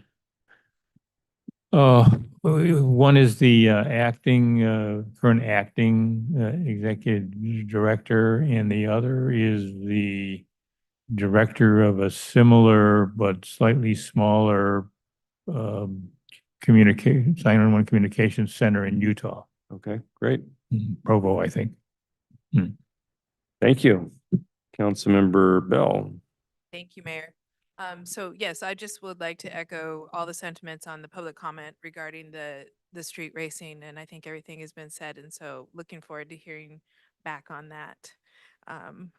One is the current acting executive director, and the other is the director of a similar but slightly smaller communication, 911 communications center in Utah, Okay, great. Provo, I think. Thank you. Councilmember Bell. Thank you, Mayor. So yes, I just would like to echo all the sentiments on the public comment regarding the street racing, and I think everything has been said, and so looking forward to hearing back on that.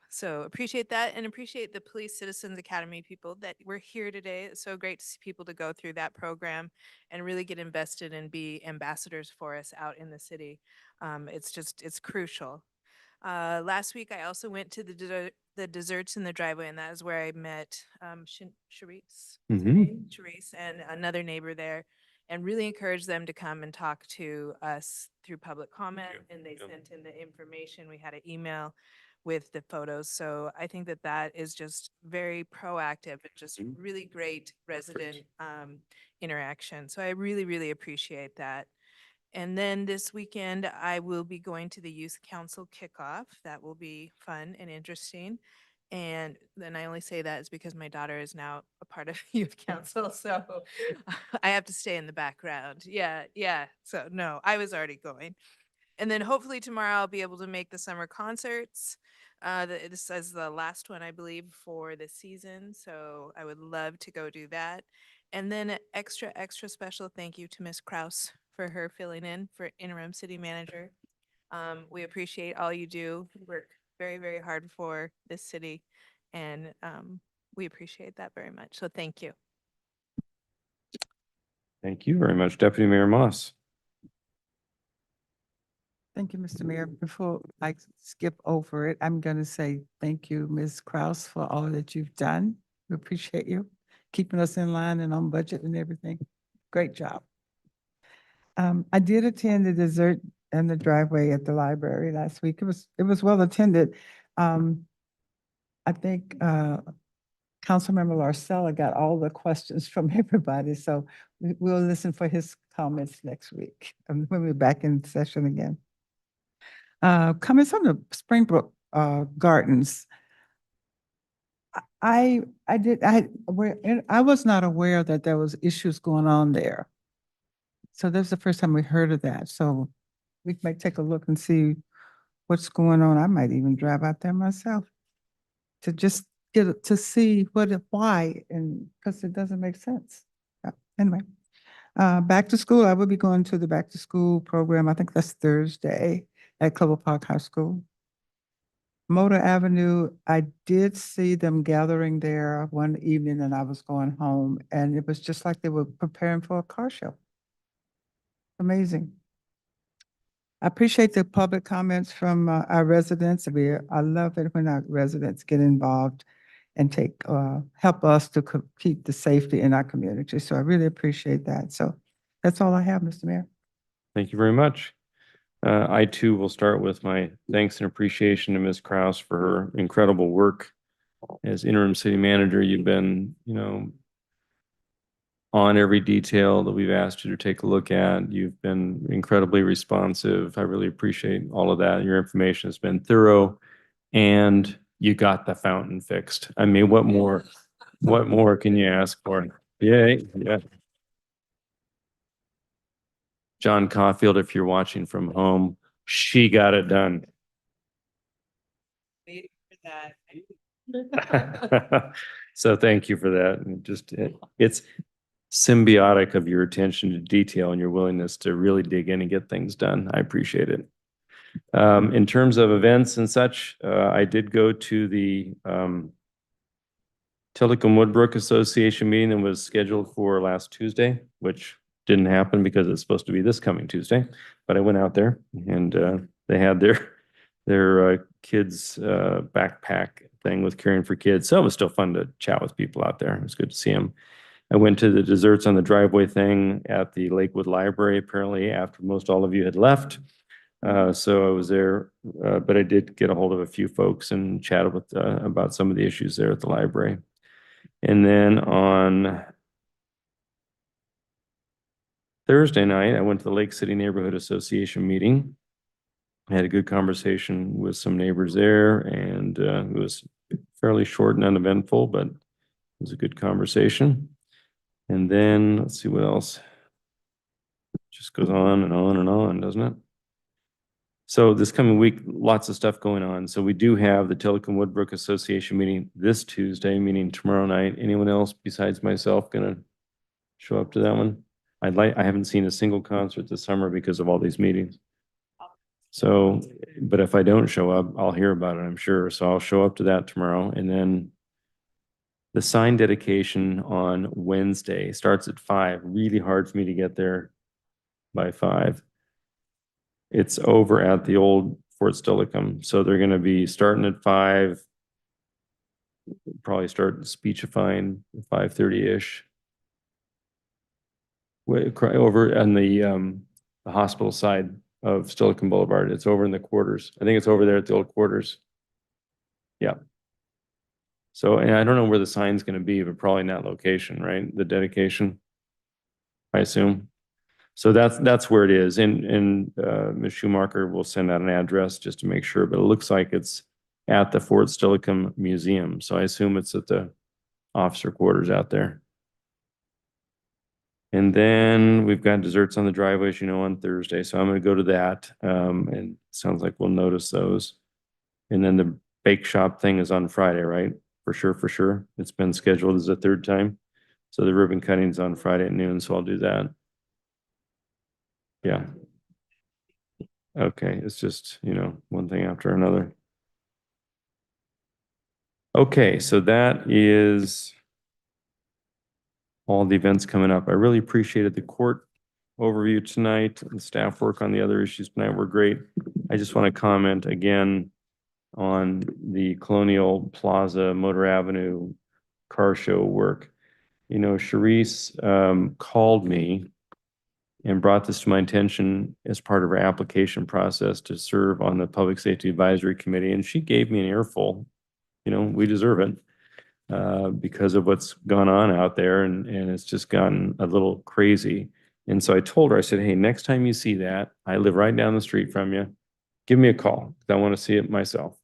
So appreciate that and appreciate the Police Citizens Academy people that were here today. It's so great to see people to go through that program and really get invested and be ambassadors for us out in the city. It's crucial. Last week, I also went to the Desserts in the Driveway, and that is where I met Sharice, Mhm. Sharice and another neighbor there, and really encouraged them to come and talk to us through public comment. And they sent in the information. We had an email with the photos. So I think that that is just very proactive and just really great resident interaction. So I really, really appreciate that. And then this weekend, I will be going to the Youth Council kickoff. That will be fun and interesting. And then I only say that is because my daughter is now a part of Youth Council, so I have to stay in the background. Yeah, yeah. So no, I was already going. And then hopefully tomorrow I'll be able to make the summer concerts. This is the last one, I believe, for the season. So I would love to go do that. And then a extra special thank you to Miss Kraus for her filling in for interim city manager. We appreciate all you do. You work very, very hard for this city. And we appreciate that very much. So thank you. Thank you very much, Deputy Mayor Moss. Thank you, Mr. Mayor. Before I skip over it, I'm going to say thank you, Ms. Kraus, for all that you've done. We appreciate you keeping us in line and on budget and everything. Great job. I did attend the dessert and the driveway at the library last week. It was well attended. I think Councilmember Larcella got all the questions from everybody, so we'll listen for his comments next week when we're back in session again. Comments on the Springbrook Gardens. I was not aware that there was issues going on there. So that's the first time we heard of that. So we might take a look and see what's going on. I might even drive out there myself to just to see why, and because it doesn't make sense. Anyway, back to school. I will be going to the back to school program. I think that's Thursday at Clover Park High School. Motor Avenue, I did see them gathering there one evening and I was going home, and it was just like they were preparing for a car show. Amazing. I appreciate the public comments from our residents. I love it when our residents get involved and help us to keep the safety in our community. So I really appreciate that. So that's all I have, Mr. Mayor. Thank you very much. I too will start with my thanks and appreciation to Ms. Kraus for her incredible work as interim city manager. You've been, on every detail that we've asked you to take a look at. You've been incredibly responsive. I really appreciate all of that. Your information has been thorough, and you got the fountain fixed. I mean, what more can you ask for? Yay, yeah. John Caulfield, if you're watching from home, she got it done. So thank you for that. And it's symbiotic of your attention to detail and your willingness to really dig in and get things done. I appreciate it. In terms of events and such, I did go to the Tillicum Woodbrook Association meeting that was scheduled for last Tuesday, which didn't happen because it's supposed to be this coming Tuesday. But I went out there and they had their kids backpack thing with Caring for Kids. So it was still fun to chat with people out there. It was good to see them. I went to the Desserts on the Driveway thing at the Lakewood Library, apparently after most all of you had left. So I was there, but I did get a hold of a few folks and chatted with about some of the issues there at the library. And then on Thursday night, I went to the Lake City Neighborhood Association meeting. I had a good conversation with some neighbors there, and it was fairly short and uneventful, but it was a good conversation. And then let's see what else. It just goes on and on and on, doesn't it? So this coming week, lots of stuff going on. So we do have the Tillicum Woodbrook Association meeting this Tuesday, meaning tomorrow night. Anyone else besides myself gonna show up to that one? I haven't seen a single concert this summer because of all these meetings. So But if I don't show up, I'll hear about it, I'm sure. So I'll show up to that tomorrow. And then the sign dedication on Wednesday starts at 5. Really hard for me to get there by 5. It's over at the old Fort Steilacoom. So they're going to be starting at 5, probably start speechifying 5:30-ish. Over on the hospital side of Steilacoom Boulevard. It's over in the quarters. I think it's over there at the old quarters. Yeah. So, and I don't know where the sign's going to be, but probably in that location, right? The dedication, I assume. So that's where it is. And Ms. Schumacher will send out an address just to make sure, but it looks like it's at the Fort Steilacoom Museum. So I assume it's at the officer quarters out there. And then we've got desserts on the driveways, on Thursday. So I'm going to go to that. And it sounds like we'll notice those. And then the bake shop thing is on Friday, right? For sure. It's been scheduled as a 3rd time. So the ribbon cutting is on Friday at noon. So I'll do that. Yeah. Okay. It's just, one thing after another. Okay. So that is all the events coming up. I really appreciated the court overview tonight. The staff work on the other issues tonight were great. I just want to comment again on the Colonial Plaza Motor Avenue car show work. Sharice called me and brought this to my attention as part of our application process to serve on the Public Safety Advisory Committee. And she gave me an earful. We deserve it. Because of what's gone on out there, and it's just gotten a little crazy. And so I told her, I said, hey, next time you see that, I live right down the street from you, give me a call. I want to see it myself.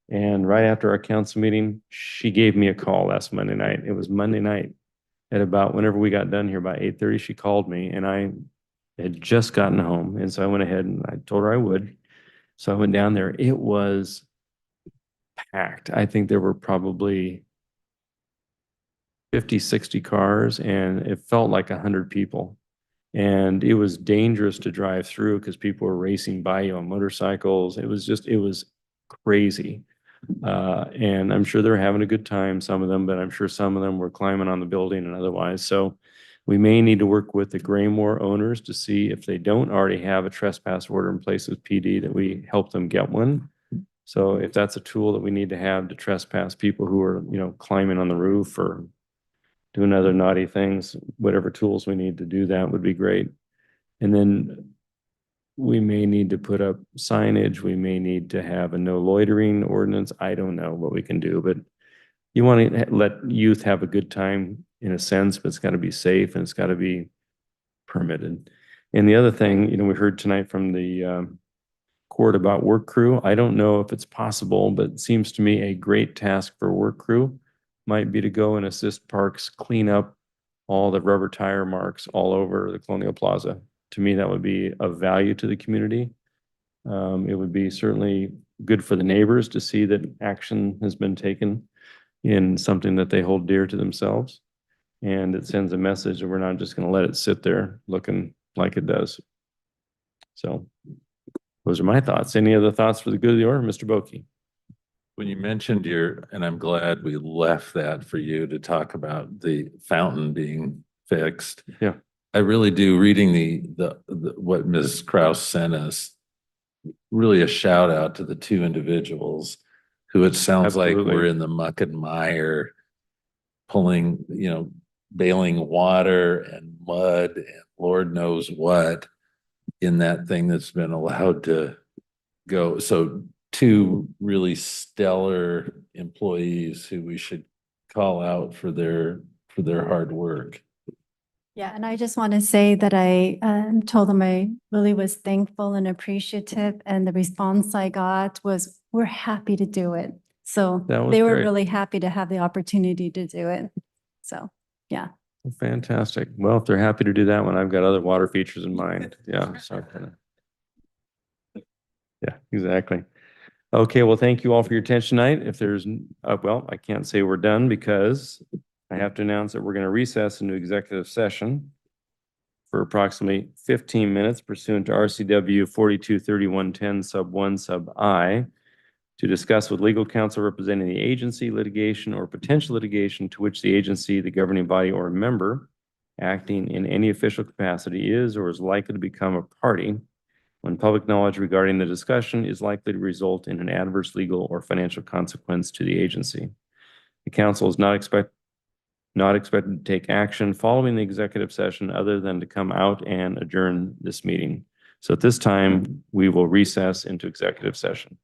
And right after our council meeting, she gave me a call last Monday night. It was Monday night at about whenever we got done here, about 8:30, she called me, and I had just gotten home. And so I went ahead and I told her I would. So I went down there. It was packed. I think there were probably 50, 60 cars, and it felt like 100 people. And it was dangerous to drive through because people were racing by you on motorcycles. It was crazy. And I'm sure they're having a good time, some of them, but I'm sure some of them were climbing on the building and otherwise. So we may need to work with the Graymore owners to see if they don't already have a trespass order in place with PD, that we help them get one. So if that's a tool that we need to have to trespass people who are, climbing on the roof or doing other naughty things, whatever tools we need to do that would be great. And then we may need to put up signage. We may need to have a no loitering ordinance. I don't know what we can do, but you want to let youth have a good time in a sense, but it's got to be safe and it's got to be permitted. And the other thing, we heard tonight from the court about work crew. I don't know if it's possible, but it seems to me a great task for work crew might be to go and assist parks clean up all the rubber tire marks all over the Colonial Plaza. To me, that would be of value to the community. It would be certainly good for the neighbors to see that action has been taken in something that they hold dear to themselves. And it sends a message that we're not just going to let it sit there looking like it does. So those are my thoughts. Any other thoughts for the good of the order, Mr. Boki? When you mentioned and I'm glad we left that for you to talk about the fountain being fixed. Yeah. I really do, reading the what Ms. Kraus sent us, really a shout out to the 2 individuals who it sounds like were in the muck and mire, pulling, bailing water and mud and Lord knows what in that thing that's been allowed to go. So 2 really stellar employees who we should call out for their hard work. Yeah, and I just want to say that I told them I really was thankful and appreciative, and the response I got was, we're happy to do it. So they were really happy to have the opportunity to do it. So, yeah. Fantastic. Well, if they're happy to do that one, I've got other water features in mind. Yeah. So yeah, exactly. Okay. Well, thank you all for your attention tonight. If there's, well, I can't say we're done because I have to announce that we're going to recess into executive session for approximately 15 minutes pursuant to RCW 423110 sub 1 sub I to discuss with legal counsel representing the agency litigation or potential litigation to which the agency, the governing body, or member acting in any official capacity is or is likely to become a party when public knowledge regarding the discussion is likely to result in an adverse legal or financial consequence to the agency. The council is not expected to take action following the executive session other than to come out and adjourn this meeting. So at this time, we will recess into executive session.